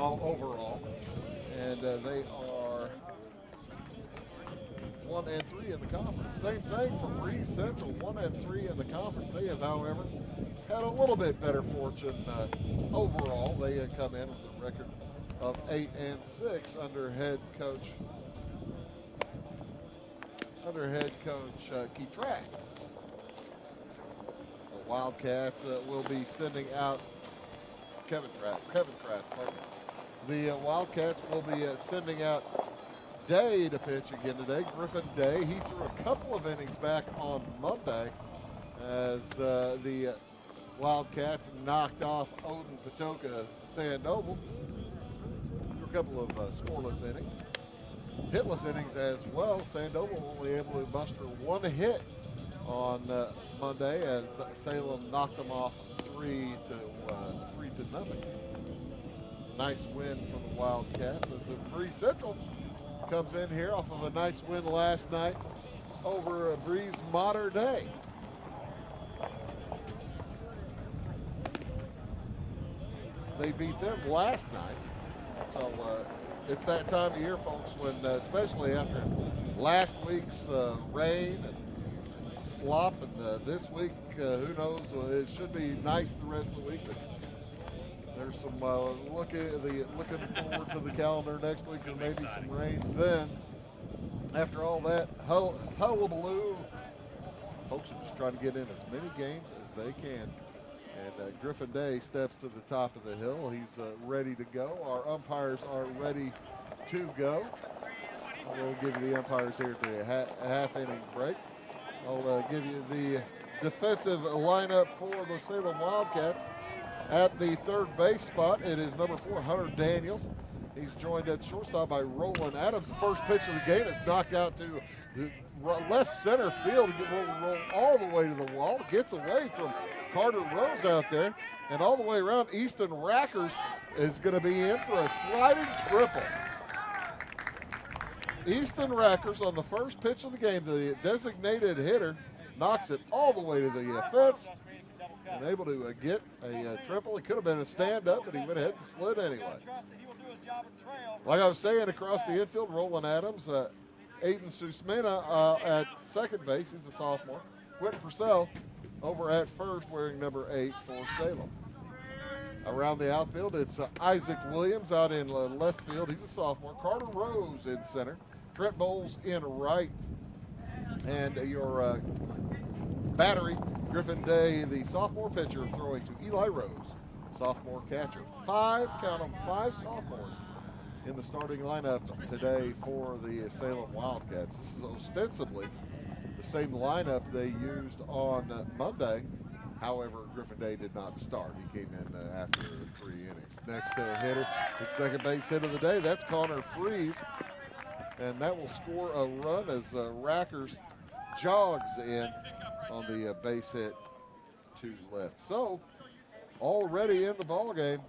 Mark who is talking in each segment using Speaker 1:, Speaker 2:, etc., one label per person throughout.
Speaker 1: all overall, and they are 1-3 in the conference. Same thing for Breese Central, 1-3 in the conference. They have, however, had a little bit better fortune overall. They come in with a record of 8-6 under head coach Keith Trask. The Wildcats will be sending out Kevin Trask. Pardon me. The Wildcats will be sending out Day to pitch again today. Griffin Day. He threw a couple of innings back on Monday as the Wildcats knocked off Odin Patoka Sandoval. Threw a couple of scoreless innings. Hitless innings as well. Sandoval only able to muster one hit on Monday as Salem knocked them off 3-0. Nice win for the Wildcats as the Breese Central comes in here off of a nice win last night over Breese Mater Day. They beat them last night. So it's that time of year, folks, when especially after last week's rain and slop, and this week, who knows, it should be nice the rest of the week. But there's some looking forward to the calendar next week, and maybe some rain then. After all that hullabaloo, folks are just trying to get in as many games as they can. And Griffin Day steps to the top of the hill. He's ready to go. Our umpires are ready to go. We'll give you the umpires here at the half inning break. I'll give you the defensive lineup for the Salem Wildcats. At the third base spot, it is number 4, Hunter Daniels. He's joined at shortstop by Roland Adams. The first pitch of the game is knocked out to the left center field. Roll all the way to the wall. Gets away from Carter Rose out there. And all the way around, Easton Rackers is going to be in for a sliding triple. Easton Rackers on the first pitch of the game, the designated hitter, knocks it all the way to the fence. And able to get a triple. It could have been a stand-up, but he went ahead and slid anyway. Like I was saying, across the infield, Roland Adams, Aiden Susmena at second base. He's a sophomore. Quentin Purcell over at first, wearing number 8 for Salem. Around the outfield, it's Isaac Williams out in left field. He's a sophomore. Carter Rose in center. Trent Bowles in right. And your battery, Griffin Day, the sophomore pitcher, throwing to Eli Rose, sophomore catcher. 5 sophomores in the starting lineup today for the Salem Wildcats. This is ostensibly the same lineup they used on Monday. However, Griffin Day did not start. He came in after 3 innings. Next hitter, the second base hit of the day, that's Connor Freeze. And that will score a run as Rackers jogs in on the base hit to left. So, already in the ball game,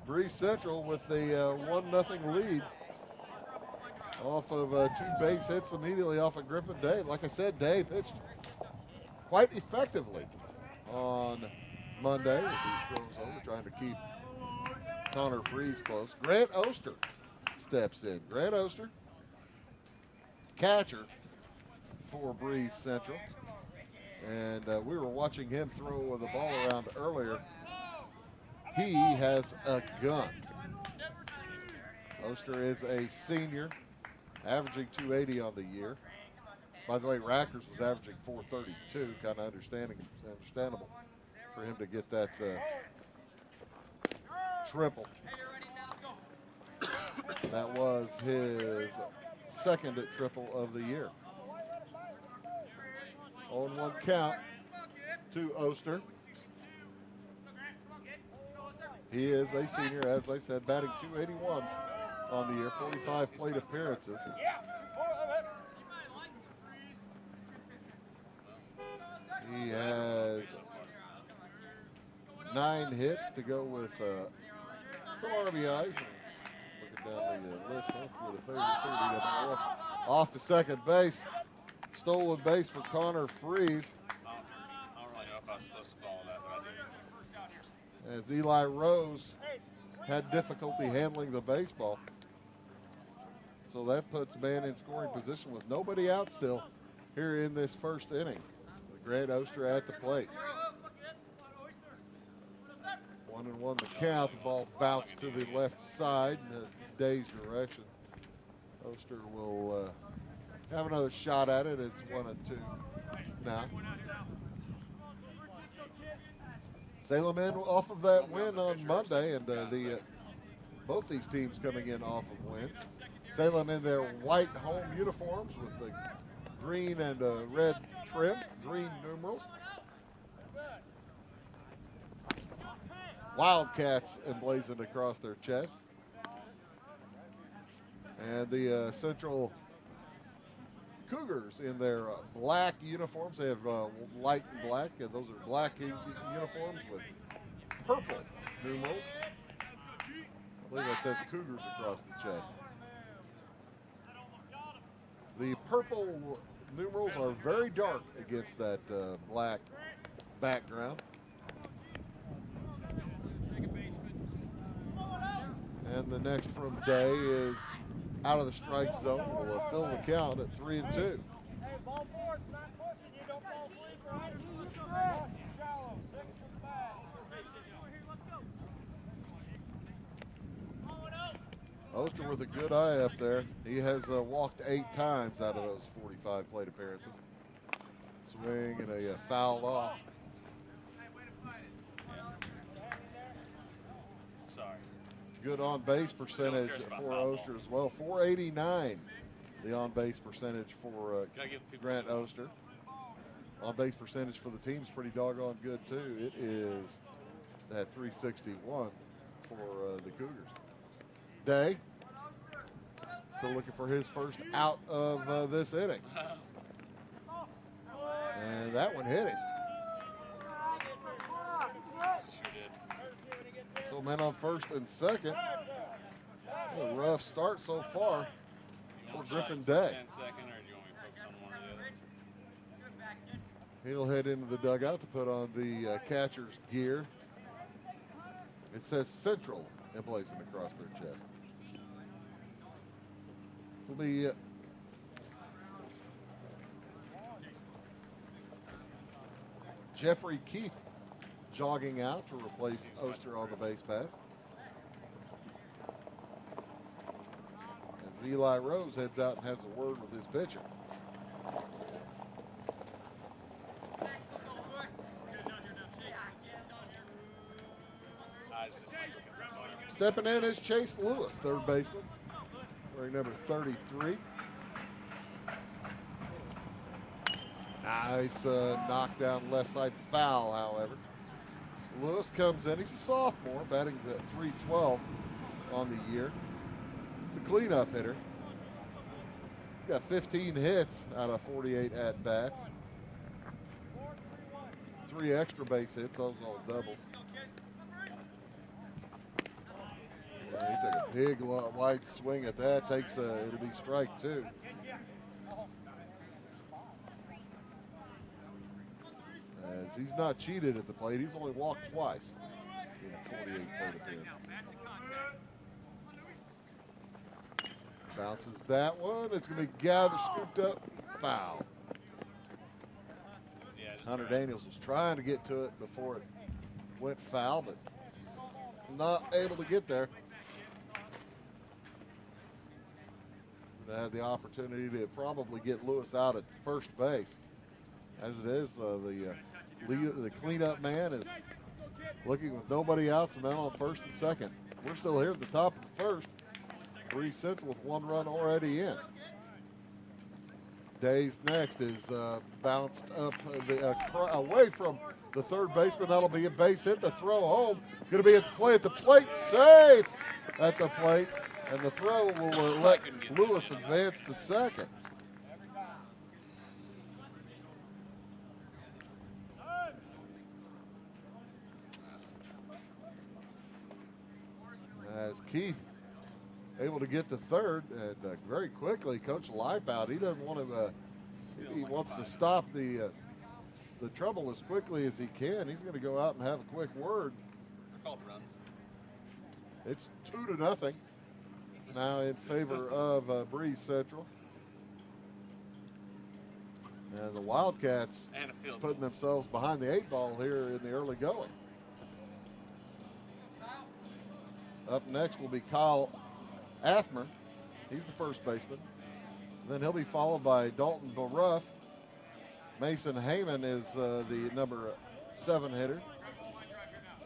Speaker 1: Breese Central with a 1-0 lead off of 2 base hits immediately off of Griffin Day. Like I said, Day pitched quite effectively on Monday as he throws over, trying to keep Connor Freeze close. Grant Oster steps in. Grant Oster, catcher for Breese Central. And we were watching him throw the ball around earlier. He has a gun. Oster is a senior, averaging 280 on the year. By the way, Rackers was averaging 432, kind of understandable for him to get that triple. That was his second triple of the year. 0-1 count to Oster. He is a senior, as I said, batting 281 on the year, 45 plate appearances. He has 9 hits to go with some RBIs. Looking down the list, with a 30, off to second base. Stolen base for Connor Freeze.
Speaker 2: I don't really know if I was supposed to follow that, but I did.
Speaker 1: As Eli Rose had difficulty handling the baseball. So that puts man in scoring position with nobody out still here in this first inning. Grant Oster at the plate. 1-1 the count. The ball bounced to the left side in Day's direction. Oster will have another shot at it. It's 1-2 now. Salem in off of that win on Monday, and both these teams coming in off of wins. Salem in their white home uniforms with the green and red trim, green numerals. Wildcats emblazoned across their chest. And the Central Cougars in their black uniforms. They have light and black, and those are black uniforms with purple numerals. I believe that says Cougars across the chest. The purple numerals are very dark against that black background. And the next from Day is out of the strike zone. Will fill the count at 3-2. Oster with a good eye up there. He has walked 8 times out of those 45 plate appearances. Swing and a foul off.
Speaker 2: Sorry.
Speaker 1: Good on-base percentage for Oster as well. 489, the on-base percentage for Grant Oster. On-base percentage for the team is pretty doggone good, too. It is at 361 for the Cougars. Day still looking for his first out of this inning. And that one hit him. So men on first and second. A rough start so far for Griffin Day. He'll head into the dugout to put on the catcher's gear. It says Central emblazoned across their chest. Will be Jeffrey Keith jogging out to replace Oster on the base pass. As Eli Rose heads out and has a word with his pitcher. Stepping in is Chase Lewis, third baseman, wearing number 33. Nice knockdown left side foul, however. Lewis comes in. He's a sophomore, batting the .312 on the year. He's the cleanup hitter. He's got 15 hits out of 48 at-bats. 3 extra base hits, those all doubles. Yeah, he took a big wide swing at that. It'll be strike 2. As he's not cheated at the plate. He's only walked twice in 48 plate appearances. Bounces that one. It's going to be gathered, scooped up, foul. Hunter Daniels was trying to get to it before it went foul, but not able to get there. They had the opportunity to probably get Lewis out at first base. As it is, the cleanup man is looking with nobody else and then on first and second. We're still here at the top of the first. Breese Central with 1 run already in. Days next is bounced up away from the third baseman. That'll be a base hit. The throw home. Going to be at the plate. Safe at the plate. And the throw will let Lewis advance to second. As Keith able to get to third, and very quickly, Coach Leipout, he doesn't want to. He wants to stop the trouble as quickly as he can. He's going to go out and have a quick word.
Speaker 2: They're called runs.
Speaker 1: It's 2-0 now in favor of Breese Central. And the Wildcats putting themselves behind the 8-ball here in the early going. Up next will be Kyle Athmer. He's the first baseman. Then he'll be followed by Dalton Baruff. Mason Heyman is the number 7 hitter.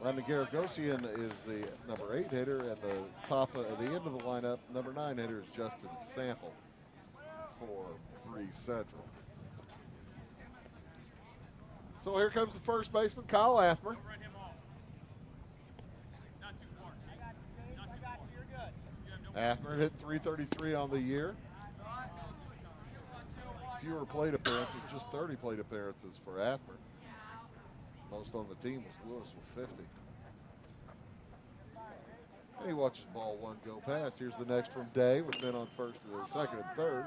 Speaker 1: Landon Garagosian is the number 8 hitter, and the top at the end of the lineup, number 9 hitter is Justin Sample for Breese Central. So here comes the first baseman, Kyle Athmer. Athmer hit .333 on the year. Fewer plate appearances, just 30 plate appearances for Athmer. Most on the team was Lewis with 50. And he watches ball one go past. Here's the next from Day with men on first or second and third.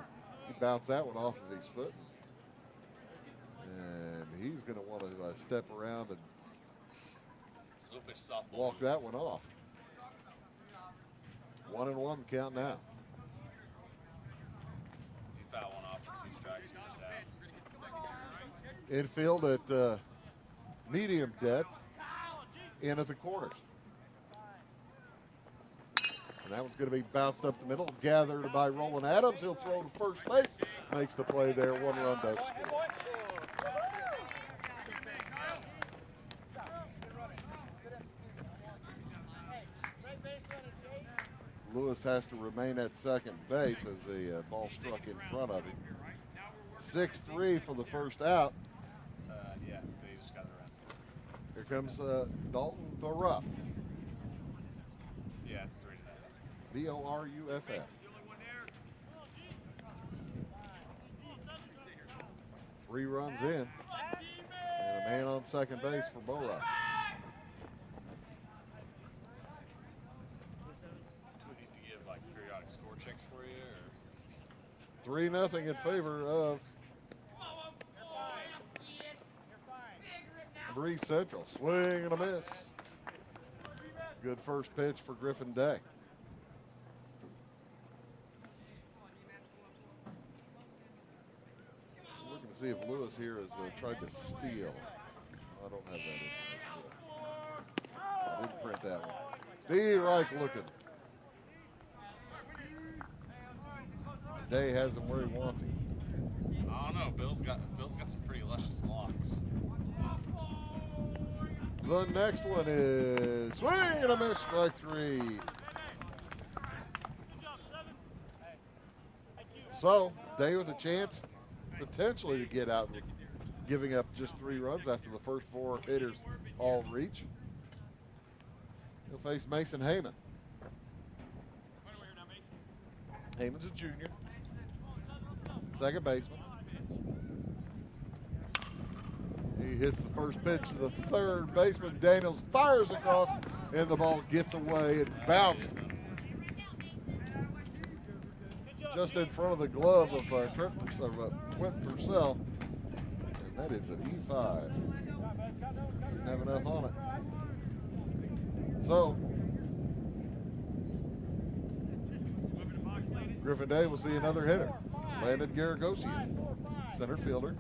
Speaker 1: He bounced that one off of his foot. And he's going to want to step around and walk that one off. 1-1 count now.
Speaker 2: If you foul one off with 2 strikes, you're just out.
Speaker 1: Infield at medium depth, in at the corners. And that one's going to be bounced up the middle, gathered by Roland Adams. He'll throw to first base, makes the play there. 1 run does score. Lewis has to remain at second base as the ball struck in front of him. 6-3 for the first out.
Speaker 2: Yeah, they just got it around.
Speaker 1: Here comes Dalton Baruff.
Speaker 2: Yeah, it's 3-0.
Speaker 1: B-O-R-U-F-F. 3 runs in. And a man on second base for Baruff.
Speaker 2: Do we need to give like periodic score checks for you? Or?
Speaker 1: 3-0 in favor of Breese Central. Swing and a miss. Good first pitch for Griffin Day. We're looking to see if Lewis here has tried to steal. I don't have that in. I didn't print that one. Steve Reich looking. Day has him where he wants him.
Speaker 2: I don't know. Bill's got some pretty luscious locks.
Speaker 1: The next one is swing and a miss, strike 3. So Day with a chance potentially to get out, giving up just 3 runs after the first 4 hitters all reach. He'll face Mason Heyman. Heyman's a junior, second baseman. He hits the first pitch to the third baseman. Daniels fires across, and the ball gets away. It bounced just in front of the glove of Quentin Purcell. And that is an E5. Didn't have enough on it. So, Griffin Day will see another hitter. Landon Garagosian, center fielder.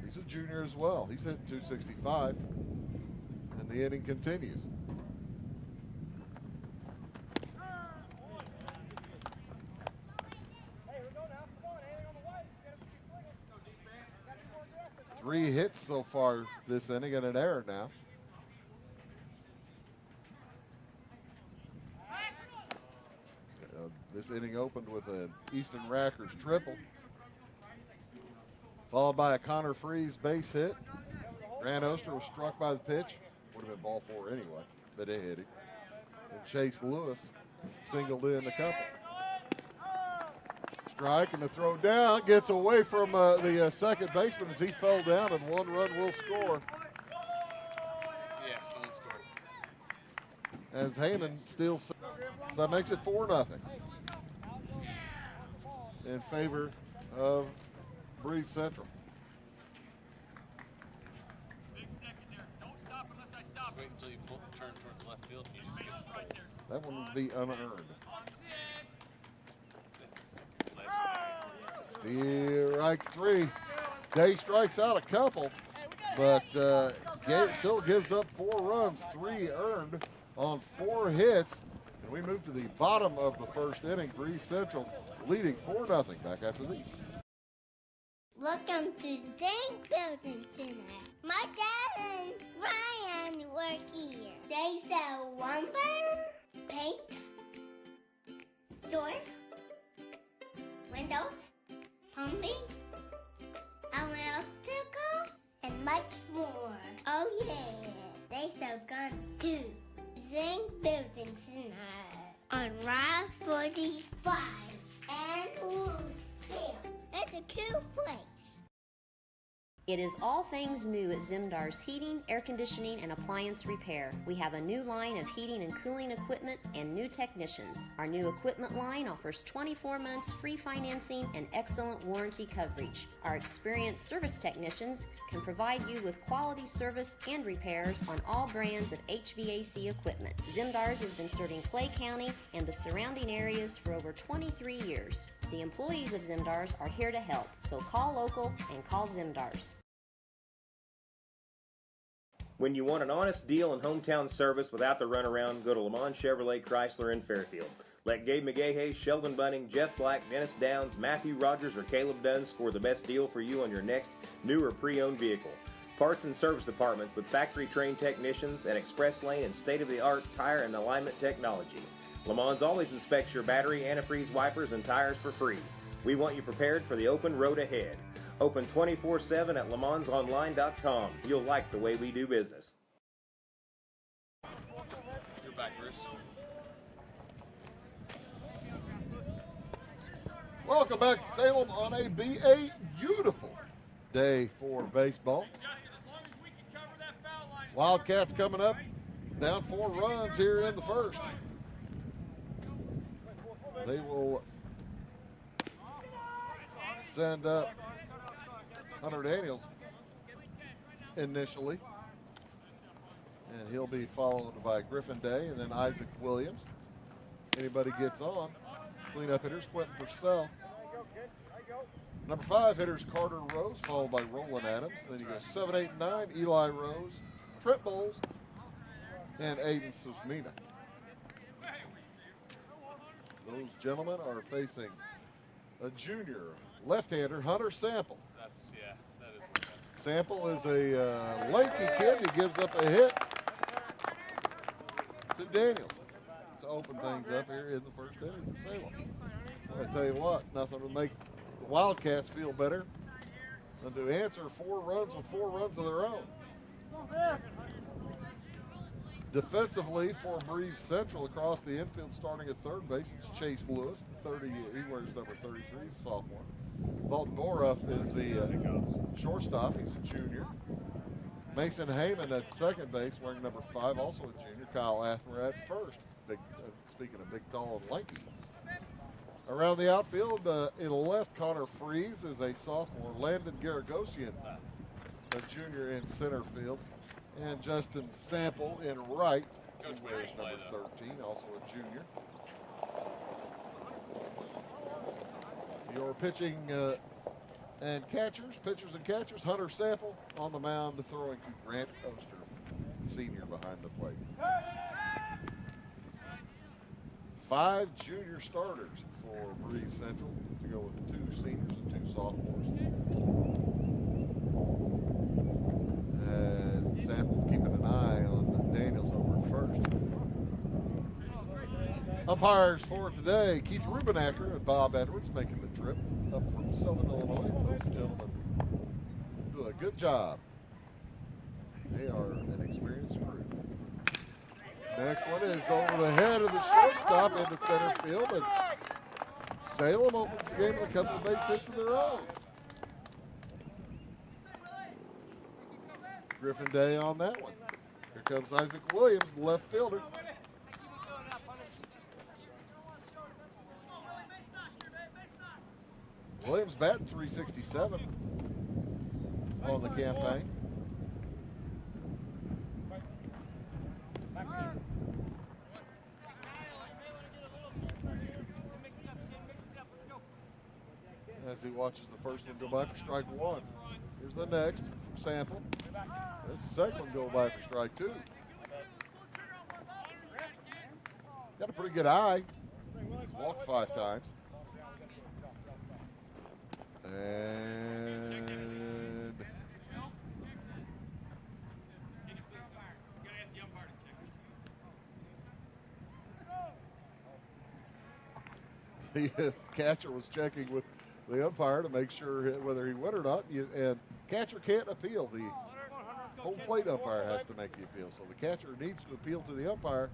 Speaker 1: He's a junior as well. He's hit .265, and the inning continues. Three hits so far this inning and an error now. This inning opened with an Easton Rackers triple, followed by a Connor Freeze base hit. Grant Oster was struck by the pitch. Would have been ball 4 anyway, but it hit him. And Chase Lewis singled in a couple. Strike and the throw down gets away from the second baseman as he fell down, and 1 run will score.
Speaker 2: Yes, he'll score.
Speaker 1: As Heyman steals, so that makes it 4-0 in favor of Breese Central.
Speaker 2: Just wait until you turn towards left field and you just get
Speaker 1: That one would be unearned.
Speaker 2: It's legendary.
Speaker 1: Strike 3. Day strikes out a couple, but still gives up 4 runs, 3 earned on 4 hits. And we move to the bottom of the first inning. Breese Central leading 4-0 back after these.
Speaker 3: Welcome to Zinc Building Center. My dad and Ryan work here. They sell lumber, paint, doors, windows, plumbing, electrical, and much more. Oh yeah, they sell guns too. Zinc Building Center on Route 45 and Roosevelt. It's a cool place.
Speaker 4: It is all things new at Zimdar's Heating, Air Conditioning, and Appliance Repair. We have a new line of heating and cooling equipment and new technicians. Our new equipment line offers 24 months free financing and excellent warranty coverage. Our experienced service technicians can provide you with quality service and repairs on all brands of HVAC equipment. Zimdar's has been serving Clay County and the surrounding areas for over 23 years. The employees of Zimdar's are here to help, so call local and call Zimdar's.
Speaker 5: When you want an honest deal and hometown service without the runaround, go to Lamont Chevrolet Chrysler in Fairfield. Let Gabe McGahey, Sheldon Bunning, Jeff Black, Dennis Downs, Matthew Rogers, or Caleb Dunn score the best deal for you on your next new or pre-owned vehicle. Parts and service departments with factory-trained technicians and express lane and state-of-the-art tire and alignment technology. Lamont always inspects your battery, antifreeze, wipers, and tires for free. We want you prepared for the open road ahead. Open 24/7 at LeMansOnline.com. You'll like the way we do business.
Speaker 2: You're back, Bruce.
Speaker 1: Welcome back to Salem on a beautiful day for baseball. Wildcats coming up, down 4 runs here in the first. They will send up Hunter Daniels initially, and he'll be followed by Griffin Day and then Isaac Williams. Anybody gets on. Cleanup hitters, Quentin Purcell. Number 5 hitters, Carter Rose, followed by Roland Adams. Then you go 7, 8, and 9, Eli Rose, Trent Bowles, and Aiden Susmina. Those gentlemen are facing a junior left-hander, Hunter Sample.
Speaker 2: That is way better.
Speaker 1: Sample is a lanky kid who gives up a hit to Daniels to open things up here in the first inning for Salem. I tell you what, nothing would make the Wildcats feel better than to answer 4 runs with 4 runs of their own. Defensively for Breese Central across the infield, starting at third base, it's Chase Lewis, he wears number 33, he's a sophomore. Bolton Borough is the shortstop, he's a junior. Mason Heyman at second base, wearing number 5, also a junior. Kyle Athmer at first, speaking of big, tall, and lanky. Around the outfield, in left, Connor Freeze is a sophomore. Landon Garagosian, a junior in center field. And Justin Sample in right,
Speaker 2: Coach
Speaker 1: he wears number 13, also a junior. Your pitching and pitchers and catchers, Hunter Sample on the mound throwing to Grant Oster, senior behind the plate. 5 junior starters for Breese Central to go with 2 seniors and 2 sophomores. As Sample keeping an eye on Daniels over at first. Umpires for today, Keith Rubenacker and Bob Edwards making the trip up from Southern Illinois. Those gentlemen do a good job. They are an experienced crew. Next one is over the head of the shortstop into center field, and Salem opens the game with a couple of base hits of their own. Griffin Day on that one. Here comes Isaac Williams, the left fielder. Williams batting .367 on the campaign. as he watches the first one go by for strike one. Here's the next from Sample. There's the second one go by for strike two. Got a pretty good eye. He's walked 5 times. And the catcher was checking with the umpire to make sure whether he went or not. And catcher can't appeal. The home plate umpire has to make the appeal. So the catcher needs to appeal to the umpire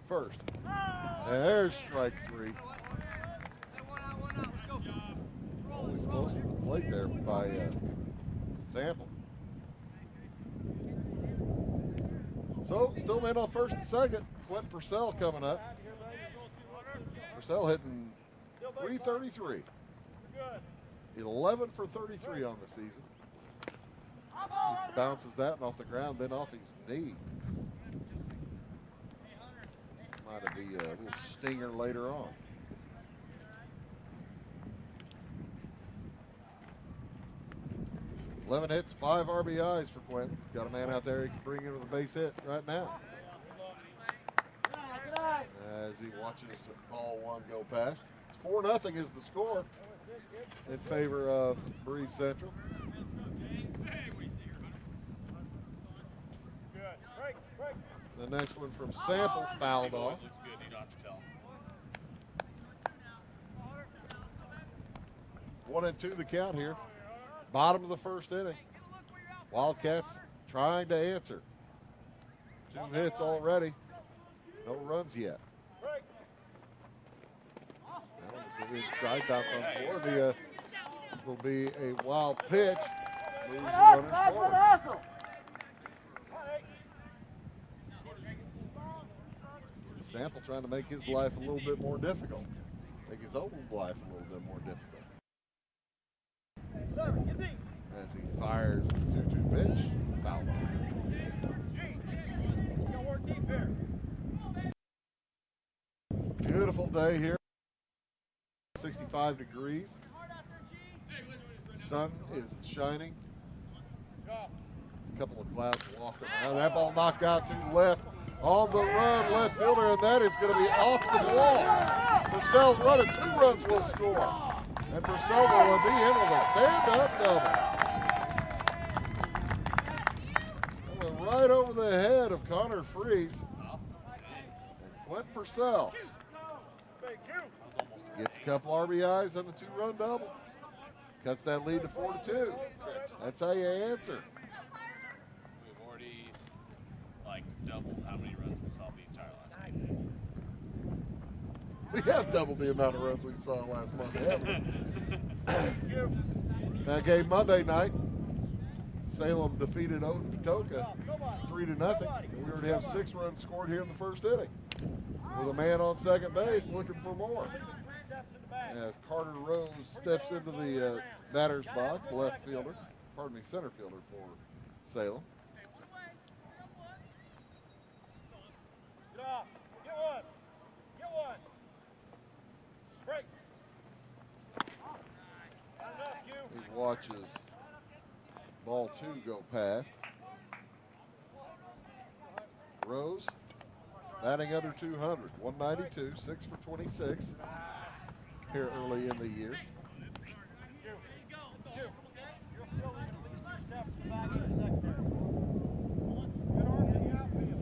Speaker 1: first. And there's strike 3. Always close to the plate there by Sample. So still man on first and second. Quentin Purcell coming up. Purcell hitting .333. 11 for 33 on the season. He bounces that off the ground, then off his knee. Might be a little stinger later on. $11 hits, 5 RBIs for Quentin. Got a man out there he can bring in with a base hit right now. As he watches ball 1 go past. It's 4-0 is the score in favor of Breese Central. The next one from Sample fouled off.
Speaker 2: Looks good. You don't have to tell him.
Speaker 1: 1-2 the count here. Bottom of the first inning. Wildcats trying to answer. 2 hits already. No runs yet. That was inside, bounce on the floor. Will be a wild pitch. Moves the runners forward. Sample trying to make his life a little bit more difficult. Make his own life a little bit more difficult. As he fires the 2-2 pitch, foul ball. Beautiful day here. 65 degrees. Sun is shining. A couple of clouds wafting around. That ball knocked out to the left. On the run, left fielder, and that is going to be off the wall. Purcell running, 2 runs will score. And Purcell will be in with a stand-up double. That went right over the head of Connor Freeze. And Clint Purcell gets a couple RBIs and a 2-run double. Cuts that lead to 4-2. That's how you answer.
Speaker 2: We've already doubled how many runs we saw the entire last game.
Speaker 1: We have doubled the amount of runs we saw last month, haven't we? That game Monday night, Salem defeated Otoka 3-0. We already have 6 runs scored here in the first inning. With a man on second base looking for more. As Carter Rose steps into the batter's box, center fielder for Salem. He watches ball 2 go past. Rose batting under 200, 192, 6 for 26 here early in the year.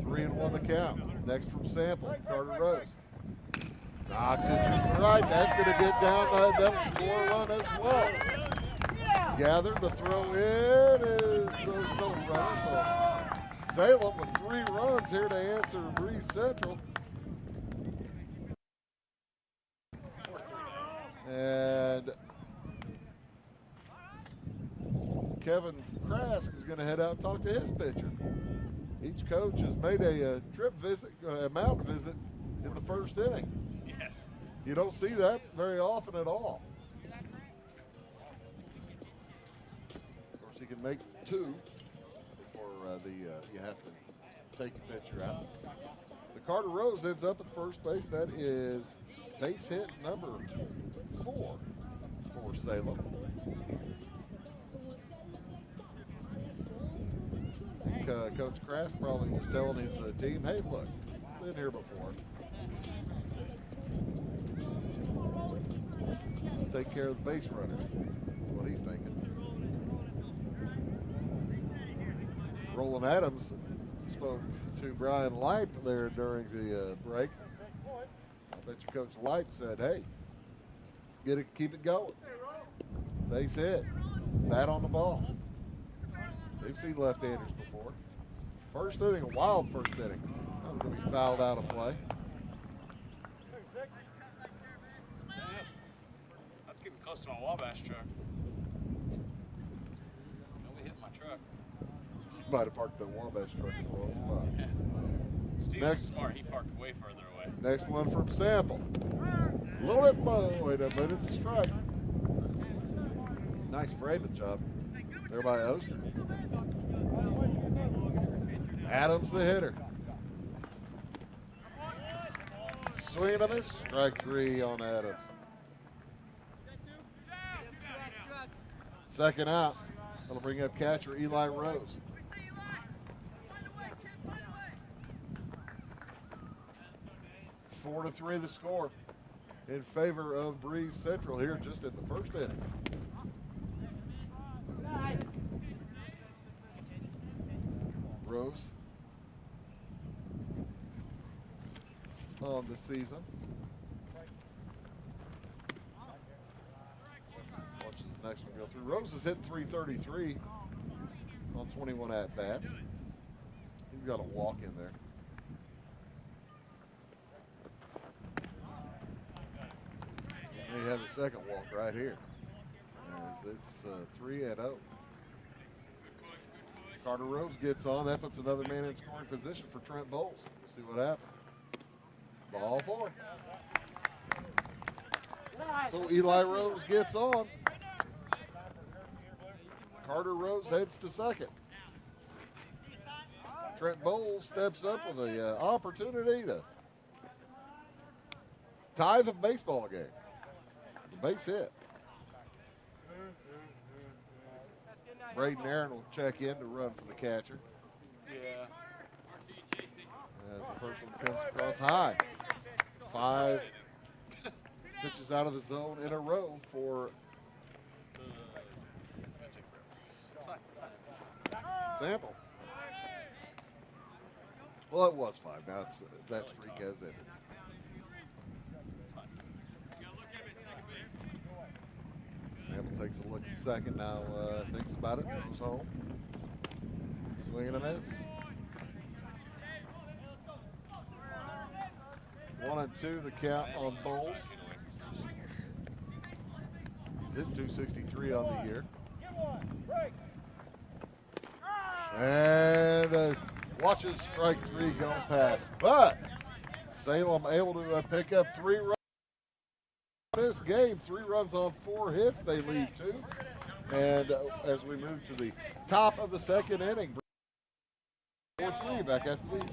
Speaker 1: 3-1 the count. Next from Sample, Carter Rose. Knocks it to the right. That's going to get down. That'll score a run as well. Gathered, the throw in is those no runners. So Salem with 3 runs here to answer Breese Central. And Kevin Krask is going to head out and talk to his pitcher. Each coach has made a mound visit in the first inning.
Speaker 2: Yes.
Speaker 1: You don't see that very often at all. Of course, you can make 2 before you have to take your pitcher out. The Carter Rose ends up at first base. That is base hit number 4 for for Salem. Coach Krask probably was telling his team, hey, look, it's been here before. Let's take care of the base runners. That's what he's thinking. Roland Adams spoke to Brian Leip there during the break. I bet you Coach Leip said, hey, keep it going. Base hit, bat on the ball. They've seen left-handers before. First inning, a wild first inning. That was going to be fouled out of play.
Speaker 2: That's getting close to my Wabash truck. Nobody hit my truck.
Speaker 1: You might have parked the Wabash truck in the wrong spot.
Speaker 2: Steve's smart. He parked way further away.
Speaker 1: Next one from Sample. A little bit low. Wait a minute. It's a strike. Nice framing job there by Oster. Adams the hitter. Swing and a miss. Strike 3 on Adams. Second out. That'll bring up catcher Eli Rose. Four to 3 the score in favor of Breese Central here just in the first inning. Rose on the season. Watch this next one go through. Rose has hit .333 on 21 at-bats. He's got a walk in there. And he has a second walk right here. As it's 3-0. Carter Rose gets on. That puts another man in scoring position for Trent Bowles. We'll see what happens. Ball 4. So Eli Rose gets on. Carter Rose heads to second. Trent Bowles steps up with the opportunity to tie the baseball game. The base hit. Braden Aaron will check in to run for the catcher.
Speaker 2: Yeah.
Speaker 1: As the first one comes across high. 5 pitches out of the zone in a row for Sample. Well, it was 5. Now it's, that streak has ended. Sample takes a look at second, now thinks about it, goes home. Swing and a miss. 1-2 the count on Bowles. He's hit .263 on the year. And watches strike 3 go past. But Salem able to pick up 3 runs. This game, 3 runs on 4 hits. They lead 2. And as we move to the top of the second inning, 4-3 back after these.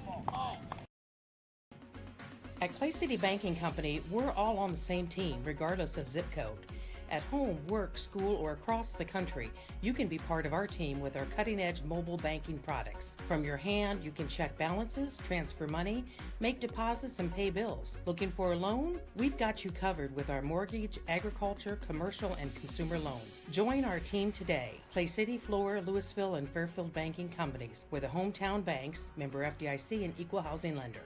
Speaker 6: At Clay City Banking Company, we're all on the same team, regardless of zip code. At home, work, school, or across the country, you can be part of our team with our cutting-edge mobile banking products. From your hand, you can check balances, transfer money, make deposits, and pay bills. Looking for a loan? We've got you covered with our mortgage, agriculture, commercial, and consumer loans. Join our team today. Clay City, Flora, Louisville, and Fairfield Banking Companies. We're the hometown banks, member FDIC, and equal housing lender.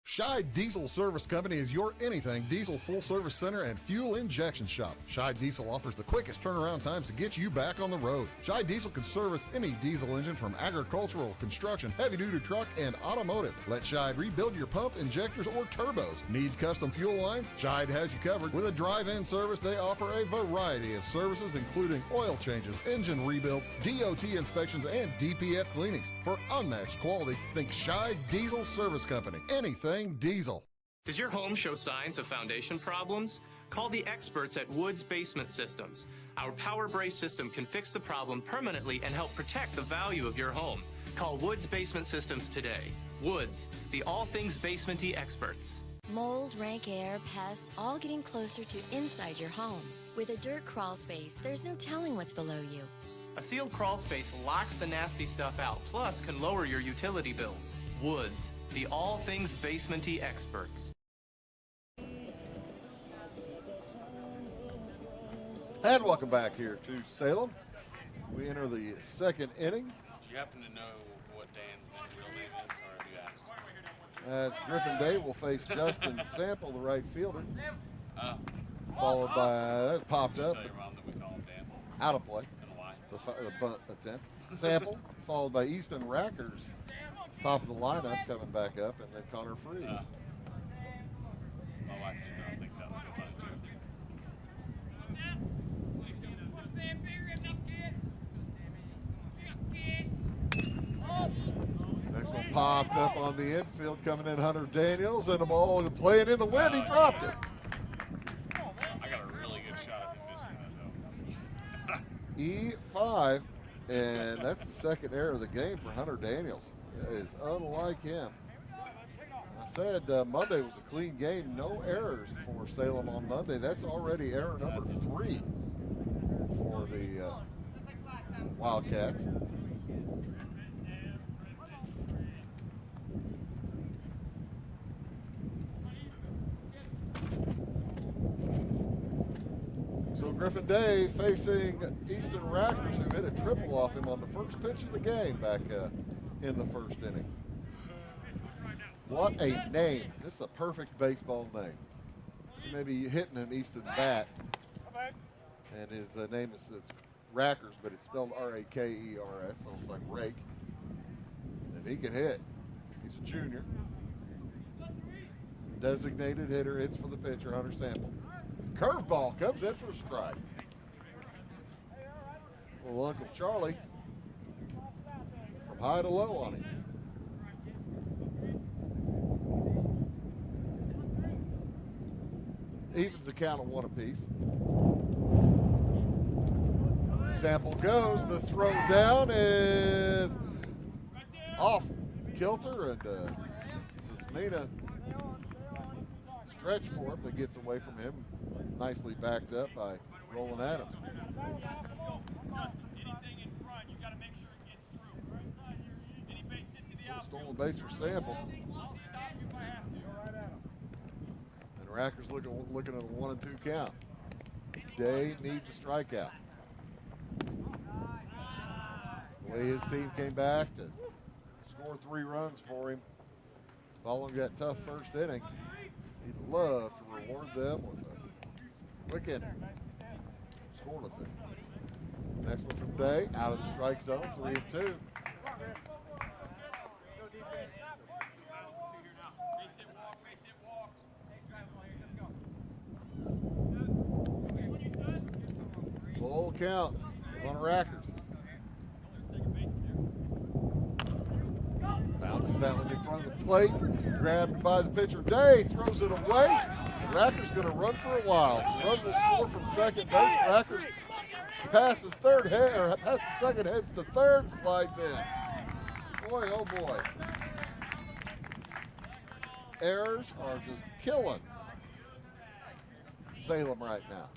Speaker 7: Scheid Diesel Service Company is your anything diesel full service center and fuel injection shop. Scheid Diesel offers the quickest turnaround times to get you back on the road. Scheid Diesel can service any diesel engine from agricultural, construction, heavy-duty truck, and automotive. Let Scheid rebuild your pump, injectors, or turbos. Need custom fuel lines? Scheid has you covered. With a drive-in service, they offer a variety of services including oil changes, engine rebuilds, DOT inspections, and DPF cleanings. For unmatched quality, think Scheid Diesel Service Company. Anything diesel.
Speaker 8: Does your home show signs of foundation problems? Call the experts at Woods Basement Systems. Our Power Brace system can fix the problem permanently and help protect the value of your home. Call Woods Basement Systems today. Woods, the all things basement-y experts.
Speaker 9: Mold, rank air, pests, all getting closer to inside your home. With a dirt crawl space, there's no telling what's below you.
Speaker 8: A sealed crawl space locks the nasty stuff out, plus can lower your utility bills. Woods, the all things basement-y experts.
Speaker 1: And welcome back here to Salem. We enter the second inning.
Speaker 2: Do you happen to know what Dan's real name is, or have you asked?
Speaker 1: As Griffin Day will face Justin Sample, the right fielder.
Speaker 2: Oh.
Speaker 1: Followed by, that popped
Speaker 2: Just
Speaker 1: up.
Speaker 2: tell your mom that we call him Dan.
Speaker 1: Out of play.
Speaker 2: And why?
Speaker 1: The bunt attempt. Sample, followed by Easton Rackers. Top of the lineup coming back up, and then Connor Freeze.
Speaker 2: My wife did not think that was a funny joke.
Speaker 1: Next one popped up on the infield, coming in Hunter Daniels, and the ball playing in the wind. He dropped it.
Speaker 2: I got a really good shot at him missing that, though.
Speaker 1: E5, and that's the second error of the game for Hunter Daniels. It is unlike him. I said Monday was a clean game, no errors for Salem on Monday. That's already error number 3 for the Wildcats. So Griffin Day facing Easton Rackers, who hit a triple off him on the first pitch of the game back in the first inning. What a name. This is a perfect baseball name. Maybe hitting an Easton bat. And his name is Rackers, but it's spelled R-A-K-E-R-S, so it's like rake. And he can hit. He's a junior. Designated hitter, hits for the pitcher, Hunter Sample. Curveball comes in for a strike. Well, Uncle Charlie from high to low on him. Evens the count of 1 apiece. Sample goes. The throw down is off kilter, and Sismina stretch for it, but gets away from him. Nicely backed up by Roland Adams. So stolen base for Sample. And Rackers looking at a 1 and 2 count. Day needs a strikeout. The way his team came back to score 3 runs for him following that tough first inning, he'd love to reward them with a quick inning. Scoreless inning. Next one from Day, out of the strike zone, 3 and 2. Full count on Rackers. Bounces that one in front of the plate. Grabbed by the pitcher. Day throws it away. Rackers going to run for a while. Run the score from second base. Rackers passes second, heads to third, slides in. Boy, oh boy. Errors are just killing Salem right now.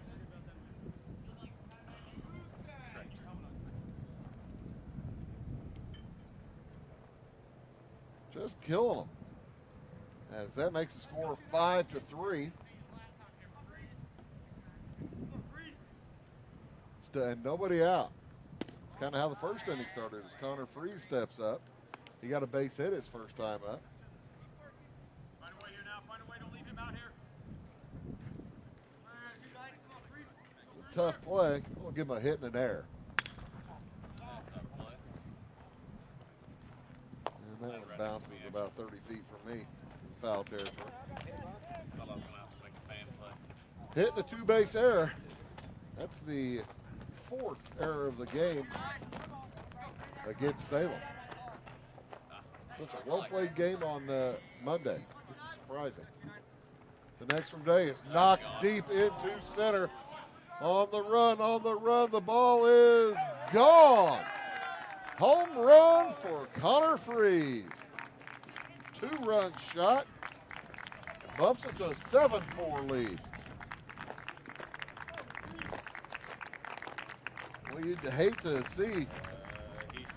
Speaker 1: Just killing them. As that makes the score 5-3. And nobody out. It's kind of how the first inning started. As Connor Freeze steps up. He got a base hit his first time up.
Speaker 10: Find a way here now. Find a way. Don't leave him out here.
Speaker 1: It's a tough play. We'll give him a hit and an error. And that one bounces about 30 feet from me. Foul territory.
Speaker 2: Thought I was going to have to make a fan play.
Speaker 1: Hitting a 2-base error. That's the 4th error of the game against Salem. Such a well-played game on Monday. This is surprising. The next from Day is knocked deep into center. On the run, on the run. The ball is gone. Home run for Connor Freeze. 2-run shot. bumps it to a 7-4 lead. Well, you'd hate to see.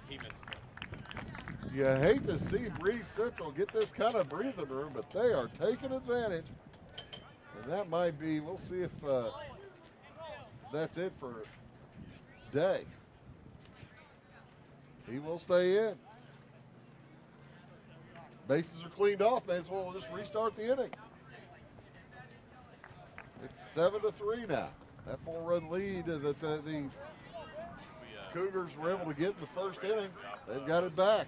Speaker 2: He missed it.
Speaker 1: You hate to see Breese Central get this kind of breathing room, but they are taking advantage. And that might be, we'll see if that's it for Day. He will stay in. Bases are cleaned off. May as well just restart the inning. It's 7-3 now. That 4-run lead that the Cougars were able to get in the first inning, they've got it back.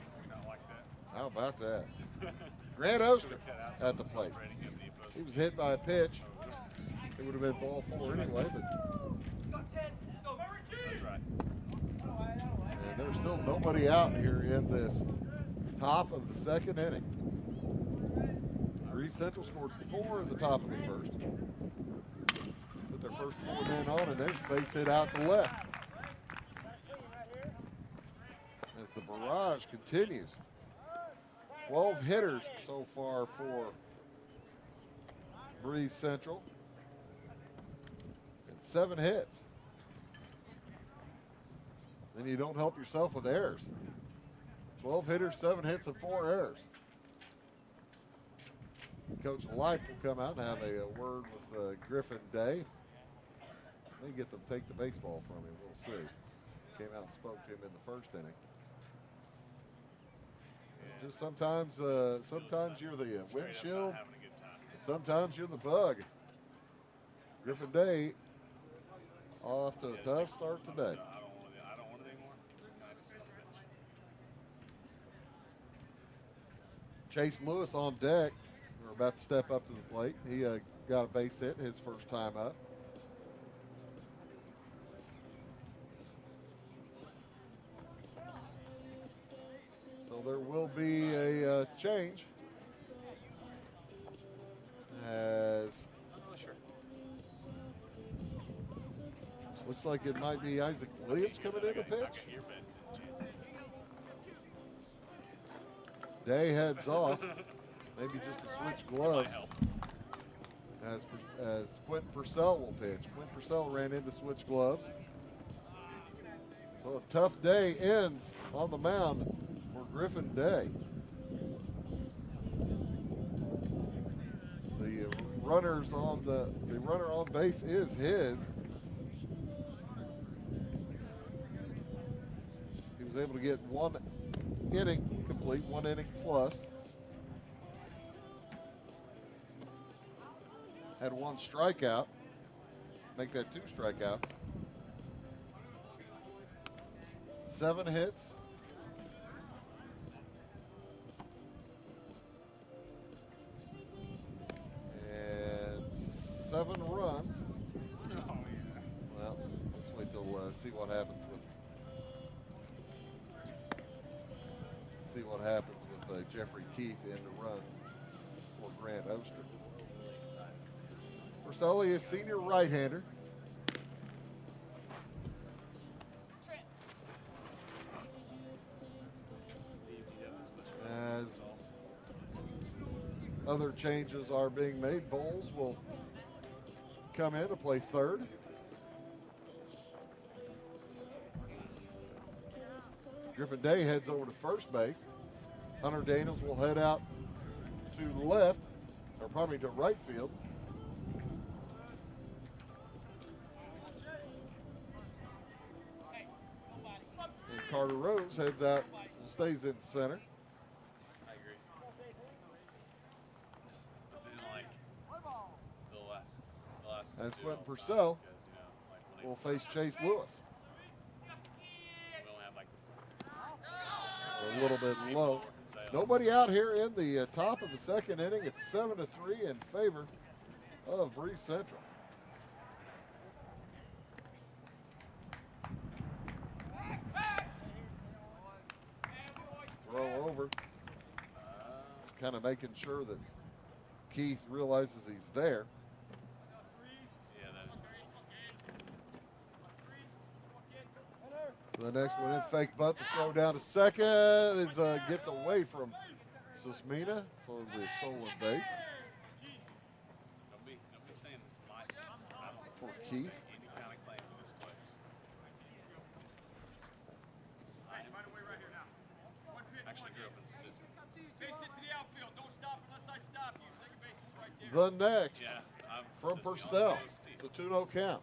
Speaker 1: How about that? Grant Oster at the plate. He was hit by a pitch. It would have been ball 4 anyway, but
Speaker 2: That's right.
Speaker 1: and there's still nobody out here in this top of the second inning. Breese Central scored 4 in the top of the first. Put their first 4 men on, and there's a base hit out to left. As the barrage continues. 12 hitters so far for Breese Central. And 7 hits. Then you don't help yourself with errors. 12 hitters, 7 hits, and 4 errors. Coach Light will come out and have a word with Griffin Day. May get them to take the baseball from him. We'll see. Came out and spoke to him in the first inning. Just sometimes you're the windshield, and sometimes you're the bug. Griffin Day off to a tough start today.
Speaker 2: I don't want it anymore. I just sit on the bench.
Speaker 1: Chase Lewis on deck. We're about to step up to the plate. He got a base hit his first time up. So there will be a change as looks like it might be Isaac Williams coming in to pitch. Day heads off. Maybe just to switch gloves. As Quentin Purcell will pitch. Quentin Purcell ran in to switch gloves. So a tough day ends on the mound for Griffin Day. The runners on the runner on base is his. He was able to get 1 inning complete, 1 inning plus. Had 1 strikeout. Make that 2 strikeouts. 7 hits. And 7 runs.
Speaker 2: Oh, yeah.
Speaker 1: Well, let's wait till see what happens with Jeffrey Keith in the run for Grant Oster. Purcelli is senior right-hander. As other changes are being made, Bowles will come in to play third. Griffin Day heads over to first base. Hunter Daniels will head out to left, or probably to right field. And Carter Rose heads out and stays in center.
Speaker 2: I agree. But then, like, the last
Speaker 1: As Quentin Purcell will face Chase Lewis.
Speaker 2: We only have, like,
Speaker 1: A little bit low. Nobody out here in the top of the second inning. It's 7-3 in favor of Breese Central. Throw over. Kind of making sure that Keith realizes he's there.
Speaker 2: Yeah, that is
Speaker 1: The next one in, fake bunt to throw down to second is gets away from Susmina, so the stolen base. Keith.
Speaker 2: Any kind of claim in this place. Actually grew up in Sisson.
Speaker 10: Base it to the outfield. Don't stop unless I stop you. Second base is right there.
Speaker 1: The next
Speaker 2: Yeah, I'm
Speaker 1: from
Speaker 2: Sisson,
Speaker 1: Purcell.
Speaker 2: also so steep.
Speaker 1: It's a 2-0 count.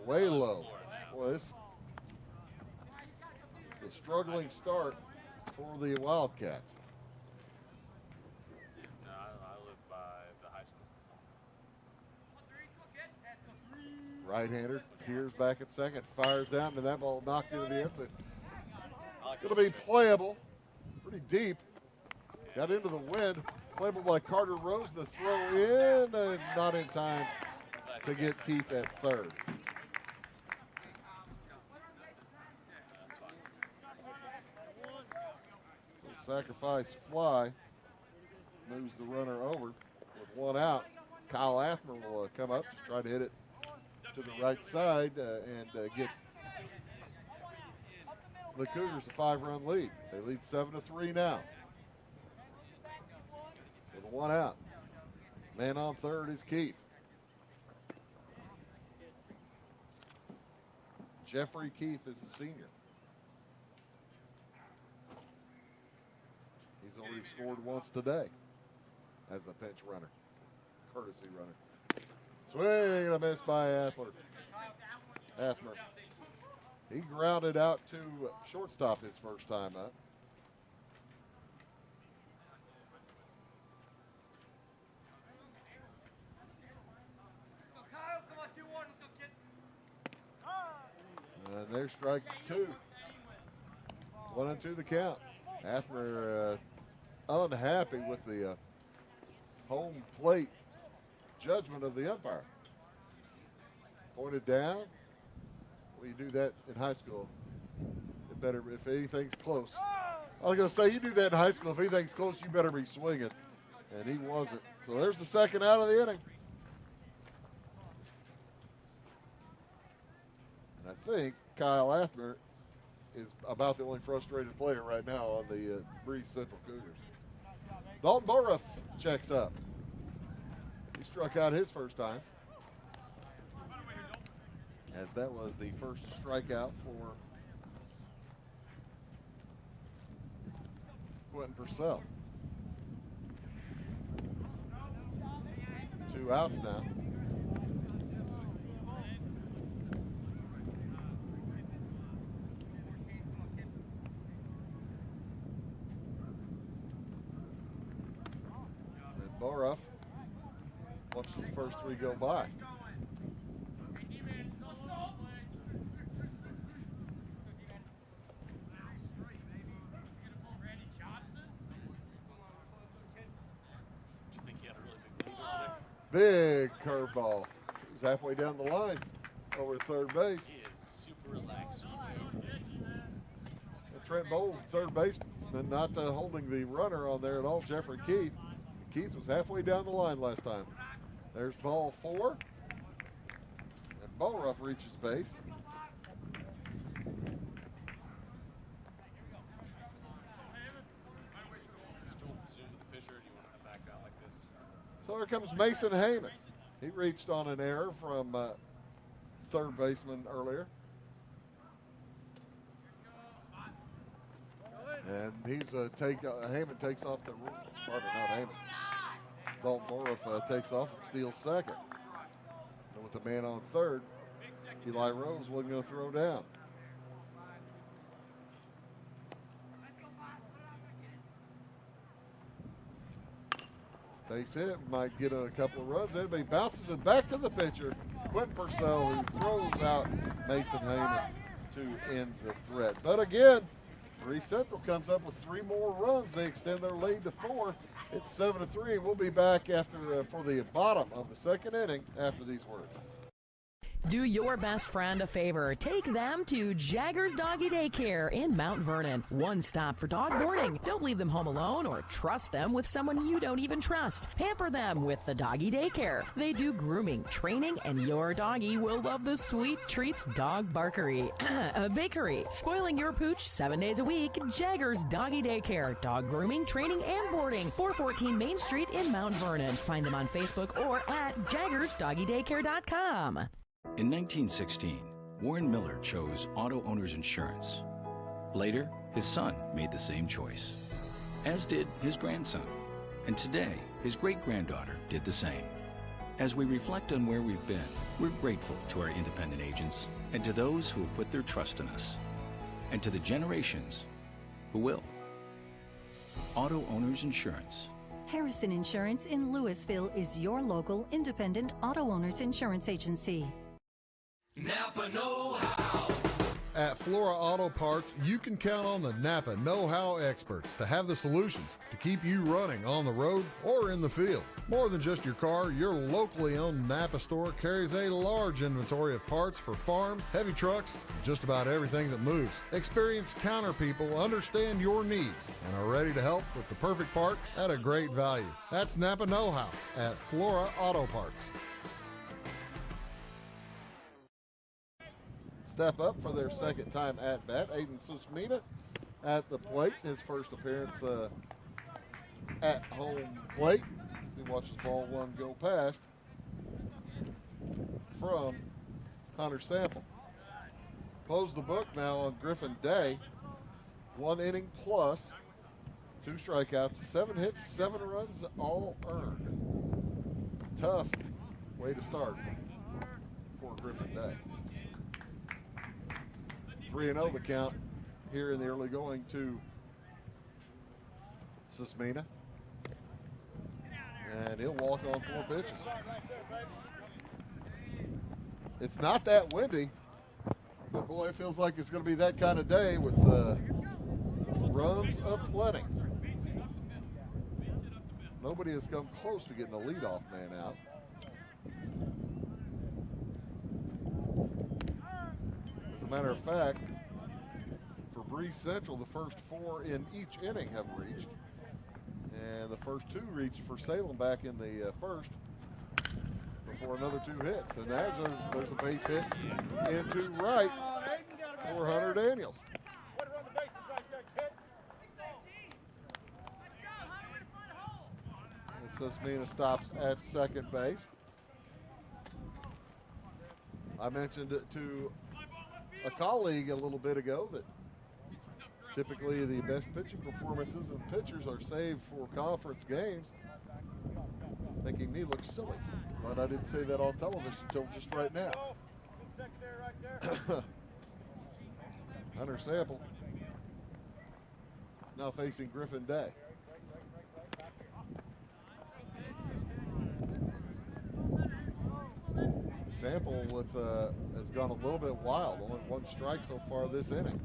Speaker 1: Way low. Boy, it's a struggling start for the Wildcats.
Speaker 2: No, I live by the high school.
Speaker 1: Right-hander, Pierce back at second, fires down, and that ball knocked into the end.
Speaker 2: I like
Speaker 1: It'll be playable, pretty deep. Got into the wind, playable by Carter Rose. The throw in, and not in time to get Keith at third. So sacrifice fly moves the runner over with one out. Kyle Athmer will come up, just try to hit it to the right side and get the Cougars a 5-run lead. They lead 7-3 now. With one out. Man on third is Keith. Jeffrey Keith is a senior. He's already scored once today as a pinch runner, courtesy runner. Swing and a miss by Athmer. He grounded out to shortstop his first time up. And there's strike two. 1-2 the count. Athmer unhappy with the home plate judgment of the umpire. Pointed down. Well, you do that in high school. It better, if anything's close. I was going to say, you do that in high school. If anything's close, you better be swinging. And he wasn't. So there's the second out of the inning. And I think Kyle Athmer is about the only frustrated player right now on the Breese Central Cougars. Dalton Boruff checks up. He struck out his first time, as that was the first strikeout for Quentin Purcell. 2 outs now. And Boruff watches the first 3 go by. Big curveball. He was halfway down the line over at third base.
Speaker 2: He is super relaxed just way over there.
Speaker 1: And Trent Bowles, third baseman, and not holding the runner on there at all, Jeffrey Keith. Keith was halfway down the line last time. There's ball 4. And Boruff reaches base.
Speaker 2: Still with the zoom of the pitcher, do you want to back out like this?
Speaker 1: So here comes Mason Heyman. He reached on an error from third baseman earlier. And he's Heyman takes off the, pardon, not Heyman. Dalton Boruff takes off and steals second. And with the man on third, Eli Rose wasn't going to throw down. Base hit, might get a couple of runs in, but he bounces it back to the pitcher, Quentin Purcell, who throws out Mason Heyman to end the threat. But again, Breese Central comes up with 3 more runs. They extend their lead to 4. It's 7-3. We'll be back after for the bottom of the second inning after these words.
Speaker 11: Do your best friend a favor. Take them to Jagger's Doggy Daycare in Mount Vernon. One stop for dog boarding. Don't leave them home alone or trust them with someone you don't even trust. Pamper them with the Doggy Daycare. They do grooming, training, and your doggy will love the sweet treats dog barkery. Bakery. Spoiling your pooch 7 days a week. Jagger's Doggy Daycare. Dog grooming, training, and boarding. 414 Main Street in Mount Vernon. Find them on Facebook or at jaggersdoggydaycare.com.
Speaker 12: In 1916, Warren Miller chose Auto Owners Insurance. Later, his son made the same choice, as did his grandson. And today, his great-granddaughter did the same. As we reflect on where we've been, we're grateful to our independent agents and to those who have put their trust in us, and to the generations who will. Auto Owners Insurance.
Speaker 13: Harrison Insurance in Louisville is your local independent auto owners insurance agency.
Speaker 14: Napa know-how.
Speaker 7: At Flora Auto Parts, you can count on the Napa know-how experts to have the solutions to keep you running on the road or in the field. More than just your car, your locally owned Napa store carries a large inventory of parts for farms, heavy trucks, and just about everything that moves. Experienced counter people understand your needs and are ready to help with the perfect part at a great value. That's Napa know-how at Flora Auto Parts.
Speaker 1: Step up for their second time at bat. Aiden Susmina at the plate. His first appearance at home plate as he watches ball one go past from Hunter Sample. Close the book now on Griffin Day. 1 inning plus, 2 strikeouts, 7 hits, 7 runs, all earned. Tough way to start for Griffin Day. 3-0 the count here in the early going to Susmina. And he'll walk on 4 pitches. It's not that windy, but boy, it feels like it's going to be that kind of day with runs aplenty. Nobody has come close to getting a leadoff man out. As a matter of fact, for Breese Central, the first 4 in each inning have reached. And the first 2 reached for Salem back in the first before another 2 hits. And there's a base hit into right for Hunter Daniels. And Susmina stops at second base. I mentioned it to a colleague a little bit ago that typically the best pitching performances and pitchers are saved for conference games, making me look silly. But I didn't say that on television until just right now. Hunter Sample now facing Griffin Day. Sample has gone a little bit wild. Only 1 strike so far this inning.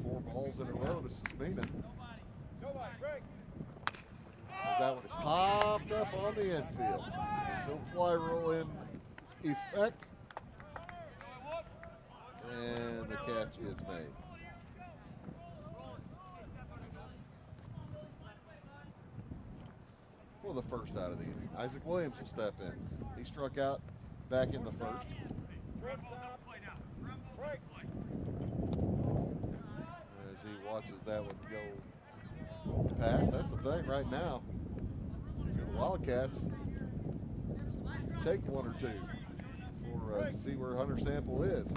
Speaker 1: 4 balls in a row to Susmina. That one is popped up on the infield. Field fly rule in effect. And the catch is made. For the first out of the inning. Isaac Williams will step in. He struck out back in the first. As he watches that one go past. That's the thing right now. If you're the Wildcats, take 1 or 2 for to see where Hunter Sample is.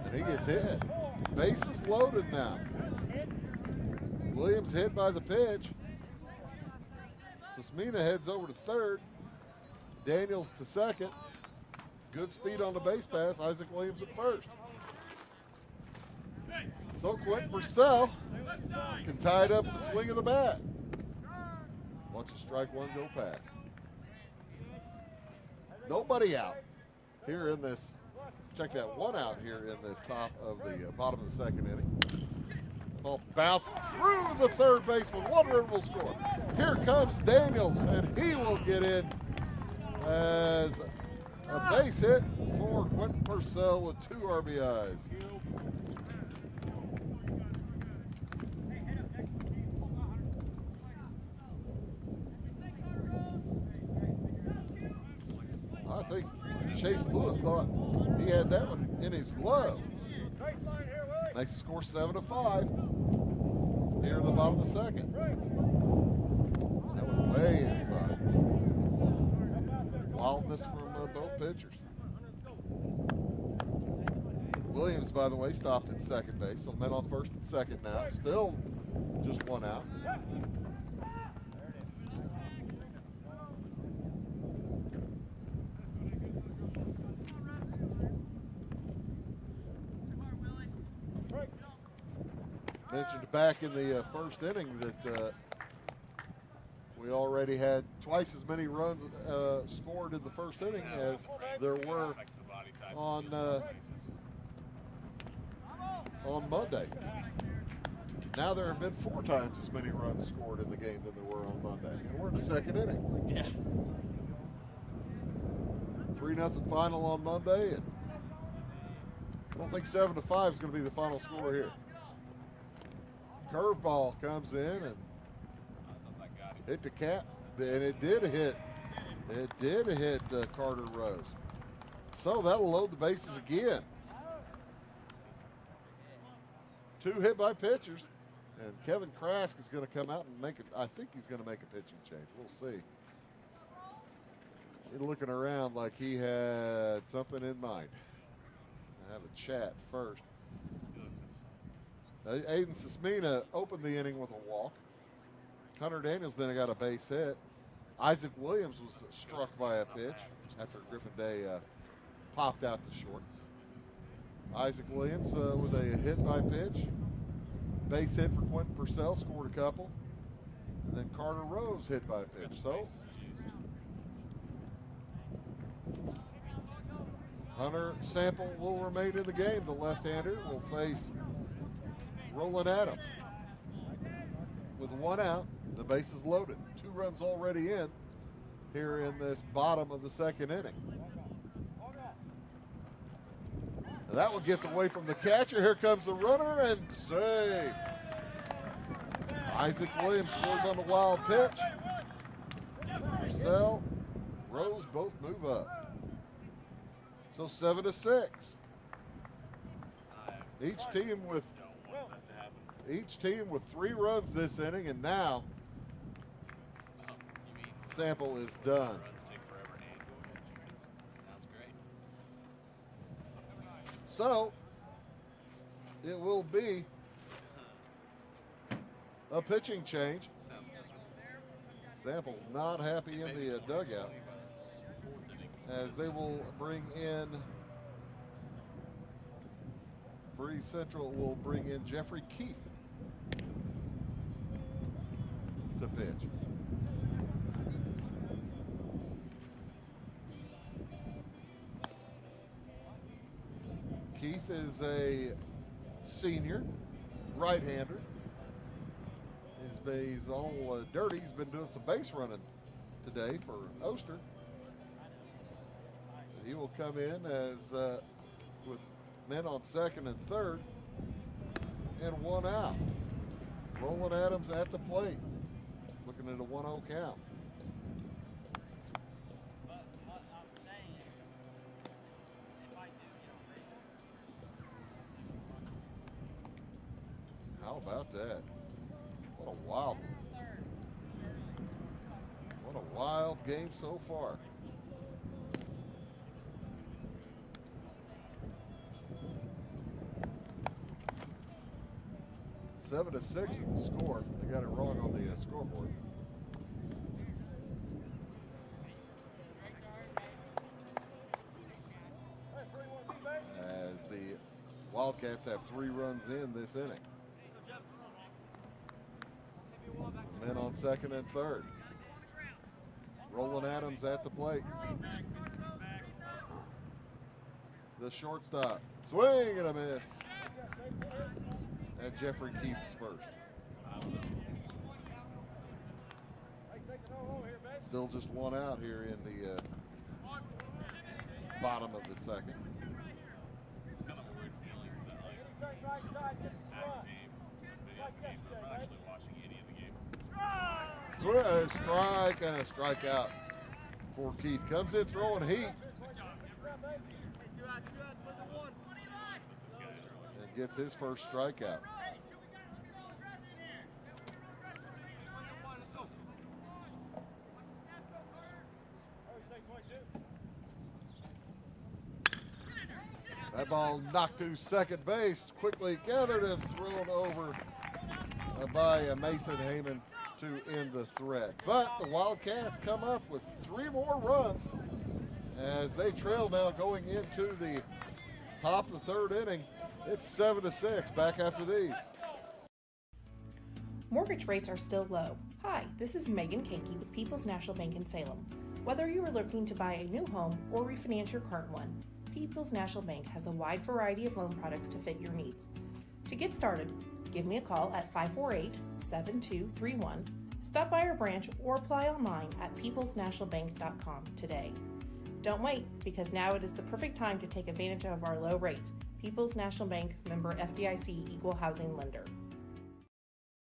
Speaker 1: And he gets hit. Bases loaded now. Williams hit by the pitch. Susmina heads over to third. Daniels to second. Good speed on the base pass. Isaac Williams at first. So Quentin Purcell can tie it up with the swing of the bat. Watch a strike 1 go past. Nobody out here in this. Check that 1 out here in this top of the bottom of the second inning. Ball bounced through the third baseman. 1 run will score. Here comes Daniels, and he will get in as A base hit for Quentin Purcell with 2 RBIs. I think Chase Lewis thought he had that one in his glove. Makes the score 7-5 here in the bottom of the second. That went way inside. Wildness from both pitchers. Williams, by the way, stopped at second base, so men on first and second now. Still just 1 out. Mentioned back in the first inning that we already had twice as many runs scored in the first inning as there were on Monday. Now there have been 4 times as many runs scored in the game than there were on Monday. And we're in the second inning.
Speaker 15: Yeah.
Speaker 1: 3-0 final on Monday, and I don't think 7-5 is going to be the final score here. Curveball comes in and hit the cap, and it did hit. It did hit Carter Rose. So that'll load the bases again. 2 hit by pitchers, and Kevin Krask is going to come out and make it. I think he's going to make a pitching change. We'll see. He's looking around like he had something in mind. I have a chat first. Aiden Sismina opened the inning with a walk. Hunter Daniels then got a base hit. Isaac Williams was struck by a pitch after Griffin Day popped out to short. Isaac Williams with a hit by pitch. Base hit for Quentin Purcell, scored a couple. And then Carter Rose hit by a pitch. So Hunter Sample will remain in the game. The left-hander will face Roland Adams. With 1 out, the base is loaded. 2 runs already in here in this bottom of the second inning. Now that one gets away from the catcher. Here comes the runner and save. Isaac Williams scores on the wild pitch. Purcell, Rose both move up. So 7-6. Each team with 3 runs this inning, and now Sample is done. So it will be a pitching change. Sample not happy in the dugout, as they will bring in Breese Central will bring in Jeffrey Keith to pitch. Keith is a senior right-hander. He's all dirty. He's been doing some base running today for Oster. He will come in as with men on second and third and 1 out. Roland Adams at the plate, looking at a 1-0 count. How about that? What a wild one. What a wild game so far. Seven to 6 is the score. They got it wrong on the scoreboard. As the Wildcats have 3 runs in this inning. Men on second and third. Roland Adams at the plate. The shortstop. Swing and a miss. And Jeffrey Keith's first. Still just 1 out here in the bottom of the second.
Speaker 2: It's kind of a weird feeling that, like, at the game, video game, I'm not actually watching any of the game.
Speaker 1: So a strike and a strikeout for Keith. Comes in throwing heat. And gets his first strikeout. That ball knocked to second base, quickly gathered and thrown over by Mason Heyman to end the threat. But the Wildcats come up with 3 more runs as they trail now going into the top of the 3rd inning. It's 7-6 back after these.
Speaker 15: Mortgage rates are still low. Hi, this is Megan Kankey with People's National Bank in Salem. Whether you are looking to buy a new home or refinance your current one, People's National Bank has a wide variety of loan products to fit your needs. To get started, give me a call at 548-7231, stop by our branch, or apply online at peoplesnationalbank.com today. Don't wait, because now it is the perfect time to take advantage of our low rates. People's National Bank, member FDIC, equal housing lender.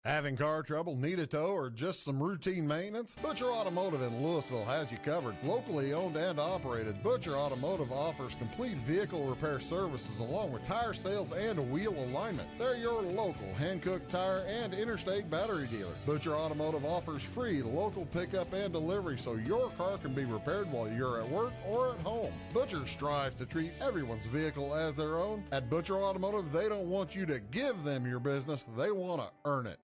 Speaker 7: Having car trouble, need a tow, or just some routine maintenance? Butcher Automotive in Louisville has you covered. Locally owned and operated, Butcher Automotive offers complete vehicle repair services along with tire sales and wheel alignment. They're your local Hankook tire and interstate battery dealer. Butcher Automotive offers free local pickup and delivery so your car can be repaired while you're at work or at home. Butcher strives to treat everyone's vehicle as their own. At Butcher Automotive, they don't want you to give them your business, they want to earn it.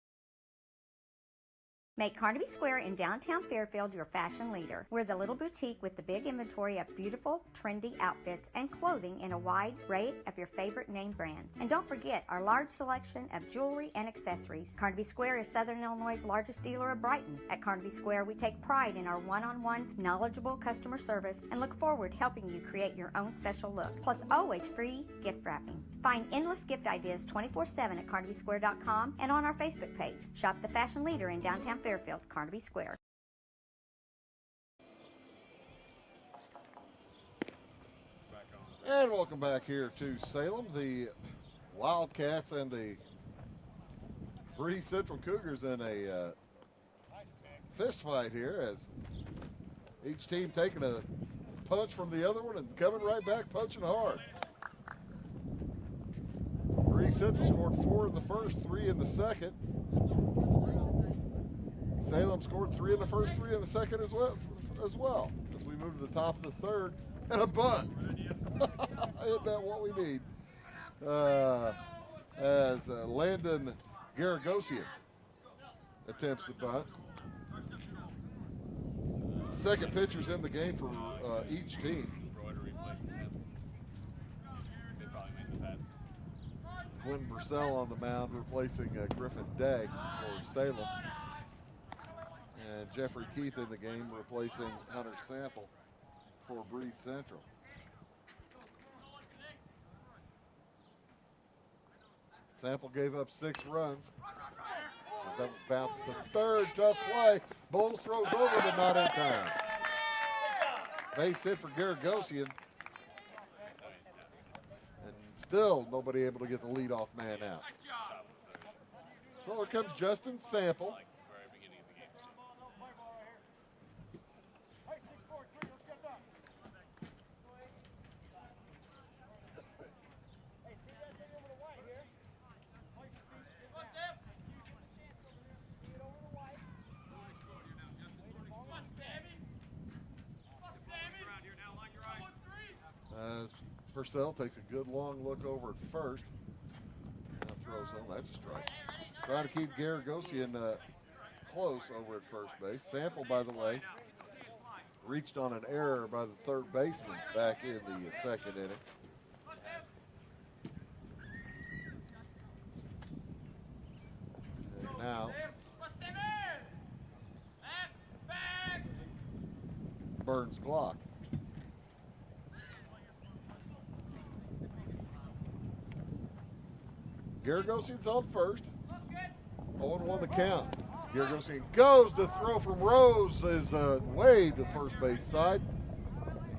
Speaker 16: Make Carnaby Square in downtown Fairfield your fashion leader. We're the little boutique with the big inventory of beautiful, trendy outfits and clothing in a wide array of your favorite name brands. And don't forget our large selection of jewelry and accessories. Carnaby Square is Southern Illinois' largest dealer of Brighton. At Carnaby Square, we take pride in our one-on-one, knowledgeable customer service and look forward to helping you create your own special look. Plus, always free gift wrapping. Find endless gift ideas 24/7 at carnabysquare.com and on our Facebook page. Shop the fashion leader in downtown Fairfield, Carnaby Square.
Speaker 1: And welcome back here to Salem. The Wildcats and the Breese Central Cougars in a fist fight here as each team taking a punch from the other one and coming right back punching hard. Breese Central scored 4 in the first, 3 in the second. Salem scored 3 in the first, 3 in the second as well. As we move to the top of the 3rd, and a bunt. Isn't that what we need? As Landon Garagosian attempts to bunt. Second pitchers in the game for each team. Quinn Purcell on the mound replacing Griffin Day for Salem. And Jeffrey Keith in the game replacing Hunter Sample for Breese Central. Sample gave up 6 runs. As that was bounced to third, tough play. Bowles throws over, but not in time. Base hit for Garagosian. And still nobody able to get the leadoff man out. So here comes Justin Sample. As Purcell takes a good long look over at first. Now throws home. That's a strike. Trying to keep Garagosian close over at first base. Sample, by the way, reached on an error by the 3rd baseman back in the 2nd inning. And now Burns clock. Garagosian's on first. 0-1 the count. Garagosian goes to throw from Rose is way to first base side.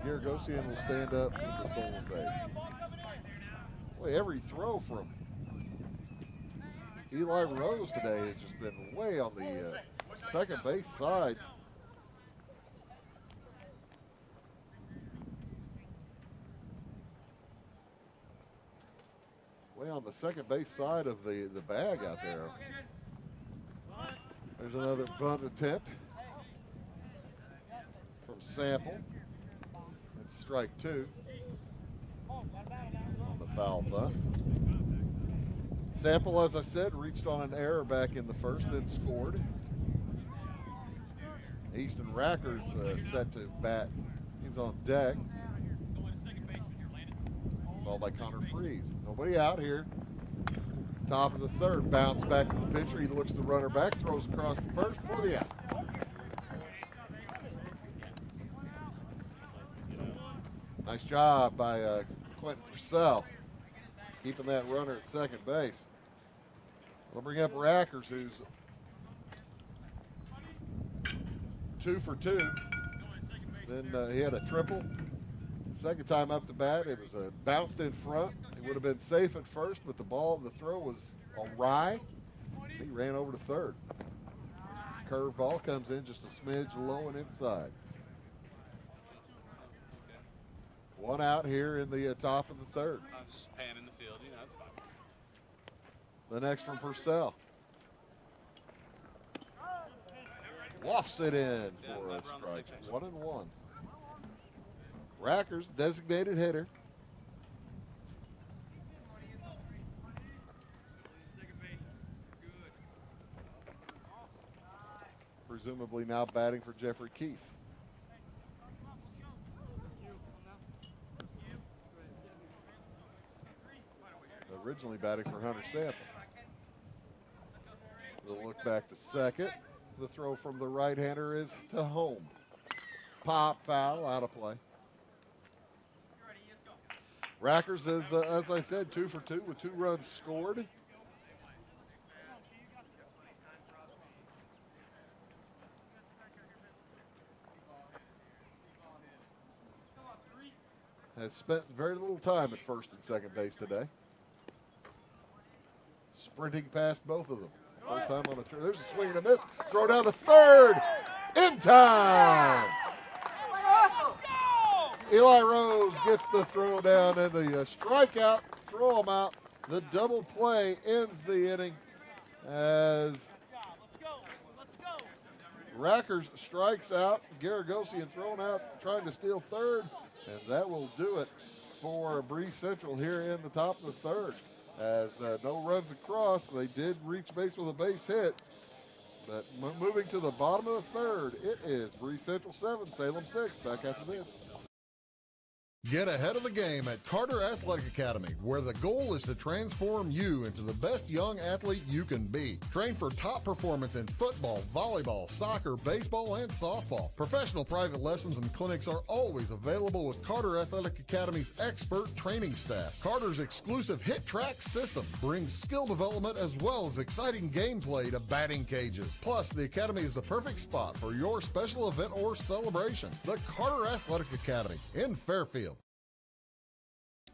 Speaker 1: Garagosian will stand up with the stolen base. Boy, every throw from Eli Rose today has just been way on the second base side. Way on the second base side of the bag out there. There's another bunt attempt from Sample. It's strike two on the foul bunt. Sample, as I said, reached on an error back in the first, then scored. Easton Racker's set to bat. He's on deck. Ball by Connor Freeze. Nobody out here. Top of the third. Bounce back to the pitcher. He looks the runner back, throws across the first for the out. Nice job by Quentin Purcell, keeping that runner at second base. We'll bring up Rackers, who's 2 for 2. Then he had a triple. Second time up the bat, it was bounced in front. It would have been safe at first, but the throw was awry. He ran over to third. Curveball comes in just a smidge low and inside. One out here in the top of the third.
Speaker 2: I was just panning the field, that's fine.
Speaker 1: The next from Purcell. Lofts it in for a strike. 1-1. Rackers, designated hitter. Presumably now batting for Jeffrey Keith. Originally batting for Hunter Sample. The look back to second. The throw from the right-hander is to home. Pop foul, out of play. Rackers is, as I said, 2 for 2 with 2 runs scored. Has spent very little time at first and second base today. Sprinting past both of them. First time on a turn. There's a swing and a miss. Throw down to third. In time. Eli Rose gets the throw down and the strikeout. Throw him out. The double play ends the inning as Rackers strikes out. Garagosian thrown out, trying to steal third. And that will do it for Breese Central here in the top of the third. As no runs across, they did reach base with a base hit. But moving to the bottom of the third, it is Breese Central 7, Salem 6. Back after this.
Speaker 7: Get ahead of the game at Carter Athletic Academy, where the goal is to transform you into the best young athlete you can be. Train for top performance in football, volleyball, soccer, baseball, and softball. Professional private lessons and clinics are always available with Carter Athletic Academy's expert training staff. Carter's exclusive Hit Track system brings skill development as well as exciting gameplay to batting cages. Plus, the Academy is the perfect spot for your special event or celebration. The Carter Athletic Academy in Fairfield.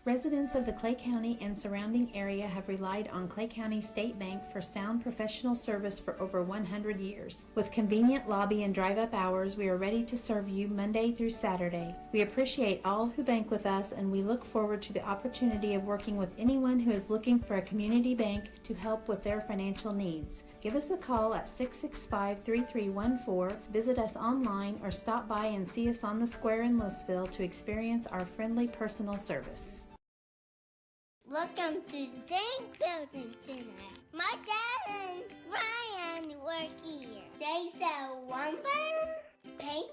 Speaker 17: Residents of the Clay County and surrounding area have relied on Clay County State Bank for sound professional service for over 100 years. With convenient lobby and drive-up hours, we are ready to serve you Monday through Saturday. We appreciate all who bank with us, and we look forward to the opportunity of working with anyone who is looking for a community bank to help with their financial needs. Give us a call at 665-3314, visit us online, or stop by and see us on the square in Louisville to experience our friendly personal service.
Speaker 3: Welcome to Zinc Building Center. My dad and Ryan work here. They sell lumber, paint,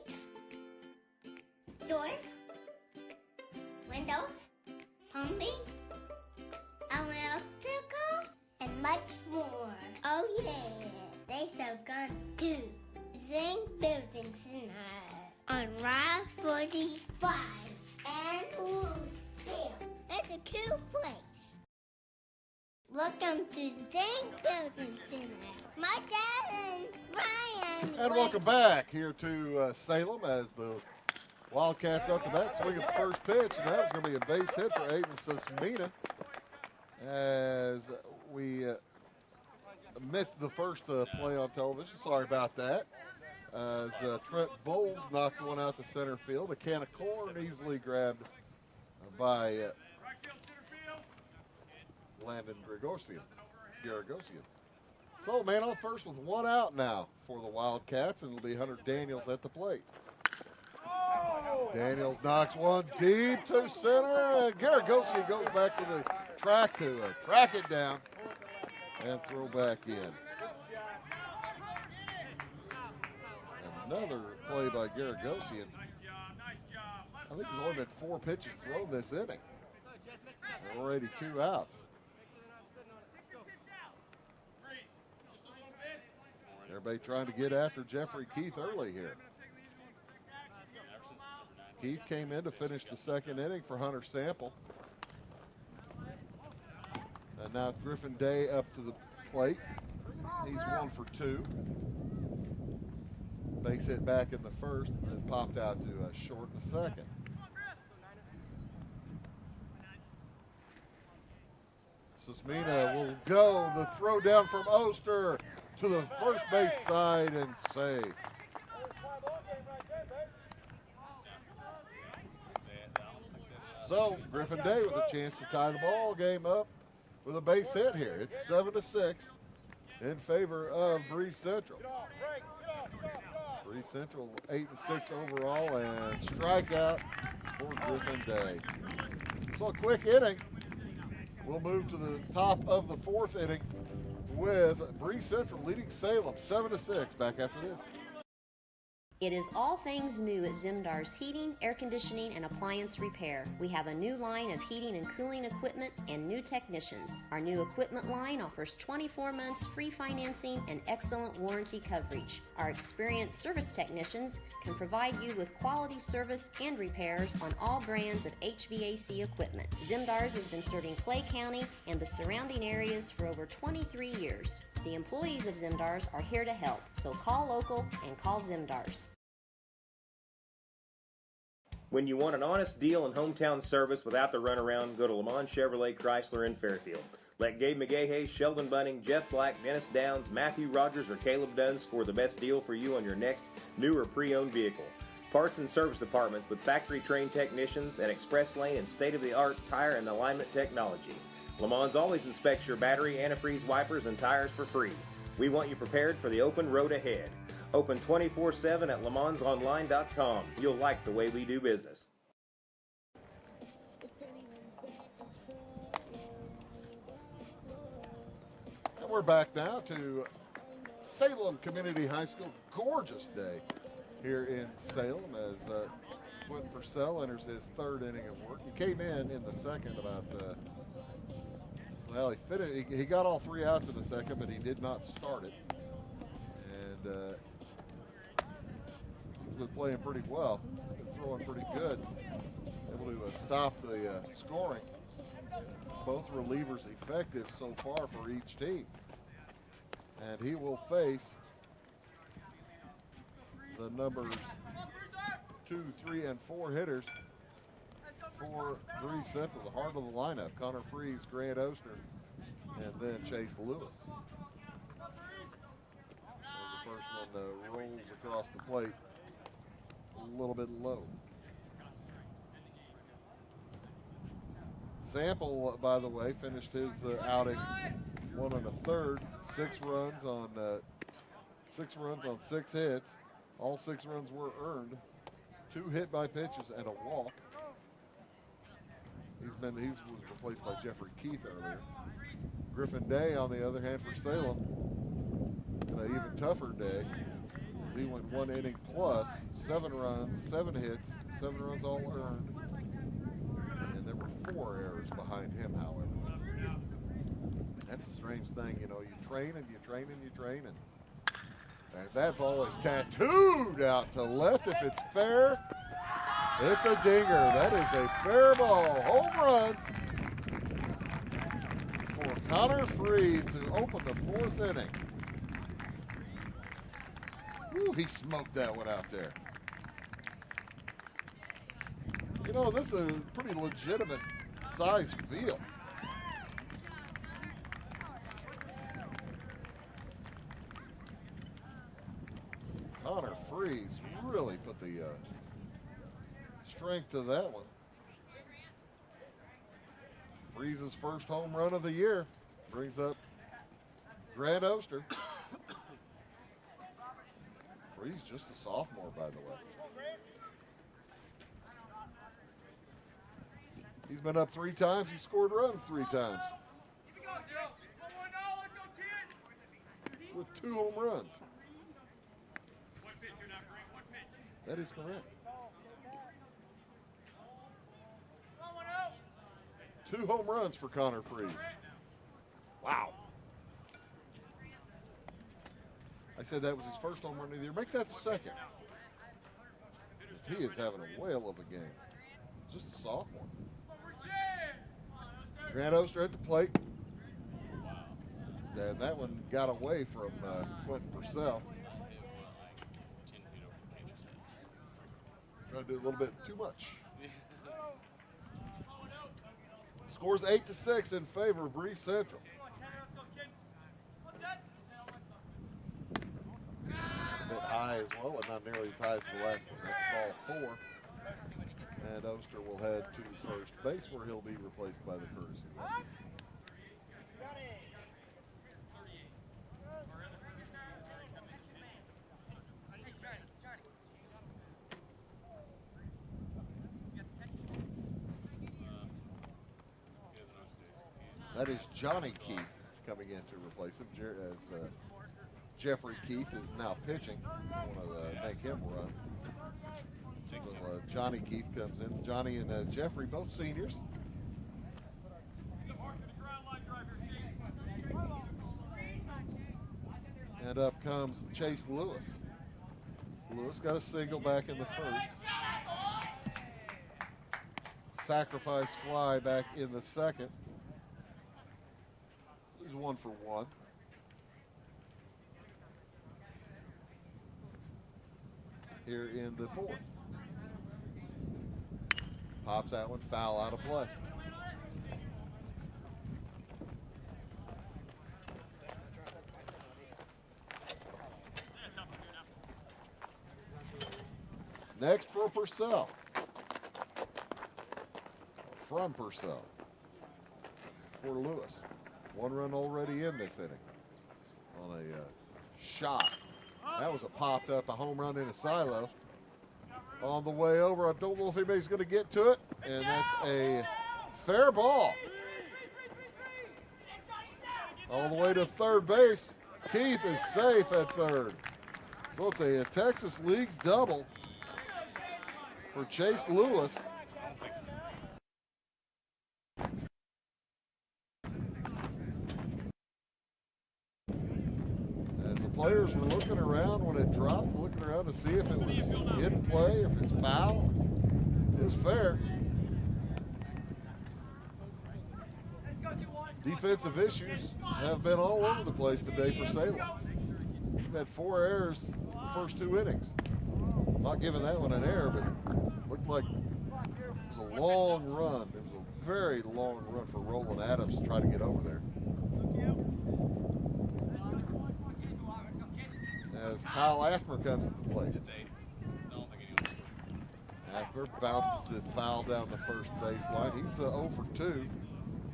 Speaker 3: doors, windows, plumbing, electrical, and much more. Oh yeah, they sell guns too. Zinc Building Center on Route 45 and Louisville. That's a cool place. Welcome to Zinc Building Center. My dad and Ryan.
Speaker 1: And welcome back here to Salem as the Wildcats up to bat, swinging the first pitch, and that was going to be a base hit for Aiden Sismina as we missed the first play on television. Sorry about that. As Trent Bowles knocked one out to center field. A can of corn easily grabbed by Landon Garagosian. So, man on first with one out now for the Wildcats, and it'll be Hunter Daniels at the plate. Daniels knocks one deep to center, and Garagosian goes back to the track to track it down and throw back in. And another play by Garagosian. I think there's only been 4 pitches thrown this inning. And already 2 outs. Everybody trying to get after Jeffrey Keith early here. Keith came in to finish the second inning for Hunter Sample. And now Griffin Day up to the plate. He's 1 for 2. Base hit back in the first and popped out to short in the second. Sismina will go. The throw down from Oster to the first base side and save. So Griffin Day with a chance to tie the ball game up with a base hit here. It's 7-6 in favor of Breese Central. Breese Central 8-6 overall, and strikeout for Griffin Day. So a quick inning. We'll move to the top of the 4th inning with Breese Central leading Salem 7-6. Back after this.
Speaker 4: It is all things new at Zimdar's Heating, Air Conditioning, and Appliance Repair. We have a new line of heating and cooling equipment and new technicians. Our new equipment line offers 24 months free financing and excellent warranty coverage. Our experienced service technicians can provide you with quality service and repairs on all brands of HVAC equipment. Zimdar's has been serving Clay County and the surrounding areas for over 23 years. The employees of Zimdar's are here to help, so call local and call Zimdar's.
Speaker 5: When you want an honest deal and hometown service without the runaround, go to Lamont Chevrolet Chrysler in Fairfield. Let Gabe McGahey, Sheldon Bunning, Jeff Black, Dennis Downs, Matthew Rogers, or Caleb Dunn score the best deal for you on your next new or pre-owned vehicle. Parts and service departments with factory-trained technicians and express lane and state-of-the-art tire and alignment technology. Lamont always inspects your battery, antifreeze, wipers, and tires for free. We want you prepared for the open road ahead. Open 24/7 at LeMansOnline.com. You'll like the way we do business.
Speaker 1: And we're back now to Salem Community High School. Gorgeous day here in Salem as Quentin Purcell enters his 3rd inning of work. He came in the second about well, he got all 3 outs in the second, but he did not start it. And he's been playing pretty well, been throwing pretty good, able to stop the scoring. Both relievers effective so far for each team. And he will face the numbers 2, 3, and 4 hitters for Breese Central, the heart of the lineup. Connor Freeze, Grant Oster, and then Chase Lewis. As the first one rolls across the plate a little bit low. Sample, by the way, finished his outing 1 1/3, 6 runs on 6 hits. All 6 runs were earned, 2 hit by pitches and a walk. He was replaced by Jeffrey Keith earlier. Griffin Day, on the other hand, for Salem, in an even tougher day, as he went 1 inning plus, 7 runs, 7 hits, 7 runs all earned, and there were 4 errors behind him, however. That's a strange thing, you know. You train and you train and you train, and that ball is tattooed out to left. If it's fair, it's a dinger. That is a fair ball. Home run for Connor Freeze to open the 4th inning. Woo, he smoked that one out there. You know, this is a pretty legitimate size field. Connor Freese really put the strength to that one. Freese's first home run of the year brings up Grant Oster. Freese just a sophomore, by the way. He's been up 3 times. He scored runs 3 times. With 2 home runs. That is correct. 2 home runs for Connor Freese. Wow. I said that was his first home run of the year. Make that the second. He is having a whale of a game. Just a sophomore. Grant Oster at the plate. And that one got away from Quentin Purcell. Trying to do a little bit too much. Scores 8-6 in favor of Breese Central. A bit high as well, but not nearly as high as the last one. That's ball 4. And Oster will head to first base where he'll be replaced by the courtesy runner. That is Johnny Keith coming in to replace him, as Jeffrey Keith is now pitching. I want to make him run. So Johnny Keith comes in. Johnny and Jeffrey, both seniors. And up comes Chase Lewis. Lewis got a single back in the first. Sacrifice fly back in the second. He's 1 for 1. Here in the 4th. Pops that one, foul out of play. Next for Purcell. From Purcell. For Lewis. 1 run already in this inning. On a shot. That was a popped up, a home run in a silo. On the way over, I don't know if anybody's going to get to it. And that's a fair ball. All the way to third base. Keith is safe at third. So it's a Texas League double for Chase Lewis. As the players were looking around when it dropped, looking around to see if it was in play, if it's foul. It was fair. Defensive issues have been all over the place today for Salem. We've had 4 errors the first 2 innings. Not giving that one an error, but looked like it was a long run. It was a very long run for Roland Adams to try to get over there. As Kyle Athmer comes to the plate. Athmer bounces it foul down the first baseline. He's 0 for 2.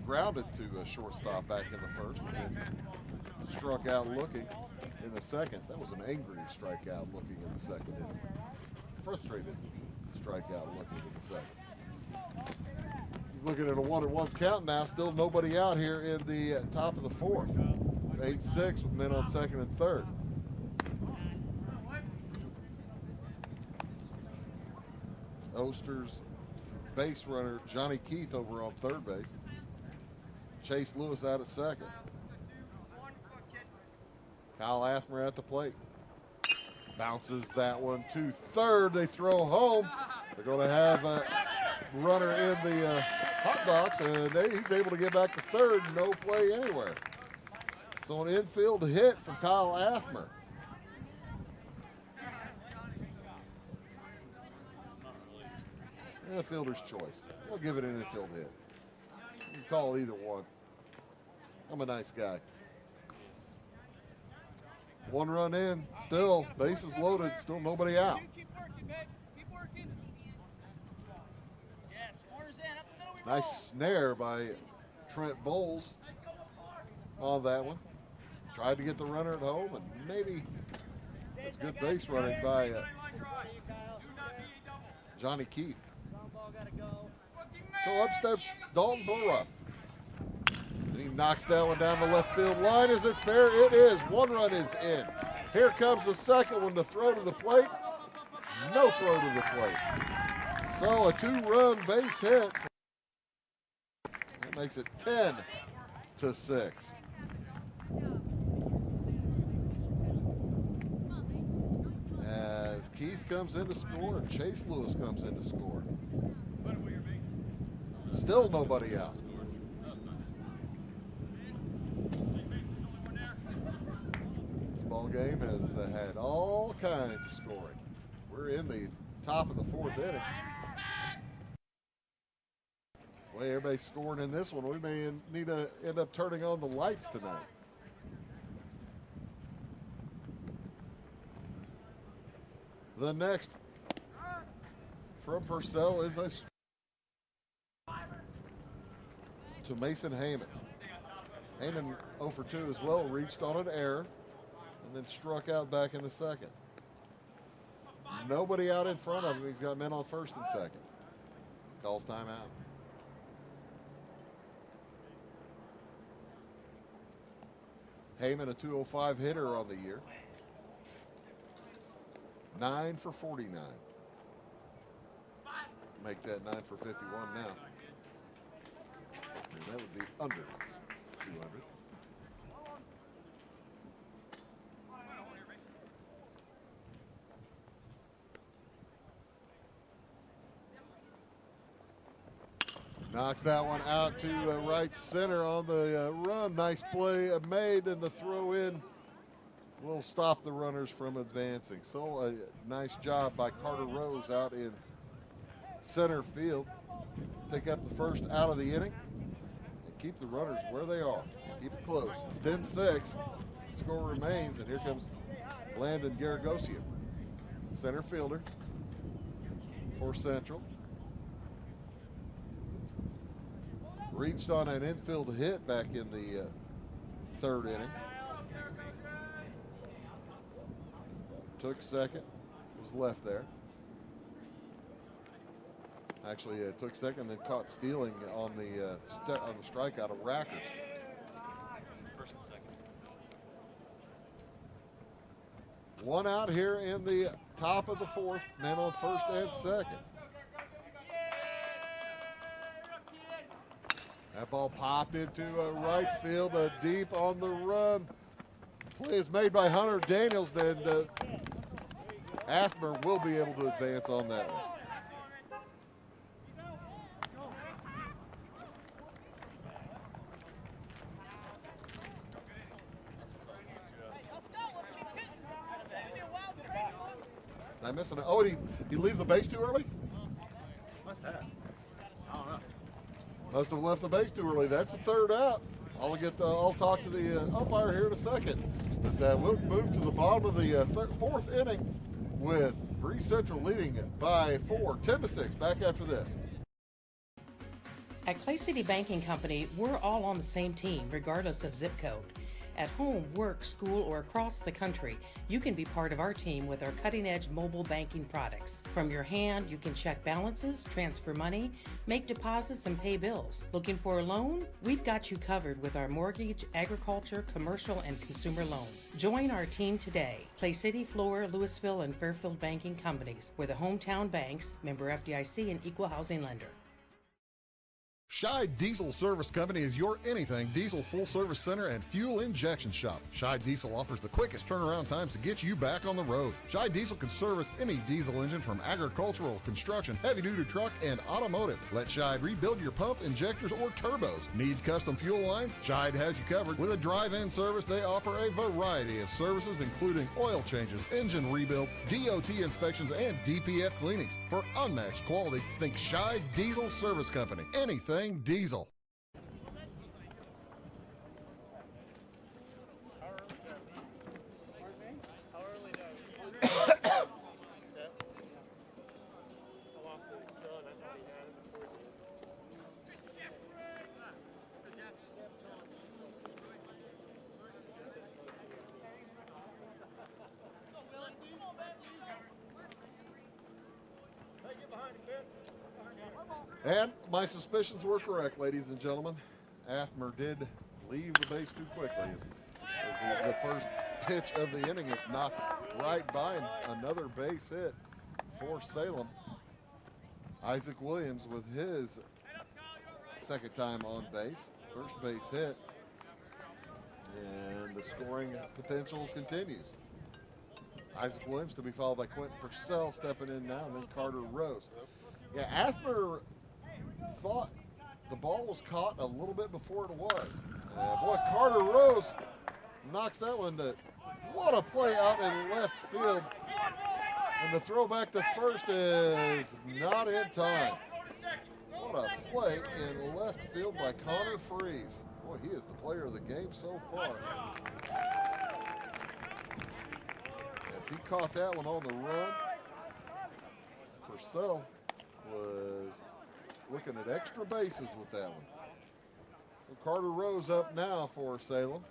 Speaker 1: Grounded to a shortstop back in the first and struck out looking in the second. That was an angry strikeout looking in the second inning. Frustrated strikeout looking in the second. He's looking at a 1-1 count now. Still nobody out here in the top of the 4th. It's 8-6 with men on second and third. Oster's base runner Johnny Keith over on third base. Chase Lewis out at second. Kyle Athmer at the plate. Bounces that one to third. They throw home. They're going to have a runner in the hot box, and he's able to get back to third. No play anywhere. So an infield hit for Kyle Athmer. and a fielder's choice. We'll give it an infield hit. You can call either one. I'm a nice guy. One run in, still bases loaded, still nobody out. Nice snare by Trent Bowles on that one. Tried to get the runner at home, and maybe it's good base running by Johnny Keith. So up steps Dalton Burruff. And he knocks that one down the left field line. Is it fair? It is. One run is in. Here comes the second one to throw to the plate. No throw to the plate. So a 2-run base hit. That makes it 10-6. As Keith comes in to score and Chase Lewis comes in to score. Still nobody out. This ball game has had all kinds of scoring. We're in the top of the 4th inning. The way everybody's scoring in this one, we may need to end up turning on the lights tonight. The next from Purcell is a to Mason Heyman. Heyman 0 for 2 as well, reached on an error and then struck out back in the second. Nobody out in front of him. He's got men on first and second. Calls timeout. Heyman, a 205 hitter on the year. 9 for 49. Make that 9 for 51 now. And that would be under 200. Knocks that one out to right center on the run. Nice play made, and the throw in will stop the runners from advancing. So a nice job by Carter Rose out in center field. Pick up the first out of the inning and keep the runners where they are. Keep it close. It's 10-6. Score remains, and here comes Landon Garagosian, center fielder for Central. Reached on an infield hit back in the 3rd inning. Took second, was left there. Actually, took second, then caught stealing on the strikeout of Rackers.
Speaker 2: First and second.
Speaker 1: One out here in the top of the 4th, men on first and second. That ball popped into right field, deep on the run. Play is made by Hunter Daniels, then Athmer will be able to advance on that one. Did I miss an? Oh, did he leave the base too early?
Speaker 2: Must have. I don't know.
Speaker 1: Must have left the base too early. That's the 3rd out. I'll talk to the umpire here in a second. But we'll move to the bottom of the 4th inning with Breese Central leading by 4, 10-6. Back after this.
Speaker 6: At Clay City Banking Company, we're all on the same team, regardless of zip code. At home, work, school, or across the country, you can be part of our team with our cutting-edge mobile banking products. From your hand, you can check balances, transfer money, make deposits, and pay bills. Looking for a loan? We've got you covered with our mortgage, agriculture, commercial, and consumer loans. Join our team today. Clay City, Flora, Louisville, and Fairfield Banking Companies. We're the hometown banks, member FDIC, and equal housing lender.
Speaker 7: Scheid Diesel Service Company is your anything diesel full-service center and fuel injection shop. Scheid Diesel offers the quickest turnaround times to get you back on the road. Scheid Diesel can service any diesel engine from agricultural, construction, heavy-duty truck, and automotive. Let Scheid rebuild your pump, injectors, or turbos. Need custom fuel lines? Scheid has you covered. With a drive-in service, they offer a variety of services, including oil changes, engine rebuilds, DOT inspections, and DPF cleanings. For unmatched quality, think Scheid Diesel Service Company. Anything diesel.
Speaker 1: And my suspicions were correct, ladies and gentlemen. Athmer did leave the base too quickly as the first pitch of the inning is knocked right by another base hit for Salem. Isaac Williams with his second time on base, first base hit, and the scoring potential continues. Isaac Williams to be followed by Quentin Purcell stepping in now, and then Carter Rose. Yeah, Athmer thought the ball was caught a little bit before it was. Boy, Carter Rose knocks that one to, what a play out in left field. And the throw back to first is not in time. What a play in left field by Connor Freeze. Boy, he is the player of the game so far. As he caught that one on the run, Purcell was looking at extra bases with that one. So Carter Rose up now for Salem.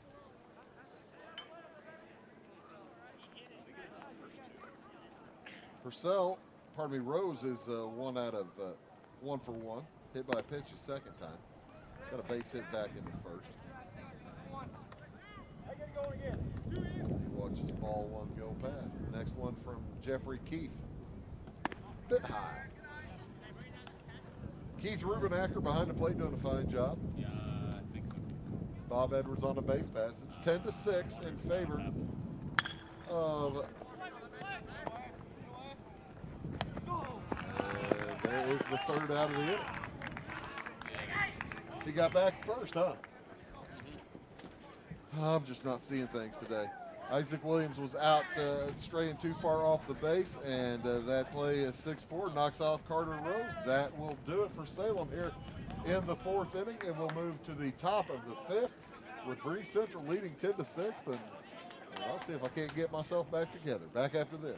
Speaker 1: Purcell, Rose is 1 out of 1 for 1. Hit by a pitch a second time. Got a base hit back in the first. He watches ball one go past. The next one from Jeffrey Keith. Bit high. Keith Rubenacker behind the plate doing a fine job.
Speaker 2: Yeah, I think so.
Speaker 1: Bob Edwards on the base pass. It's 10-6 in favor of. And there is the third out of the inning. He got back first, huh? I'm just not seeing things today. Isaac Williams was out straying too far off the base, and that play is 6-4, knocks off Carter Rose. That will do it for Salem here in the fourth inning, and we'll move to the top of the fifth with Breese Central leading 10-6. And I'll see if I can't get myself back together. Back after this.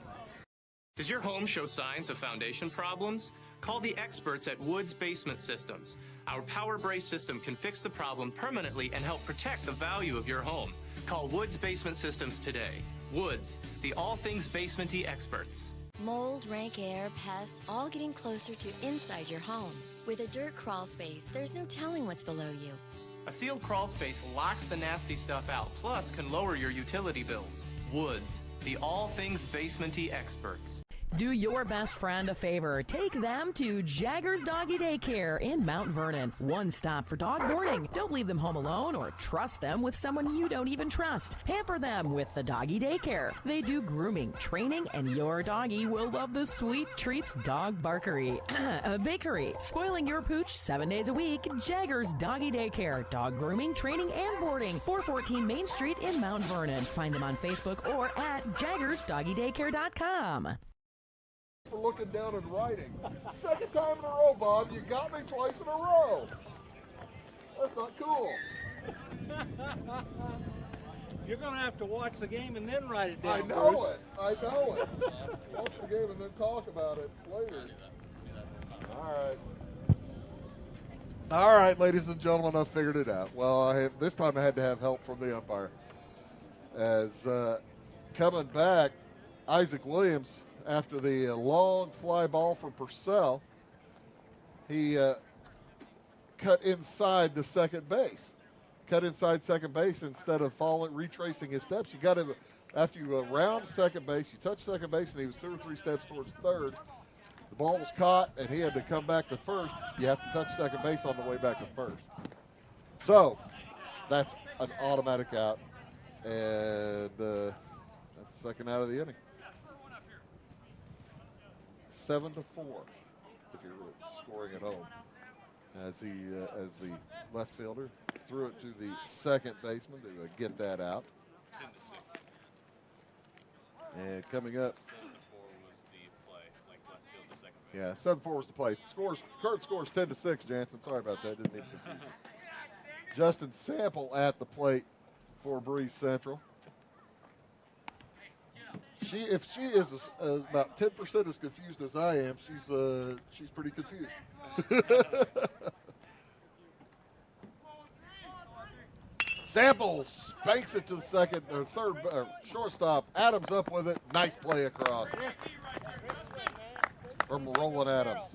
Speaker 8: Does your home show signs of foundation problems? Call the experts at Woods Basement Systems. Our Power Brace system can fix the problem permanently and help protect the value of your home. Call Woods Basement Systems today. Woods, the all things basement-y experts.
Speaker 9: Mold, rank air, pests, all getting closer to inside your home. With a dirt crawl space, there's no telling what's below you.
Speaker 8: A sealed crawl space locks the nasty stuff out, plus can lower your utility bills. Woods, the all things basement-y experts.
Speaker 11: Do your best friend a favor. Take them to Jagger's Doggy Daycare in Mount Vernon. One stop for dog boarding. Don't leave them home alone or trust them with someone you don't even trust. Pamper them with the Doggy Daycare. They do grooming, training, and your doggy will love the sweet treats dog barkery. Bakery. Spoiling your pooch 7 days a week. Jagger's Doggy Daycare. Dog grooming, training, and boarding. 414 Main Street in Mount Vernon. Find them on Facebook or at jaggersdoggydaycare.com.
Speaker 1: For looking down and writing. Second time in a row, Bob. You got me twice in a row. That's not cool.
Speaker 10: You're going to have to watch the game and then write it down.
Speaker 1: I know it. Watch the game and then talk about it later. All right, ladies and gentlemen, I figured it out. Well, this time I had to have help from the umpire. As coming back, Isaac Williams, after the long fly ball from Purcell, he cut inside the second base. Cut inside second base instead of retracing his steps. You got to, after you round second base, you touch second base, and he was 2 or 3 steps towards third. the ball was caught and he had to come back to first, you have to touch second base on the way back to first. So that's an automatic out, and that's the second out of the inning. 7-4 if you're scoring at home. As the left fielder threw it to the second baseman to get that out.
Speaker 2: 10-6.
Speaker 1: And coming up.
Speaker 2: 7-4 was the play, like left field to second base.
Speaker 1: Yeah, 7-4 was the play. Current scores 10-6, Jansen. Sorry about that. Didn't need to confuse you. Justin Sample at the plate for Breese Central. If she is about 10% as confused as I am, she's pretty confused. Samples spanks it to the second or third shortstop. Adams up with it. Nice play across from Roland Adams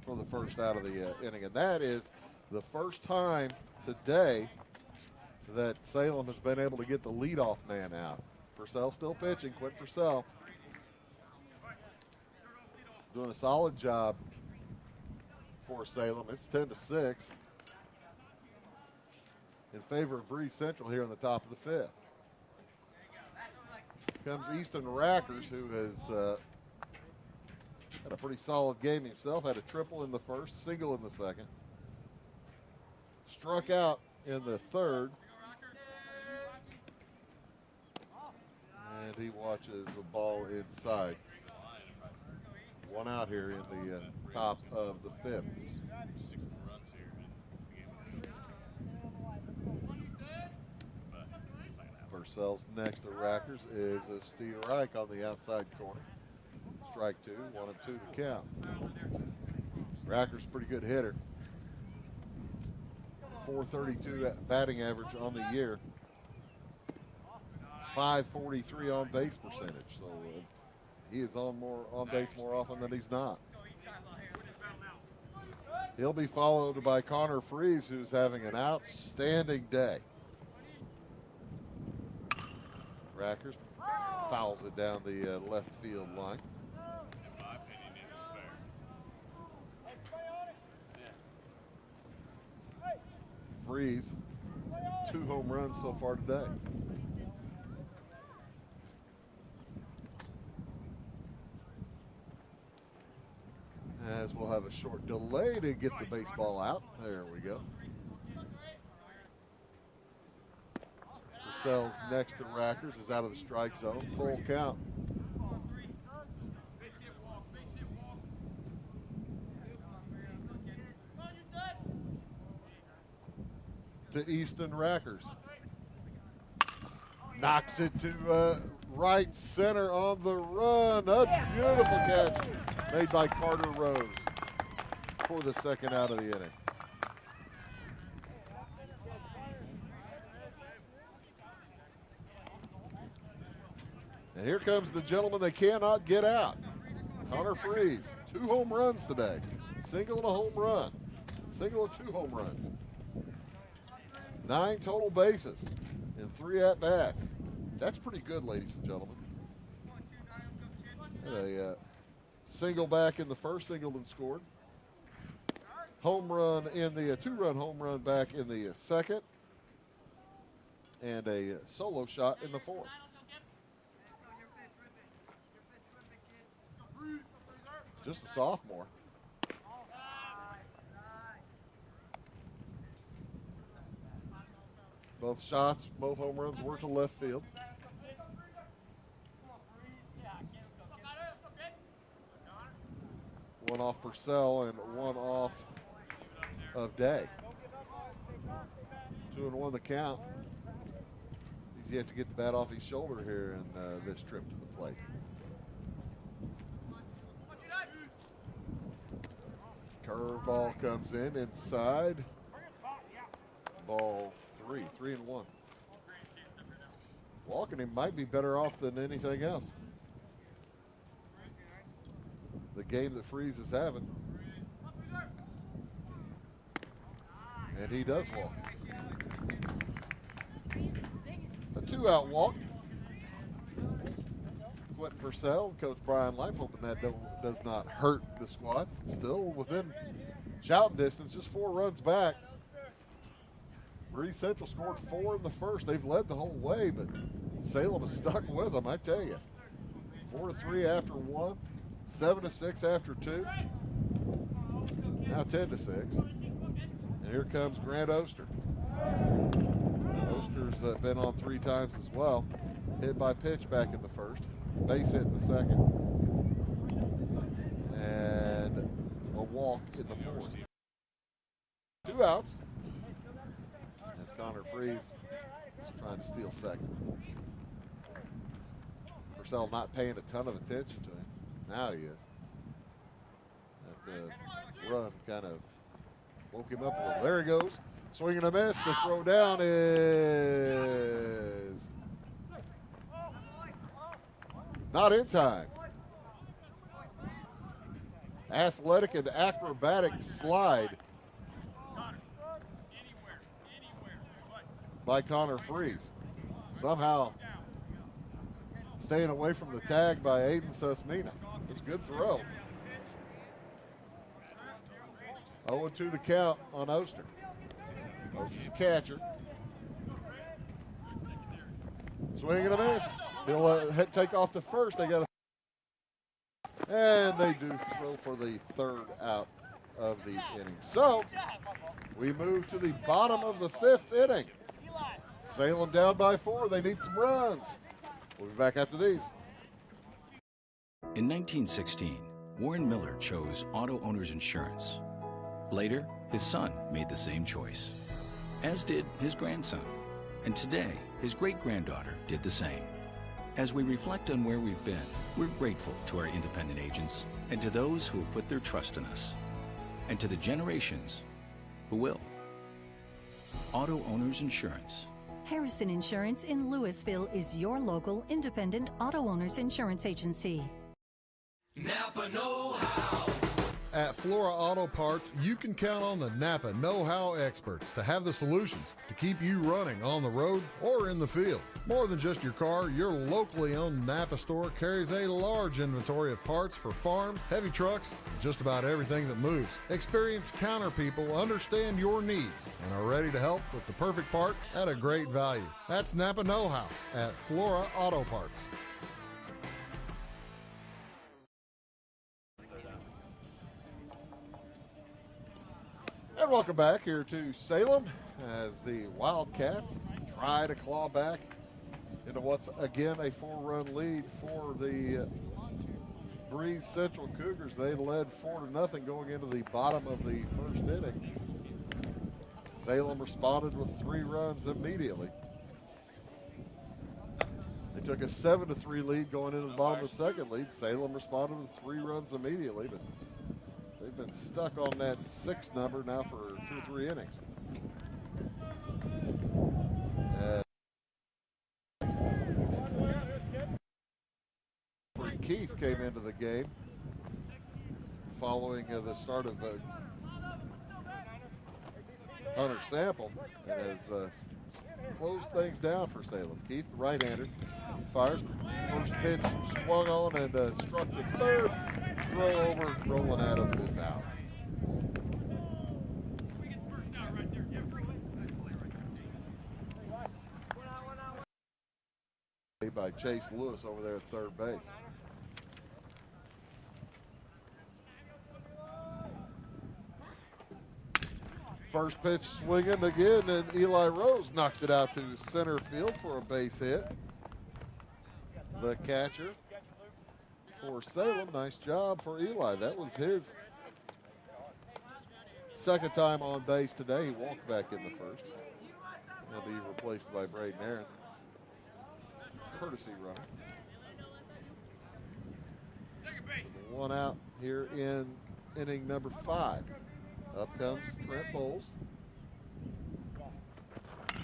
Speaker 1: for the first out of the inning. And that is the first time today that Salem has been able to get the leadoff man out. Purcell still pitching. Quint Purcell doing a solid job for Salem. It's 10-6 in favor of Breese Central here in the top of the fifth. Comes Easton Rackers, who has had a pretty solid game himself. Had a triple in the first, single in the second. Struck out in the third. And he watches the ball inside. One out here in the top of the fifth.
Speaker 2: 6 more runs here.
Speaker 1: Purcell's next to Rackers is Steve Reich on the outside corner. Strike two, 1-2 the count. Rackers pretty good hitter. 432 batting average on the year. 543 on base percentage. So he is on base more often than he's not. He'll be followed by Connor Freese, who's having an outstanding day. Rackers fouls it down the left field line.
Speaker 2: In my opinion, it was fair.
Speaker 1: Freese, 2 home runs so far today. As we'll have a short delay to get the baseball out. There we go. Purcell's next to Rackers, is out of the strike zone. Full count. To Easton Rackers. Knocks it to right center on the run. A beautiful catch made by Carter Rose for the second out of the inning. And here comes the gentleman they cannot get out. Connor Freese, 2 home runs today. Single and a home run. Single and 2 home runs. 9 total bases in 3 at-bats. That's pretty good, ladies and gentlemen. A single back in the first, singled and scored. Home run in the 2-run home run back in the second. And a solo shot in the fourth. Just a sophomore. Both shots, both home runs were to left field. One off Purcell and one off of Day. 2-1 the count. He's yet to get the bat off his shoulder here in this trip to the plate. Curveball comes in inside. Ball 3-1. Walking him might be better off than anything else. The game that Freese is having. And he does walk. A 2-out walk. Quentin Purcell, Coach Brian Life, hoping that does not hurt the squad. Still within shouting distance, just 4 runs back. Breese Central scored 4 in the first. They've led the whole way, but Salem is stuck with them, I tell you. 4-3 after 1, 7-6 after 2. Now 10-6. And here comes Grant Oster. Oster's been on 3 times as well. Hit by pitch back in the first. Base hit in the second. And a walk in the fourth. 2 outs. As Connor Freeze is trying to steal second. Purcell not paying a ton of attention to him. Now he is. That run kind of woke him up a little. There he goes. Swing and a miss. The throw down is not in time. Athletic and acrobatic slide by Connor Freeze. Somehow staying away from the tag by Aiden Susmina. It's a good throw. 0-2 the count on Oster. Oster's a catcher. Swing and a miss. He'll take off to first. They got and they do throw for the 3rd out of the inning. So we move to the bottom of the 5th inning. Salem down by 4. They need some runs. We'll be back after these.
Speaker 12: In 1916, Warren Miller chose auto owner's insurance. Later, his son made the same choice, as did his grandson. And today, his great-granddaughter did the same. As we reflect on where we've been, we're grateful to our independent agents and to those who have put their trust in us, and to the generations who will. Auto Owners Insurance.
Speaker 13: Harrison Insurance in Louisville is your local independent auto owners insurance agency.
Speaker 14: Napa know-how.
Speaker 7: At Flora Auto Parts, you can count on the Napa know-how experts to have the solutions to keep you running on the road or in the field. More than just your car, your locally owned Napa store carries a large inventory of parts for farms, heavy trucks, and just about everything that moves. Experienced counter people understand your needs and are ready to help with the perfect part at a great value. That's Napa know-how at Flora Auto Parts.
Speaker 1: And welcome back here to Salem as the Wildcats try to claw back into what's again a 4-run lead for the Breese Central Cougars. They led 4-0 going into the bottom of the first inning. Salem responded with 3 runs immediately. They took a 7-3 lead going into the bottom of the second lead. Salem responded with 3 runs immediately, but they've been stuck on that 6 number now for 2 or 3 innings. Keith came into the game following the start of Hunter Sample and has closed things down for Salem. Keith, the right-hander, fires the first pitch, swung on and struck the 3rd. Throw over, Roland Adams is out. By Chase Lewis over there at 3rd base. First pitch swinging again, and Eli Rose knocks it out to center field for a base hit. The catcher for Salem, nice job for Eli. That was his 2nd time on base today. He walked back in the first. He'll be replaced by Braden Aaron. Courtesy runner. 1 out here in inning number 5. Up comes Trent Bowles.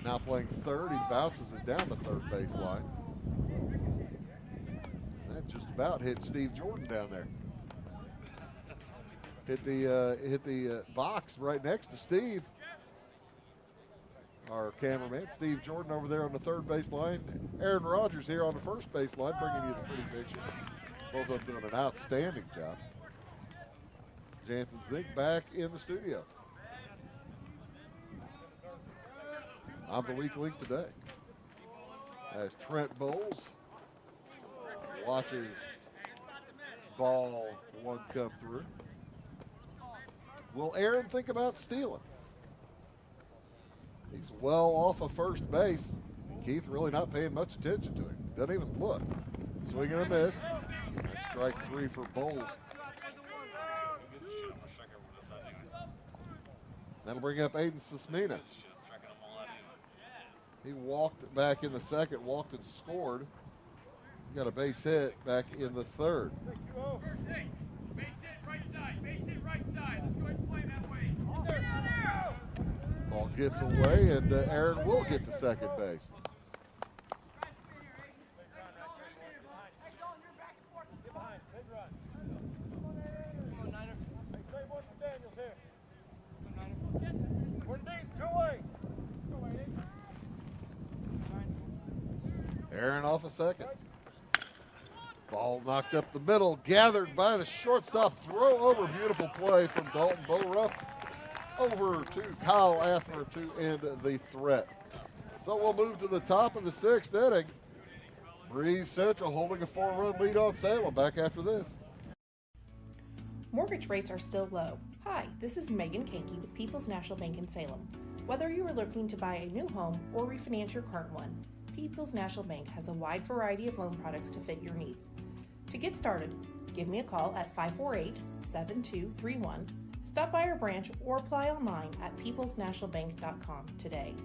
Speaker 1: Now playing 3rd. He bounces it down the 3rd baseline. That just about hit Steve Jordan down there. Hit the box right next to Steve. our cameraman, Steve Jordan, over there on the third base line. Aaron Rogers here on the first base line, bringing you the pretty pictures. Both of them doing an outstanding job. Jansen Zink back in the studio. I'm the weak link today. As Trent Bowles watches ball one come through. Will Aaron think about stealing? He's well off of first base. Keith really not paying much attention to him. Doesn't even look. Swing and a miss. That's strike 3 for Bowles. That'll bring up Aiden Sismina. He walked back in the second, walked and scored. He got a base hit back in the third.
Speaker 10: Base hit right side. Base hit right side. Let's go ahead and play that way.
Speaker 1: Ball gets away, and Aaron will get to second base. Aaron off a second. Ball knocked up the middle, gathered by the shortstop. Throw over, beautiful play from Dalton Boruff over to Kyle Athmer to end the threat. So we'll move to the top of the 6th inning. Breese Central holding a 4-run lead on Salem. Back after this.
Speaker 15: Mortgage rates are still low. Hi, this is Megan Kankey with People's National Bank in Salem. Whether you are looking to buy a new home or refinance your current one, People's National Bank has a wide variety of loan products to fit your needs. To get started, give me a call at 548-7231, stop by our branch, or apply online at peoplesnationalbank.com today.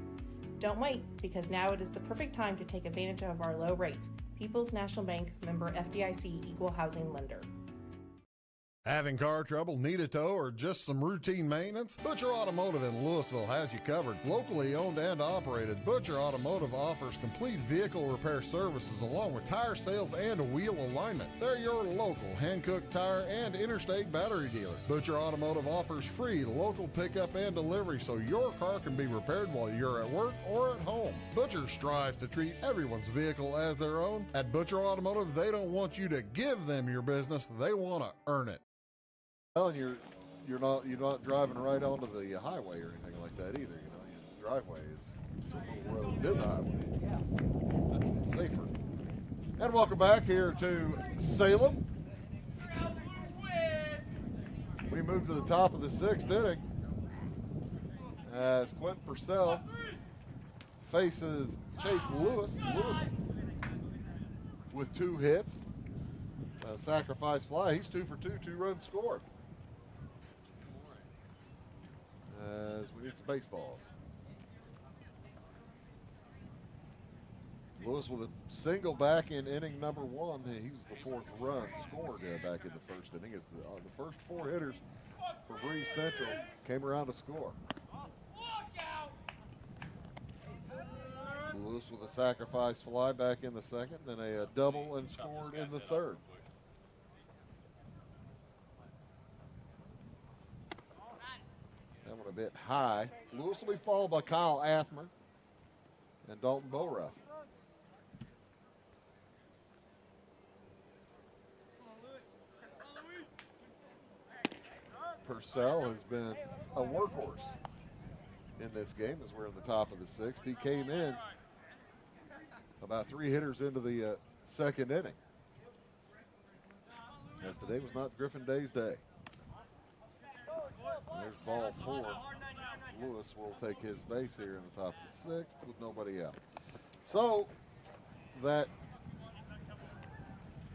Speaker 15: Don't wait, because now it is the perfect time to take advantage of our low rates. People's National Bank, member FDIC, equal housing lender.
Speaker 7: Having car trouble, need a tow, or just some routine maintenance? Butcher Automotive in Louisville has you covered. Locally owned and operated, Butcher Automotive offers complete vehicle repair services along with tire sales and wheel alignment. They're your local Hankook tire and interstate battery dealer. Butcher Automotive offers free local pickup and delivery so your car can be repaired while you're at work or at home. Butcher strives to treat everyone's vehicle as their own. At Butcher Automotive, they don't want you to give them your business, they want to earn it.
Speaker 1: Well, and you're not driving right onto the highway or anything like that either. You know, your driveway is a little road to the highway. That's safer. And welcome back here to Salem. We move to the top of the 6th inning as Quentin Purcell faces Chase Lewis. Lewis with 2 hits, a sacrifice fly. He's 2 for 2, 2-run scored. As we need some baseballs. Lewis with a single back in inning number 1. He was the 4th run scored back in the first inning. As the first 4 hitters for Breese Central came around to score. Lewis with a sacrifice fly back in the second, then a double and scored in the third. That one a bit high. Lewis will be followed by Kyle Athmer and Dalton Boruff. Purcell has been a workhorse in this game as we're in the top of the 6th. He came in about 3 hitters into the second inning, as today was not Griffin Day's day. And there's ball 4. Lewis will take his base here in the top of the 6th with nobody out. So that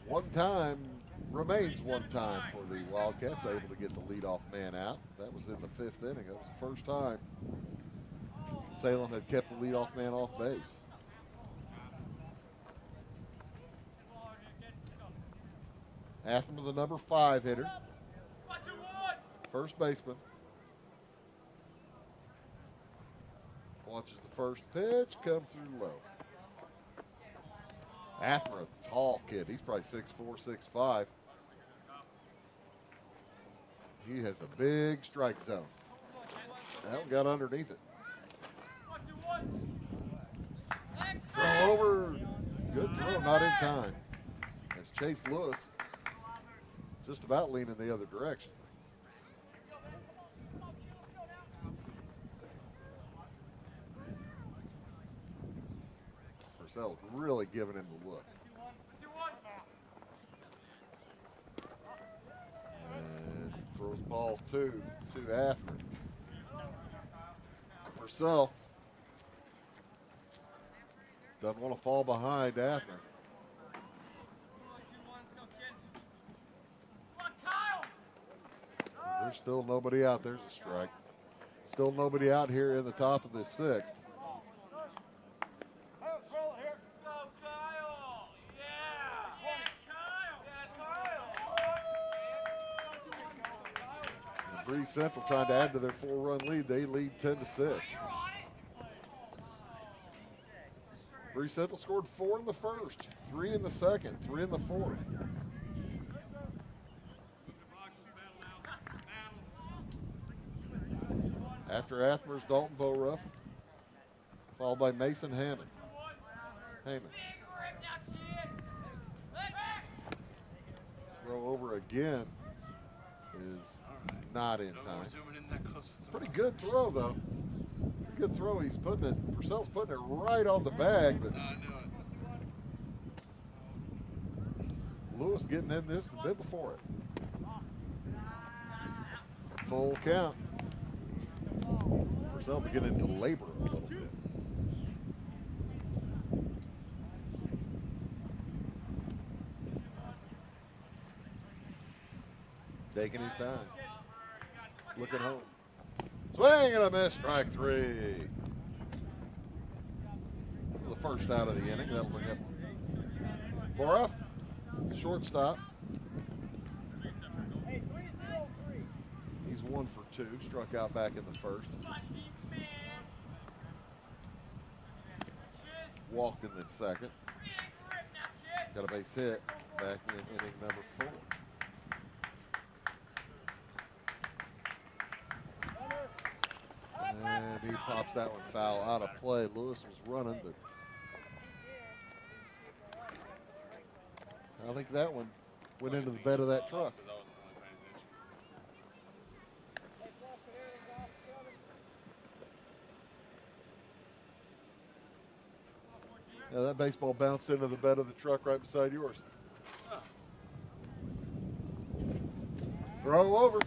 Speaker 1: one time remains one time for the Wildcats, able to get the leadoff man out. That was in the 5th inning. That was the first time Salem had kept the leadoff man off base. Atham, the number 5 hitter. First baseman. Watches the first pitch come through low. Atham, a tall kid. He's probably 6'4", 6'5". He has a big strike zone. That one got underneath it. Throw over. Good throw, not in time. As Chase Lewis just about leaning the other direction. Purcell's really giving him the look. And throws ball to Athman. Purcell doesn't want to fall behind Athman. There's still nobody out. There's a strike. Still nobody out here in the top of the sixth. And Breese Central trying to add to their 4-run lead. They lead 10-6. Breese Central scored 4 in the first, 3 in the second, 3 in the fourth. After Athmer's Dalton Boruff, followed by Mason Heyman. Throw over again is not in time. Pretty good throw, though. Good throw. He's putting it, Purcell's putting it right on the bag, but Lewis getting in this a bit before it. Full count. Purcell beginning to labor a little bit. Taking his time. Looking home. Swing and a miss, strike 3. The first out of the inning. That'll bring up Boruff, shortstop. He's 1 for 2. Struck out back in the first. Walked in the second. Got a base hit back in inning number 4. And he pops that one foul out of play. Lewis was running, but I think that one went into the bed of that truck. Yeah, that baseball bounced into the bed of the truck right beside yours. Throw over.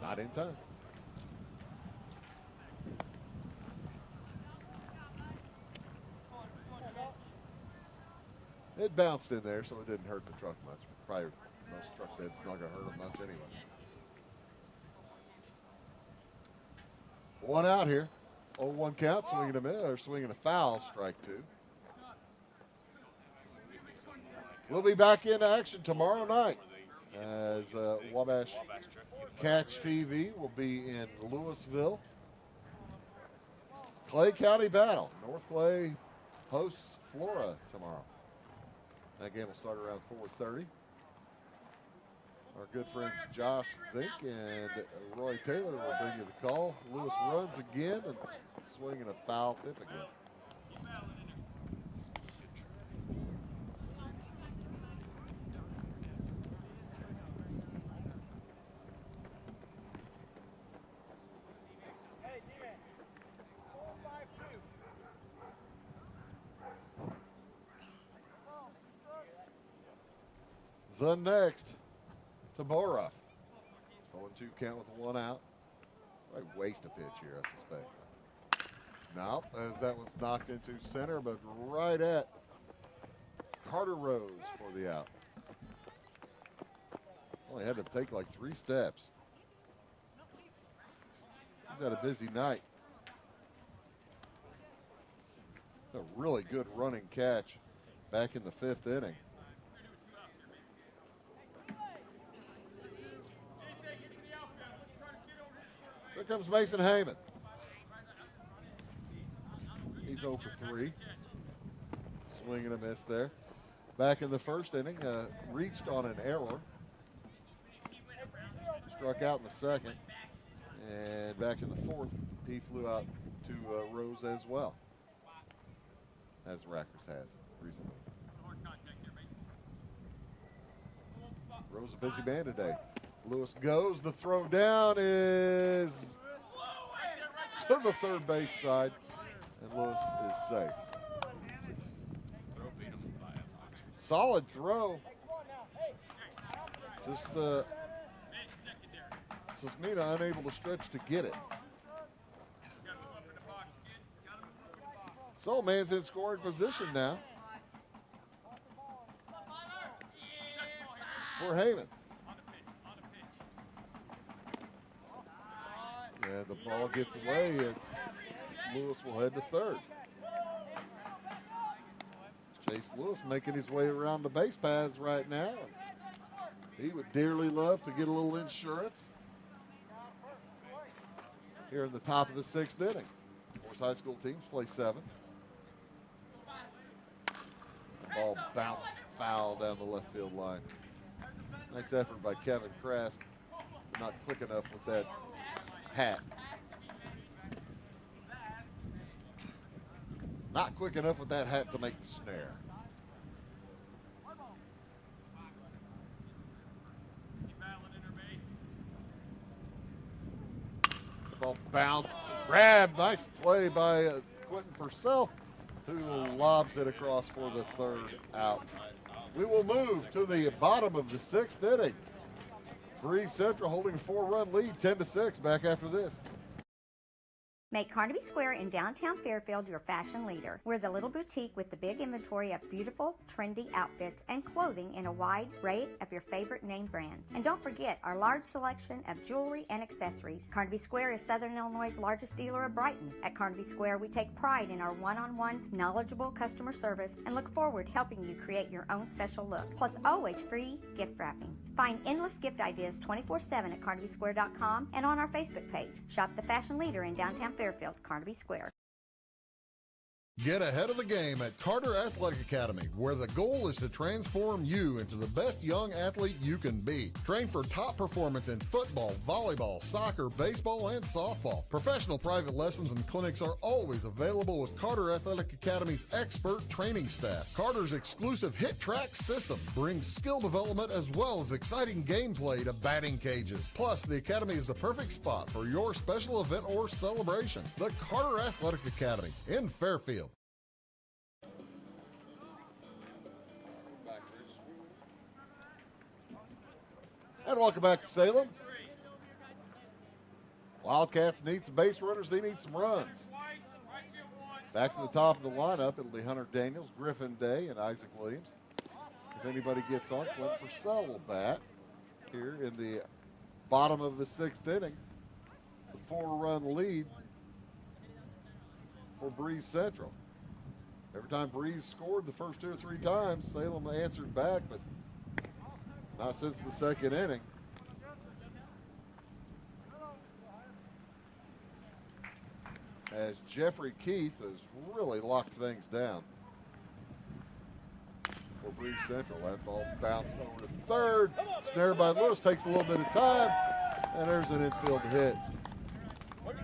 Speaker 1: Not in time. It bounced in there, so it didn't hurt the truck much. Probably most truck beds not going to hurt them much anyway. 1 out here. 0-1 count, swinging a miss, or swinging a foul, strike 2. We'll be back in action tomorrow night as Wabash Catch TV will be in Louisville. Clay County Battle. North Clay hosts Flora tomorrow. That game will start around 4:30. Our good friends Josh Zink and Roy Taylor will bring you the call. Lewis runs again and swinging a foul tip again. The next to Boruff. 0-2 count with 1 out. Might waste a pitch here, I suspect. No, as that one's knocked into center, but right at Carter Rose for the out. Only had to take like 3 steps. He's had a busy night. A really good running catch back in the 5th inning. Here comes Mason Heyman. He's 0 for 3. Swing and a miss there. Back in the 1st inning, reached on an error. Struck out in the 2nd. And back in the 4th, he flew out to Rose as well. as Rackers has recently. Rose a busy man today. Lewis goes. The throw down is to the third base side, and Lewis is safe.
Speaker 2: Throw beat him by a lot.
Speaker 1: Solid throw. Just Sismina unable to stretch to get it. So man's in scoring position now for Heyman. And the ball gets away, and Lewis will head to third. Chase Lewis making his way around the base paths right now. He would dearly love to get a little insurance here in the top of the sixth inning. Of course, high school teams play 7. The ball bounced foul down the left field line. Nice effort by Kevin Krask, but not quick enough with that hat. Not quick enough with that hat to make the snare. The ball bounced, grabbed, nice play by Quentin Purcell, who lobs it across for the third out. We will move to the bottom of the sixth inning. Breese Central holding a 4-run lead, 10-6, back after this.
Speaker 16: Make Carnaby Square in downtown Fairfield your fashion leader. We're the little boutique with the big inventory of beautiful, trendy outfits and clothing in a wide array of your favorite name brands. And don't forget our large selection of jewelry and accessories. Carnaby Square is Southern Illinois' largest dealer of Brighton. At Carnaby Square, we take pride in our one-on-one, knowledgeable customer service and look forward to helping you create your own special look. Plus, always free gift wrapping. Find endless gift ideas 24/7 at CarnabySquare.com and on our Facebook page. Shop the fashion leader in downtown Fairfield, Carnaby Square.
Speaker 7: Get ahead of the game at Carter Athletic Academy, where the goal is to transform you into the best young athlete you can be. Train for top performance in football, volleyball, soccer, baseball, and softball. Professional private lessons and clinics are always available with Carter Athletic Academy's expert training staff. Carter's exclusive Hit Track system brings skill development as well as exciting gameplay to batting cages. Plus, the Academy is the perfect spot for your special event or celebration. The Carter Athletic Academy in Fairfield.
Speaker 1: And welcome back to Salem. Wildcats need some base runners. They need some runs. Back to the top of the lineup, it'll be Hunter Daniels, Griffin Day, and Isaac Williams. If anybody gets on, Clint Purcell will bat here in the bottom of the sixth inning. It's a 4-run lead for Breese Central. Every time Breese scored the first 2 or 3 times, Salem answered back, but not since the second inning. As Jeffrey Keith has really locked things down for Breese Central. That ball bounced over to third. Snared by Lewis, takes a little bit of time, and there's an infield hit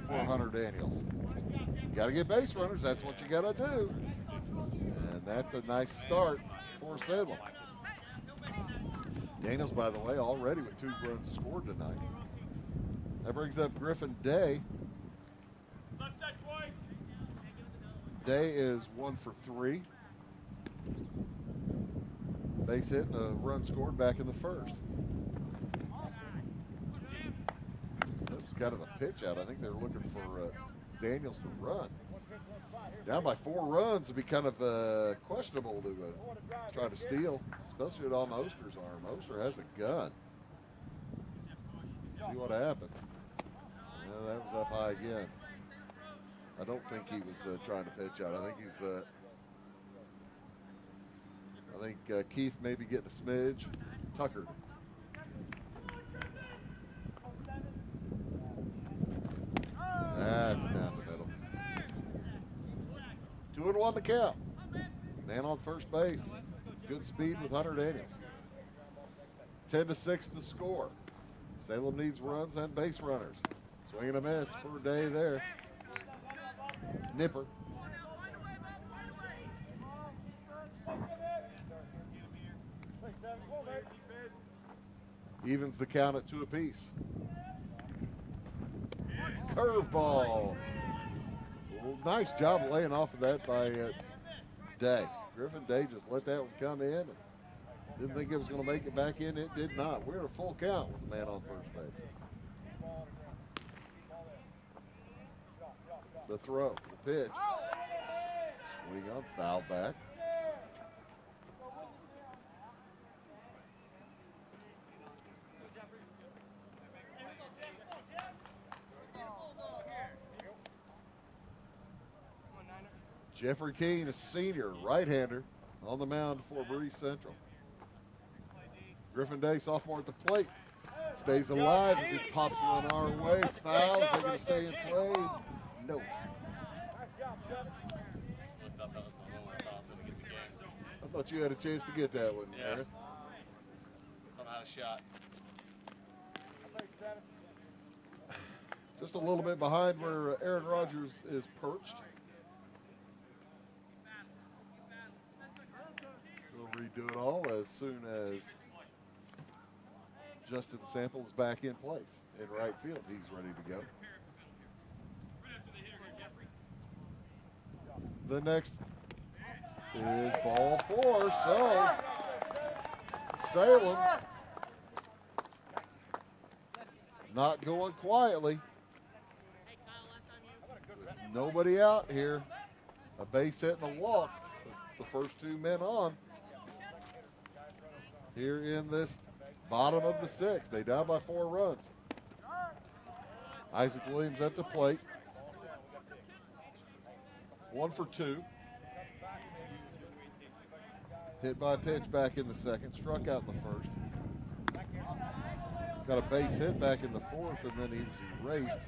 Speaker 1: for Hunter Daniels. You got to get base runners. That's what you got to do. And that's a nice start for Salem. Daniels, by the way, already with 2 runs scored tonight. That brings up Griffin Day. Day is 1 for 3. Base hit and a run scored back in the first. That was kind of a pitch out. I think they were looking for Daniels to run. Down by 4 runs would be kind of questionable to try to steal, especially on Oster's arm. Oster has a gun. See what happened. Yeah, that was up high again. I don't think he was trying to pitch out. I think Keith may be getting a smidge. Tucker. That's down the middle. 2-1 the count. Man on first base. Good speed with Hunter Daniels. 10-6 the score. Salem needs runs and base runners. Swing and a miss for Day there. Nipper. Evens the count at 2 apiece. Curveball. Well, nice job laying off of that by Day. Griffin Day just let that one come in. Didn't think it was going to make it back in. It did not. We're at a full count with the man on first base. The throw, the pitch. Swing on, foul back. Jeffrey Keene, a senior right-hander, on the mound for Breese Central. Griffin Day, sophomore at the plate, stays alive as he pops one our way. Fouls, they're going to stay in play. No. I thought you had a chance to get that one,
Speaker 2: Yeah.
Speaker 1: Aaron.
Speaker 2: Thought I had a shot.
Speaker 1: Just a little bit behind where Aaron Rodgers is perched. We'll redo it all as soon as Justin Sample's back in place in right field. He's ready to go. The next is ball 4. So Salem not going quietly. With nobody out here. A base hit and a walk. The first 2 men on. Here in this bottom of the 6th. They down by 4 runs. Isaac Williams at the plate. 1 for 2. Hit by a pitch back in the 2nd. Struck out in the 1st. Got a base hit back in the 4th, and then he was erased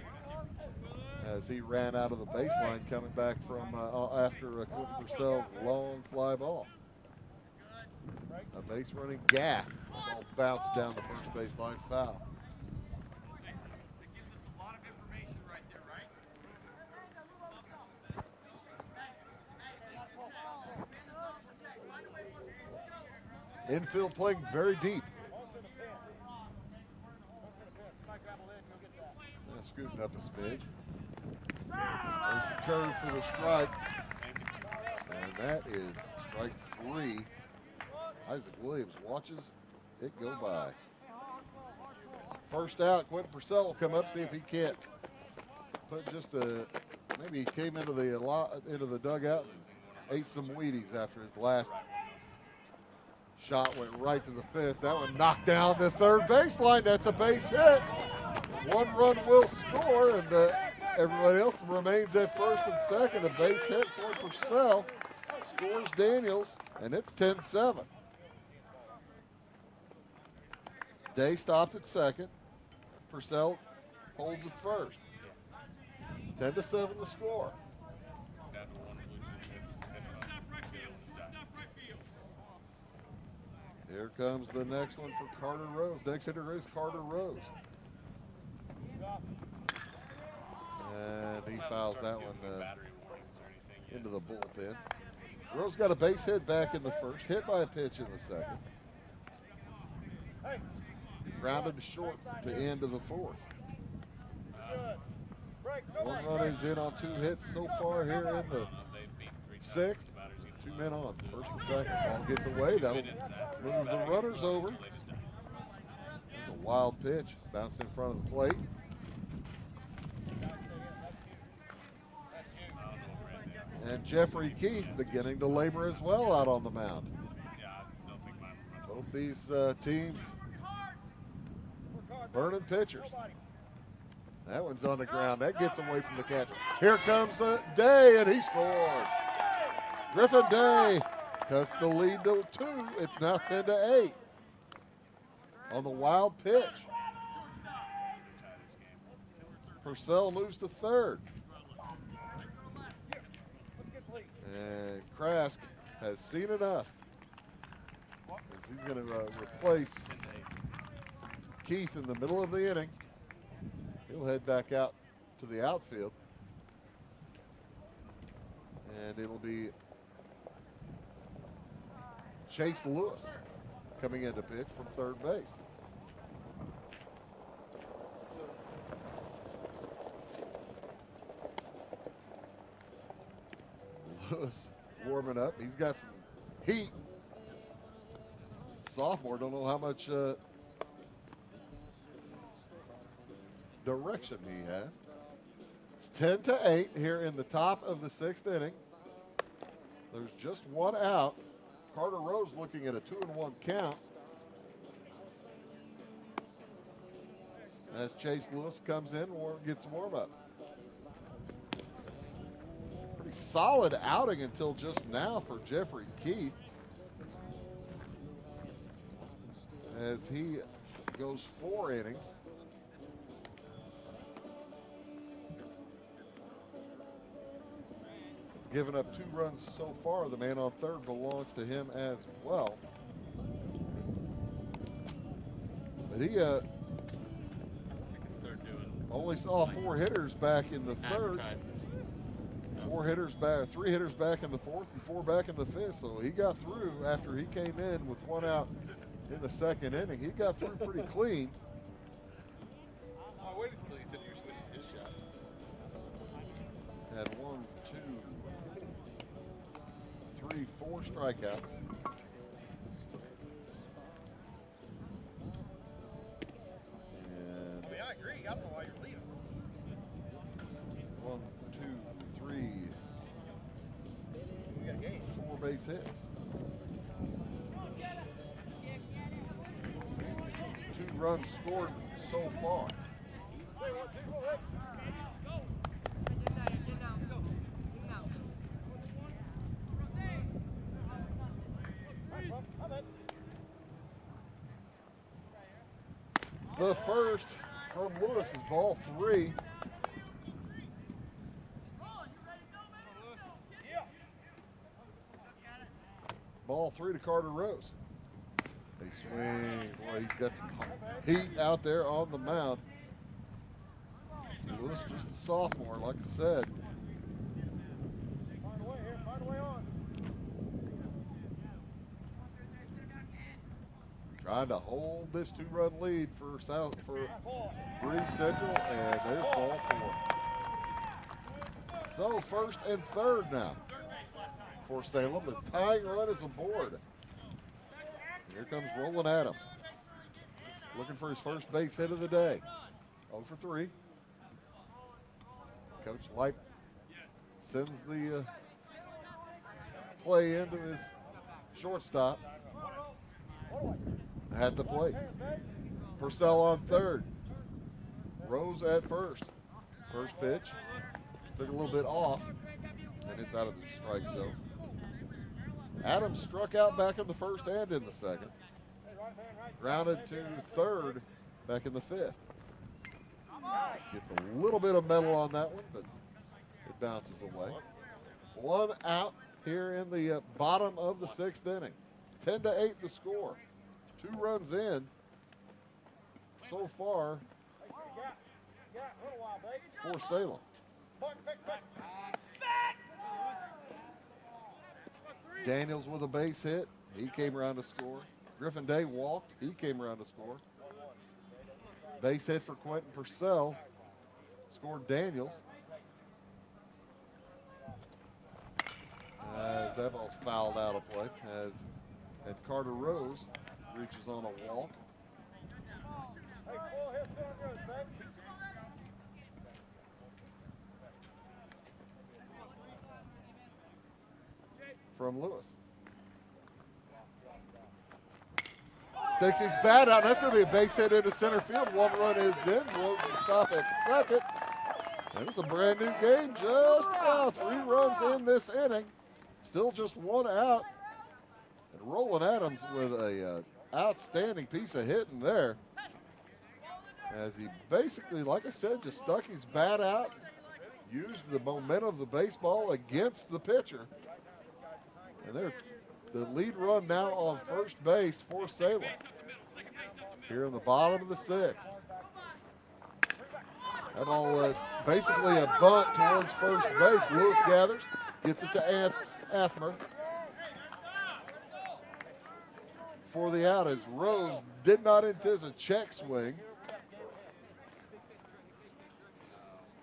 Speaker 1: as he ran out of the baseline coming back from after Quentin Purcell's long fly ball. A base running gaff. Ball bounced down the first baseline, foul. Infield playing very deep. Scooting up a smidge. There's the curve for the strike. And that is strike 3. Isaac Williams watches it go by. First out, Quentin Purcell will come up, see if he can't put just a, maybe he came into the dugout and ate some Wheaties after his last shot went right to the fence. That one knocked down the third baseline. That's a base hit. 1 run will score, and everybody else remains at first and second. A base hit for Purcell. Scores Daniels, and it's 10-7. Day stopped at second. Purcell holds at first. 10-7 the score. Here comes the next one for Carter Rose. Next hitter is Carter Rose. And he fouls that one into the bullpen. Rose got a base hit back in the 1st, hit by a pitch in the 2nd. Grounded to short to end of the 4th. 1 run is in on 2 hits so far here in the 6th. 2 men on, 1st and 2nd. Ball gets away. That'll move the runners over. It's a wild pitch. Bounced in front of the plate. And Jeffrey Keith beginning to labor as well out on the mound. Both these teams burning pitchers. That one's on the ground. That gets away from the catcher. Here comes Day, and he scores. Griffin Day cuts the lead to 2. It's now 10-8 on the wild pitch. Purcell moves to 3rd. And Krask has seen enough. He's going to replace Keith in the middle of the inning. He'll head back out to the outfield. And it'll be Chase Lewis coming in to pitch from 3rd base. Lewis warming up. He's got some heat. Sophomore, don't know how much direction he has. It's 10-8 here in the top of the 6th inning. There's just one out. Carter Rose looking at a 2-1 count as Chase Lewis comes in and gets warm up. Pretty solid outing until just now for Jeffrey Keith, as he goes 4 innings. He's given up 2 runs so far. The man on third belongs to him as well. But he only saw 4 hitters back in the third. 4 hitters back, 3 hitters back in the fourth, and 4 back in the fifth. So he got through after he came in with 1 out in the 2nd inning. He got through pretty clean.
Speaker 2: I waited until he said you switched his shot.
Speaker 1: Had 1, 2, 3, 4 strikeouts. And
Speaker 2: I mean, I agree. I don't know why you're leaving.
Speaker 1: 1, 2, 3,
Speaker 2: We got a game.
Speaker 1: 4 base hits. 2 runs scored so far. The first from Lewis is ball 3. Ball 3 to Carter Rose. They swing. Boy, he's got some heat out there on the mound. Lewis just a sophomore, like I said.
Speaker 10: Find a way here. Find a way on.
Speaker 1: Trying to hold this 2-run lead for Breese Central, and there's ball 4. So 1st and 3rd now for Salem. The tying run is aboard. Here comes Roland Adams, looking for his first base hit of the day. 0 for 3. Coach Light sends the play into his shortstop at the plate. Purcell on 3rd. Rose at 1st. First pitch. Took a little bit off, and it's out of the strike zone. Adams struck out back in the 1st and in the 2nd. Grounded to 3rd back in the 5th. Gets a little bit of metal on that one, but it bounces away. 1 out here in the bottom of the 6th inning. 10-8 the score. 2 runs in so far for Salem. Daniels with a base hit. He came around to score. Griffin Day walked. He came around to score. Base hit for Quentin Purcell. Scored Daniels. As that ball's fouled out of play. And Carter Rose reaches on a walk. From Lewis. Sticks his bat out. That's going to be a base hit into center field. 1 run is in. Rose will stop at 2nd. And it's a brand new game. Just about 3 runs in this inning. Still just 1 out. And Roland Adams with a outstanding piece of hitting there. As he basically, like I said, just stuck his bat out. Used the momentum of the baseball against the pitcher. And they're the lead run now on first base for Salem. Here in the bottom of the 6th. That ball basically a bunt towards first base. Lewis gathers, gets it to Athmer for the out, as Rose did not intend a check swing.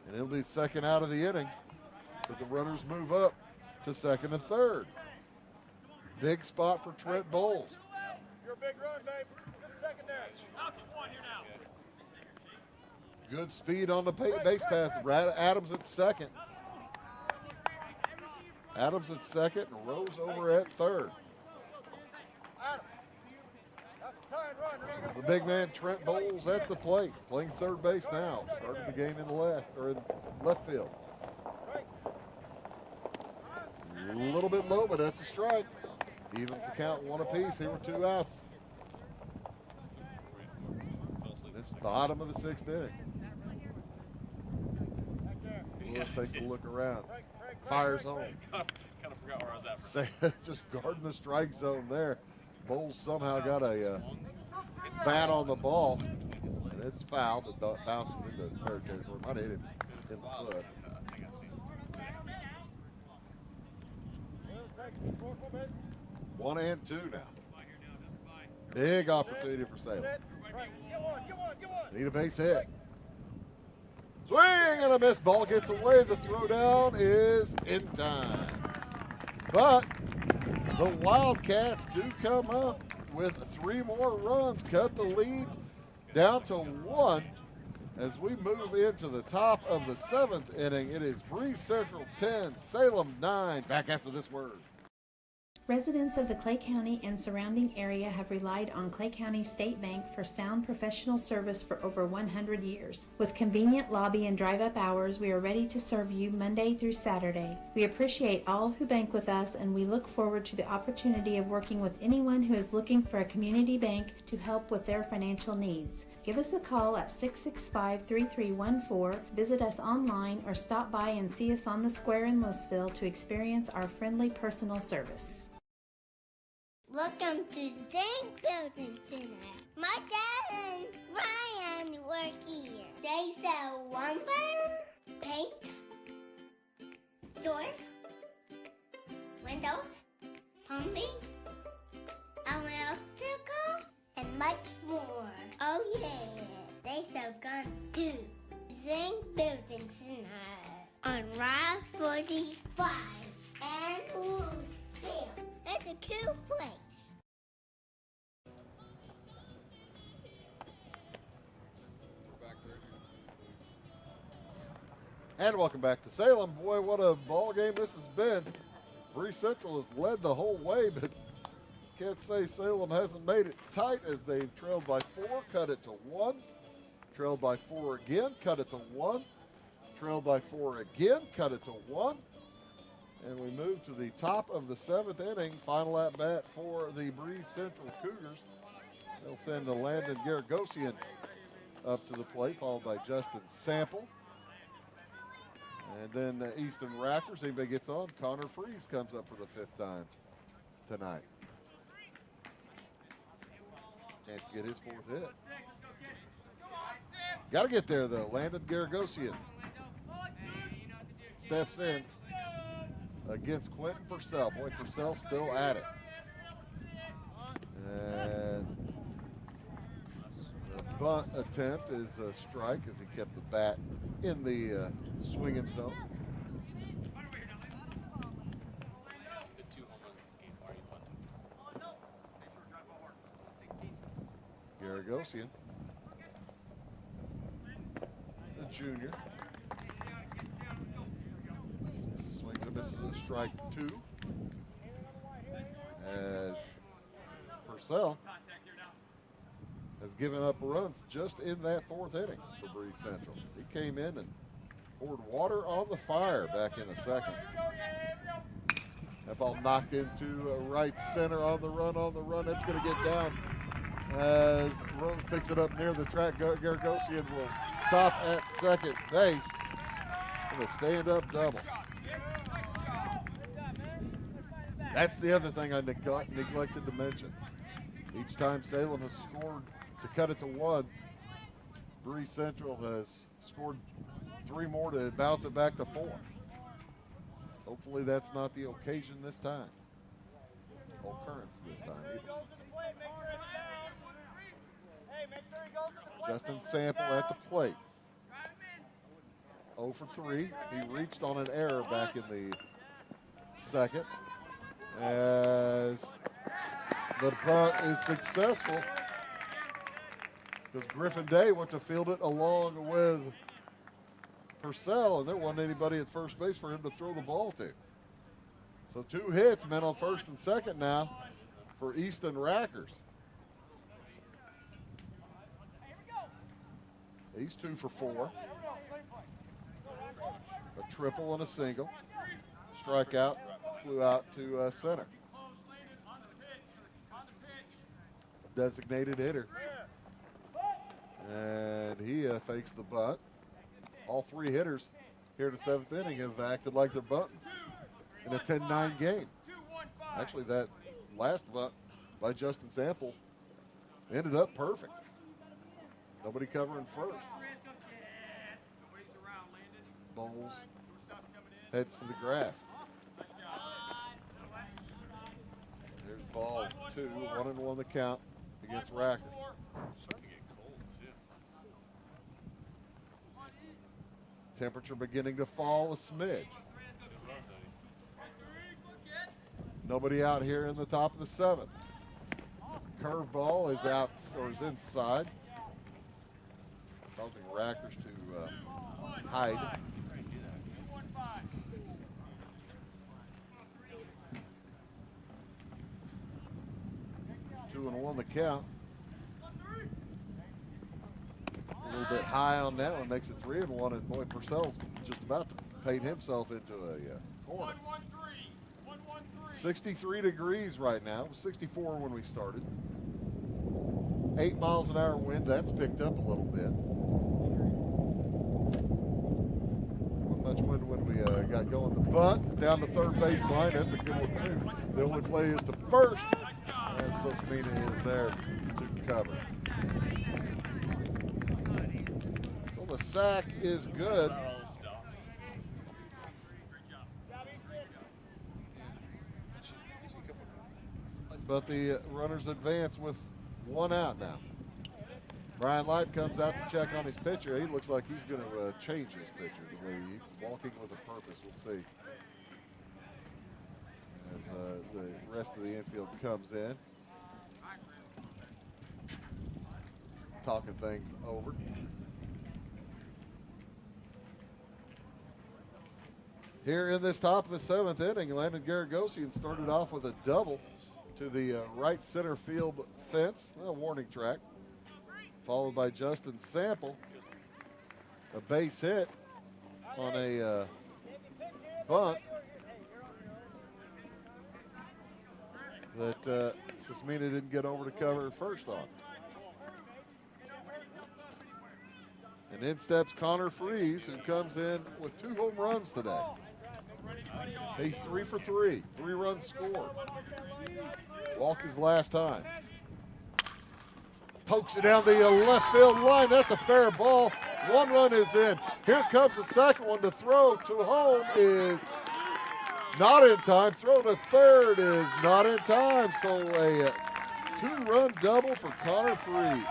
Speaker 1: And it'll be 2nd out of the inning. But the runners move up to second and third. Big spot for Trent Bowles.
Speaker 10: Your big run, babe. Secondary.
Speaker 1: Good speed on the base pass. Adams at second. Adams at second and Rose over at third. The big man Trent Bowles at the plate, playing third base now. Started the game in left field. A little bit low, but that's a strike. Evens the count one apiece. Here were 2 outs. It's the bottom of the 6th inning. Lewis takes a look around. Fires home.
Speaker 2: Kind of forgot where I was at for
Speaker 1: Just guarding the strike zone there. Bowles somehow got a bat on the ball. And it's fouled. It bounces into fair territory. Might have hit him in the foot. 1 and 2 now. Big opportunity for Salem. Need a base hit. Swing and a miss. Ball gets away. The throw down is in time. But the Wildcats do come up with 3 more runs, cut the lead down to 1 as we move into the top of the 7th inning. It is Breese Central 10, Salem 9. Back after this word.
Speaker 17: Residents of the Clay County and surrounding area have relied on Clay County State Bank for sound professional service for over 100 years. With convenient lobby and drive-up hours, we are ready to serve you Monday through Saturday. We appreciate all who bank with us, and we look forward to the opportunity of working with anyone who is looking for a community bank to help with their financial needs. Give us a call at 665-3314, visit us online, or stop by and see us on the square in Louisville to experience our friendly personal service.
Speaker 3: Welcome to Zinc Building Center. My dad and Ryan work here. They sell lumber, paint, doors, windows, plumbing, electrical, and much more. Oh yeah, they sell guns too. Zinc Building Center on Route 45 and Louisville. It's a cool place.
Speaker 1: And welcome back to Salem. Boy, what a ball game this has been. Breese Central has led the whole way, but can't say Salem hasn't made it tight as they've trailed by 4, cut it to 1. Trailed by 4 again, cut it to 1. Trailed by 4 again, cut it to 1. And we move to the top of the 7th inning. Final at bat for the Breese Central Cougars. They'll send Landon Garagosian up to the plate, followed by Justin Sample. And then Easton Rackers, anybody gets on, Connor Freeze comes up for the 5th time tonight. Chance to get his 4th hit. Got to get there, though. Landon Garagosian steps in against Quentin Purcell. Boy, Purcell still at it. And the bunt attempt is a strike as he kept the bat in the swinging zone.
Speaker 2: Good 2 home runs this game. Why are you punting?
Speaker 1: Garagosian, the junior. Swings and misses a strike 2. As Purcell has given up runs just in that 4th inning for Breese Central. He came in and poured water on the fire back in the 2nd. That ball knocked into right center on the run, It's going to get down as Rose picks it up near the track. Garagosian will stop at second base with a stand-up double. That's the other thing I neglected to mention. Each time Salem has scored to cut it to 1, Breese Central has scored 3 more to bounce it back to 4. Hopefully that's not the occasion this time. Occurrence this time either. Justin Sample at the plate. 0 for 3. He reached on an error back in the second as the bunt is successful because Griffin Day went to field it along with Purcell, and there wasn't anybody at first base for him to throw the ball to. So 2 hits, men on first and second now for Easton Rackers. He's 2 for 4. A triple and a single. Strikeout, flew out to center. Designated hitter. And he fakes the bunt. All 3 hitters here to 7th inning have acted like they're bunting in a 10-9 game. Actually, that last bunt by Justin Sample ended up perfect. Nobody covering first. Bowles heads to the grass. There's ball 2, 1-1 the count against Rackers. Temperature beginning to fall a smidge. Nobody out here in the top of the 7th. Curveball is out or is inside, causing Rackers to hide. Two and 1 the count. A little bit high on that one, makes it 3-1, and boy, Purcell's just about to paint himself into a corner. 63 degrees right now. It was 64 when we started. 8 miles an hour wind, that's picked up a little bit. Wasn't much wind when we got going. The bunt down the third base line, that's a good one too. The only play is to first, and Susmina is there to cover. So the sack is good. But the runners advance with 1 out now. Brian Light comes out to check on his pitcher. He looks like he's going to change his pitcher the way he's walking with a purpose. We'll see as the rest of the infield comes in, talking things over. Here in this top of the 7th inning, Landon Garagosian started off with a double to the right center field fence, a warning track, followed by Justin Sample, a base hit on a bunt that Susmina didn't get over to cover first on. And in steps Connor Freese, who comes in with 2 home runs today. He's 3 for 3, 3 runs scored. Walked his last time. Pokes it down the left field line. That's a fair ball. 1 run is in. Here comes the second one. To throw to home is not in time. Throw to third is not in time. So a 2-run double for Connor Freese.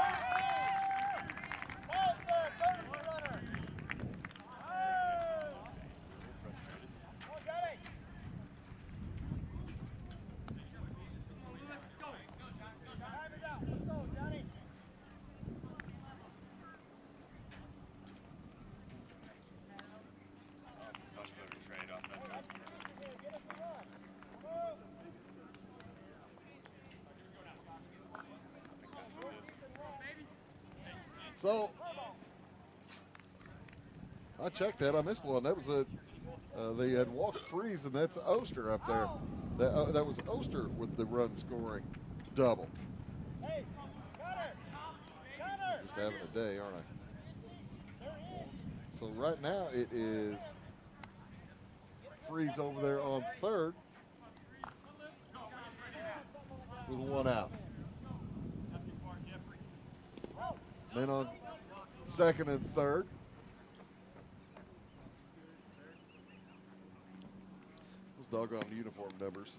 Speaker 1: So, I checked that. I missed one. That was they had walked Freeze, and that's Oster up there. That was Oster with the run scoring double. Just having a day, aren't I? So right now it is Freeze over there on third with 1 out. Then on second and third. Those doggone uniform numbers.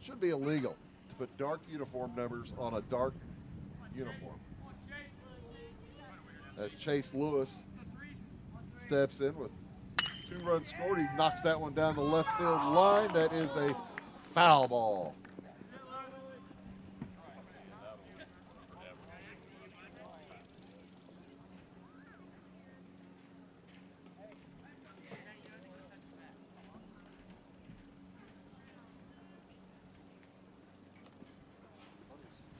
Speaker 1: Should be illegal to put dark uniform numbers on a dark uniform. As Chase Lewis steps in with 2 runs scored. He knocks that one down the left field line. That is a foul ball.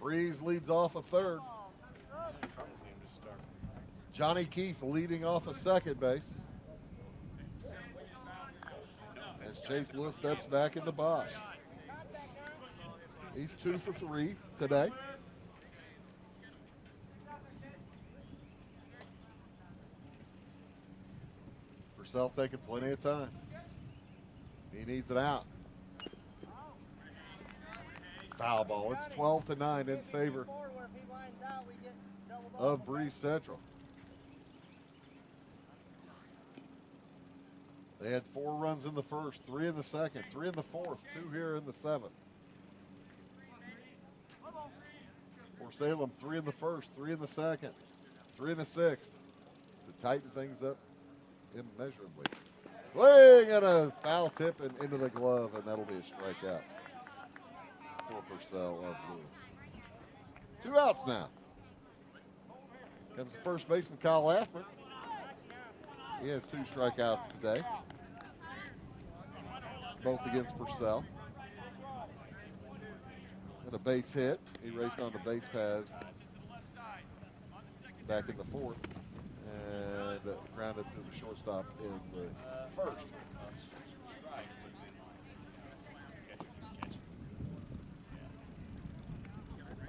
Speaker 1: Breese leads off a third. Johnny Keith leading off a second base. As Chase Lewis steps back in the box. He's 2 for 3 today. Purcell taking plenty of time. He needs an out. Foul ball. It's 12-9 in favor of Breese Central. They had 4 runs in the first, 3 in the second, 3 in the fourth, 2 here in the seventh. For Salem, 3 in the first, 3 in the second, 3 in the sixth to tighten things up immeasurably. Swing and a foul tip and into the glove, and that'll be a strikeout for Purcell of Lewis. 2 outs now. Comes the first baseman, Kyle Athman. He has 2 strikeouts today, both against Purcell. And a base hit. He raced on the base paths back in the fourth and grounded to the shortstop in the first.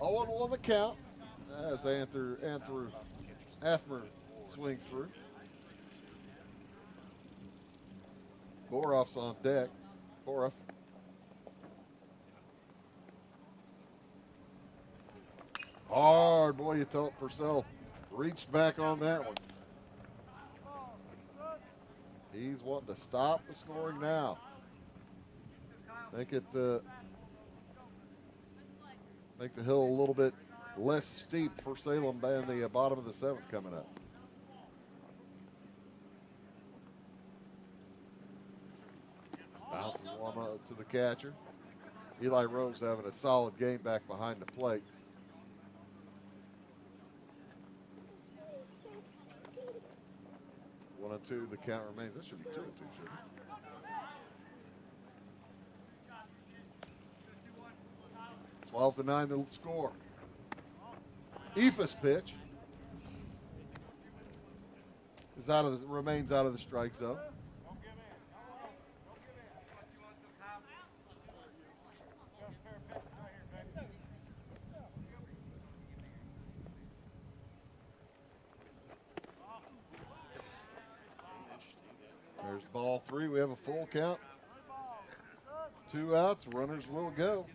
Speaker 1: 0-1 the count as Athmer swings through. Boroff's on deck. Boroff. Hard, boy, you tell it. Purcell reached back on that one. He's wanting to stop the scoring now. Make the hill a little bit less steep for Salem in the bottom of the seventh coming up. Bounces one up to the catcher. Eli Rose having a solid game back behind the plate. One and 2, the count remains. That should be 2-2, shouldn't it? – 12-9 the score. Ephus pitch is remains out of the strike zone. There's ball 3. We have a full count. 2 outs. Runners will go.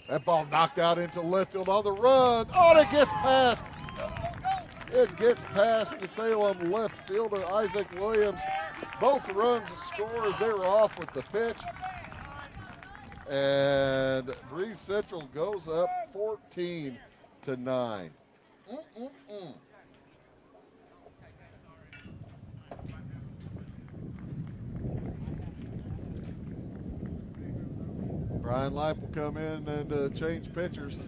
Speaker 1: That ball knocked out into left field on the run. Oh, and it gets past. It gets past the Salem left fielder, Isaac Williams. Both runs score as they were off with the pitch. And Breese Central goes up 14-9. Brian Lipe will come in and change pitchers.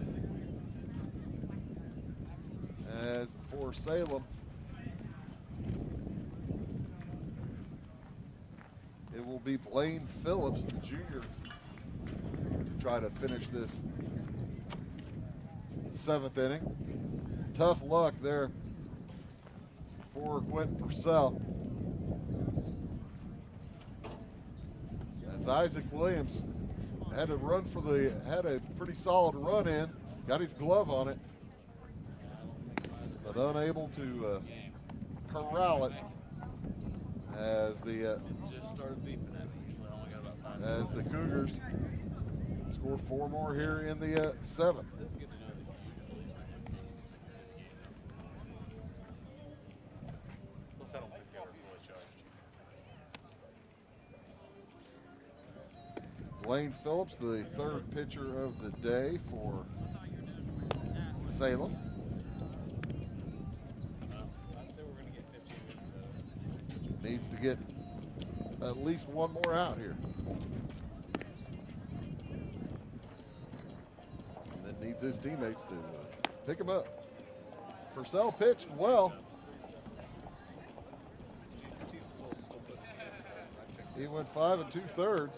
Speaker 1: As for Salem, it will be Blaine Phillips, the junior, to try to finish this 7th inning. Tough luck there for Quentin Purcell. As Isaac Williams had a pretty solid run in, got his glove on it, but unable to corral it as the
Speaker 2: just started beeping at me. Usually I only got about 5
Speaker 1: as the Cougars score 4 more here in the 7th.
Speaker 2: It's good to know that usually. Plus I don't think they were fully charged.
Speaker 1: Wayne Phillips, the third pitcher of the day for Salem.
Speaker 2: I'd say we're going to get 15 minutes.
Speaker 1: Needs to get at least one more out here. And then needs his teammates to pick him up. Purcell pitched well. He went 5 2/3.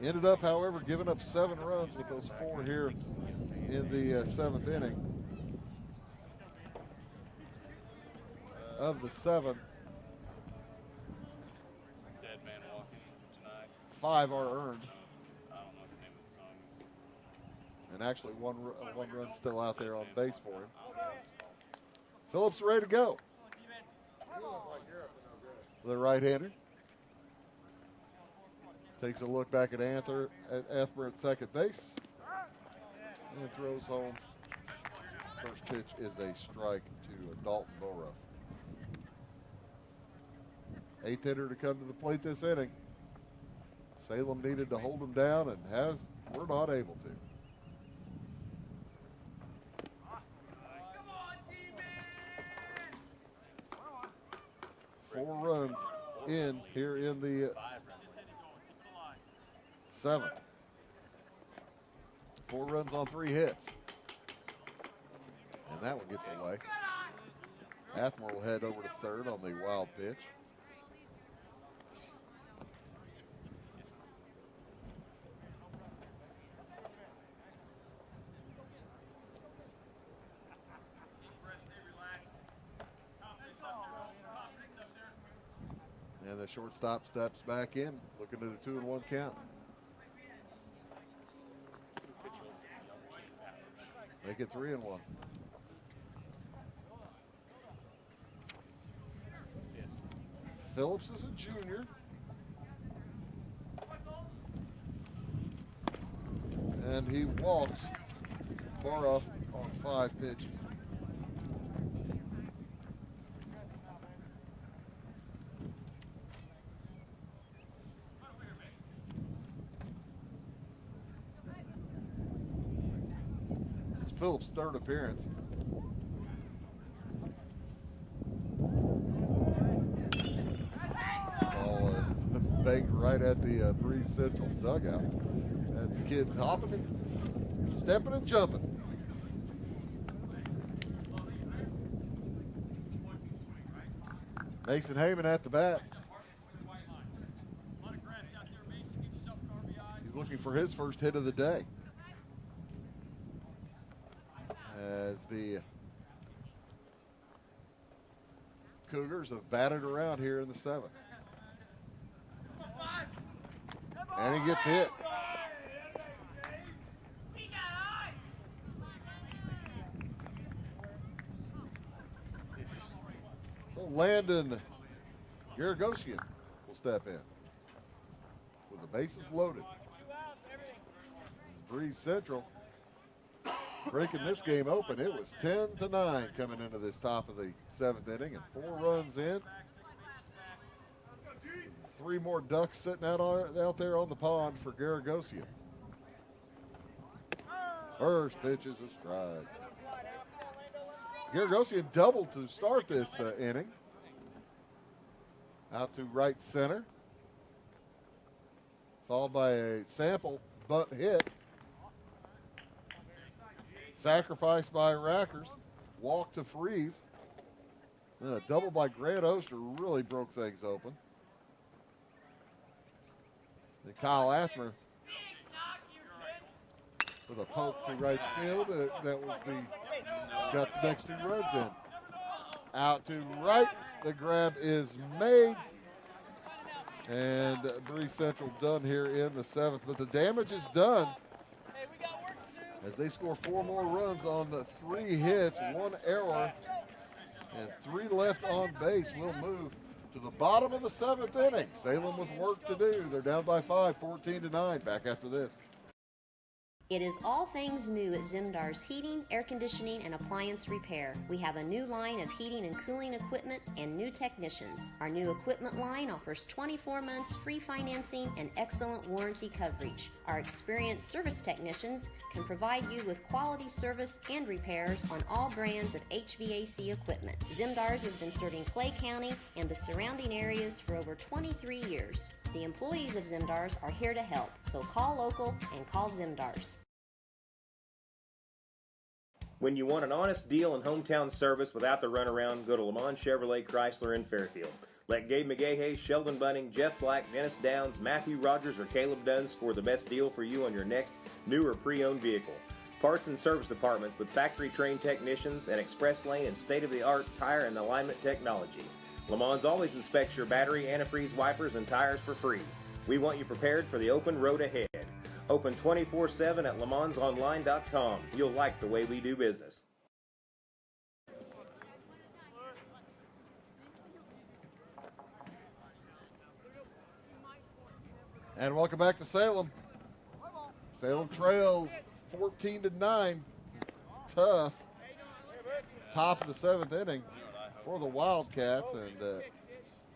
Speaker 1: Ended up, however, giving up 7 runs with those 4 here in the 7th inning. Of the 7,
Speaker 2: Dead Man Walking tonight.
Speaker 1: 5 are earned.
Speaker 2: I don't know what the name of the song is.
Speaker 1: And actually one run still out there on base for him. Phillips ready to go. The right-hander. Takes a look back at Ethmer at second base. And throws home. First pitch is a strike to Dalton Boruff. 8th hitter to come to the plate this inning. Salem needed to hold him down and we're not able to. Four runs in here in the 7th. 4 runs on 3 hits. And that one gets away. Athmore will head over to third on the wild pitch. And the shortstop steps back in, looking at a 2-1 count. Make it 3-1.
Speaker 2: Yes.
Speaker 1: Phillips is a junior. And he walks Boruff on 5 pitches. Phillips' third appearance. Ball banged right at the Breese Central dugout. And the kids hopping and stepping and jumping. Mason Heyman at the bat. He's looking for his first hit of the day. As the Cougars have batted around here in the 7th. And he gets hit. So Landon Garagosian will step in with the bases loaded. Breese Central breaking this game open. It was 10-9 coming into this top of the 7th inning, and 4 runs in. 3 more ducks sitting out there on the pond for Garagosian. First pitch is a strike. Garagosian doubled to start this inning. Out to right center. Followed by a sample bunt hit. Sacrificed by Rackers. Walk to Freeze. And a double by Grant Oster really broke things open. And Kyle Athmer with a poke to right field. That was got the next 2 runs in. Out to right. The grab is made. And Breese Central done here in the 7th. But the damage is done as they score 4 more runs on the 3 hits, 1 error, and 3 left on base. We'll move to the bottom of the 7th inning. Salem with work to do. They're down by 5, 14-9. Back after this.
Speaker 4: It is all things new at Zimdar's Heating, Air Conditioning, and Appliance Repair. We have a new line of heating and cooling equipment and new technicians. Our new equipment line offers 24 months free financing and excellent warranty coverage. Our experienced service technicians can provide you with quality service and repairs on all brands of HVAC equipment. Zimdar's has been serving Clay County and the surrounding areas for over 23 years. The employees of Zimdar's are here to help, so call local and call Zimdar's.
Speaker 5: When you want an honest deal and hometown service without the runaround, go to Lamont Chevrolet Chrysler in Fairfield. Let Gabe McGahey, Sheldon Bunning, Jeff Black, Dennis Downs, Matthew Rogers, or Caleb Dunn score the best deal for you on your next new or pre-owned vehicle. Parts and service departments with factory-trained technicians and express lane and state-of-the-art tire and alignment technology. Lamont's always inspects your battery, antifreeze, wipers, and tires for free. We want you prepared for the open road ahead. Open 24/7 at LaMonsOnline.com. You'll like the way we do business.
Speaker 1: And welcome back to Salem. Salem trails 14-9. Tough. Top of the 7th inning for the Wildcats, and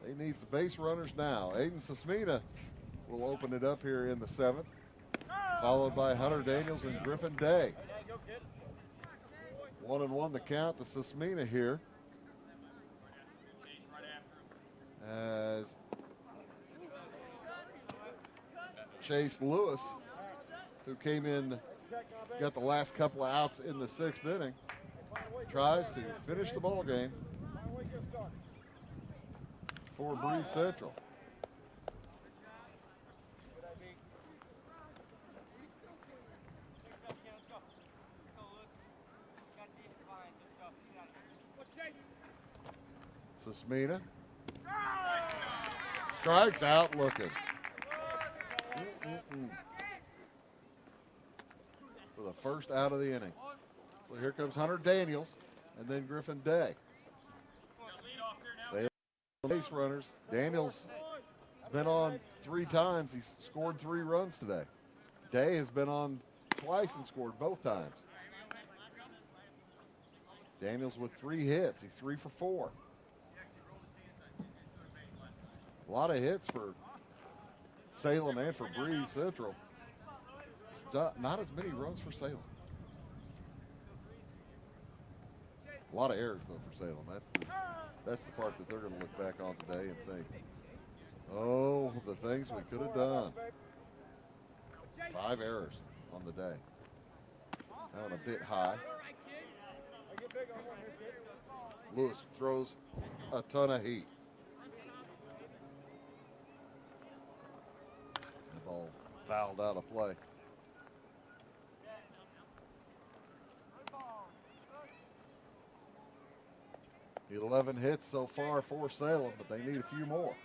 Speaker 1: they need some base runners now. Aiden Sismina will open it up here in the 7th, followed by Hunter Daniels and Griffin Day. 1-1 the count to Sismina here, as Chase Lewis, who came in, got the last couple of outs in the 6th inning, tries to finish the ball game for Breese Central. Sismina strikes out looking. For the first out of the inning. So here comes Hunter Daniels and then Griffin Day. Salem base runners. Daniels has been on 3 times. He's scored 3 runs today. Day has been on twice and scored both times. Daniels with 3 hits. He's 3 for 4. A lot of hits for Salem and for Breese Central. Not as many runs for Salem. A lot of errors though for Salem. That's the part that they're going to look back on today and think, oh, the things we could have done. 5 errors on the day. That one a bit high. Lewis throws a ton of heat. The ball fouled out of play. The 11 hits so far for Salem, but they need a few more.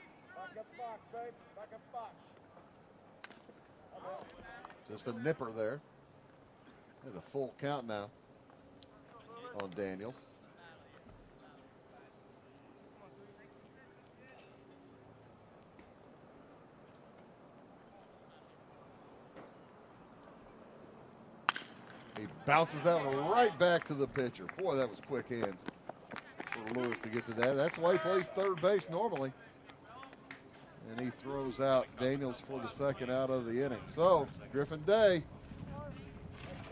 Speaker 1: Just a nipper there. There's a full count now on Daniels. He bounces that one right back to the pitcher. Boy, that was quick hands for Lewis to get to that. That's why he plays third base normally. And he throws out Daniels for the second out of the inning. So Griffin Day,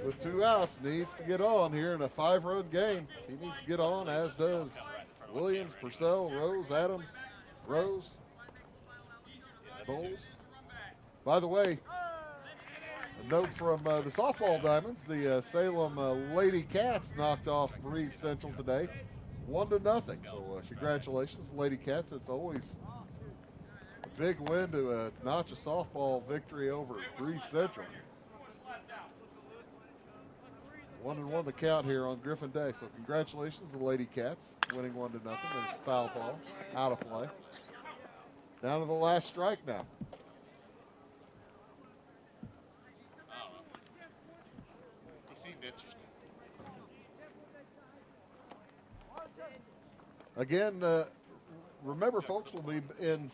Speaker 1: with 2 outs, needs to get on here in a 5-run game. He needs to get on, as does Williams, Purcell, Rose, Adams, Rose, Bowles. By the way, a note from the softball Diamonds, the Salem Lady Cats knocked off Breese Central today, 1-0. So congratulations, Lady Cats. It's always a big win to notch a softball victory over Breese Central. 1-1 the count here on Griffin Day. So congratulations to the Lady Cats, winning 1-0. There's a foul ball out of play. Down to the last strike now.
Speaker 2: He seemed interesting.
Speaker 1: Again, remember, folks, we'll be in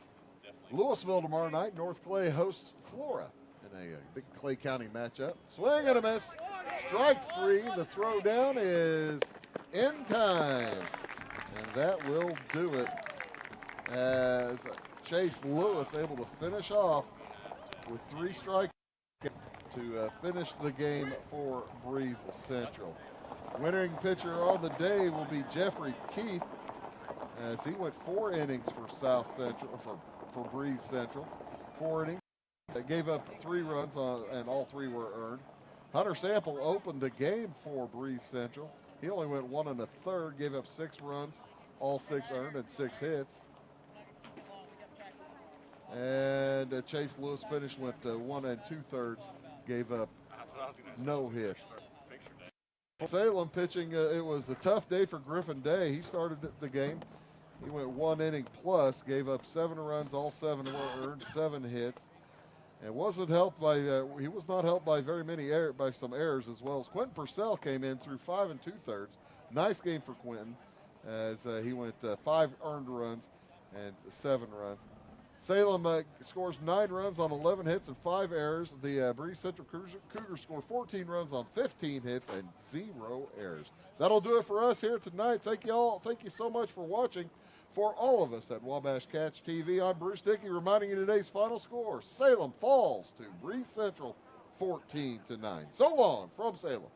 Speaker 1: Louisville tomorrow night. North Clay hosts Flora. in a big Clay County matchup. Swing and a miss. Strike three. The throw down is in time. And that will do it as Chase Lewis able to finish off with 3 strikes to finish the game for Breese Central. Winning pitcher on the day will be Jeffrey Keith, as he went 4 innings for South Central, for Breese Central. 4 innings. Gave up 3 runs, and all 3 were earned. Hunter Sample opened the game for Breese Central. He only went 1 1/3, gave up 6 runs, all 6 earned, and 6 hits. And Chase Lewis finished with 1 2/3, gave up no hits. Salem pitching, it was a tough day for Griffin Day. He started the game. He went 1 inning plus, gave up 7 runs, all 7 were earned, 7 hits. And wasn't helped by, he was not helped by very many by some errors, as well as Quentin Purcell came in through 5 2/3. Nice game for Quentin, as he went 5 earned runs and 7 runs. Salem scores 9 runs on 11 hits and 5 errors. The Breese Central Cougars score 14 runs on 15 hits and 0 errors. That'll do it for us here tonight. Thank you all. Thank you so much for watching. For all of us at Wabash Catch TV, I'm Bruce Dickey, reminding you today's final score. Salem falls to Breese Central 14-9. So long from Salem.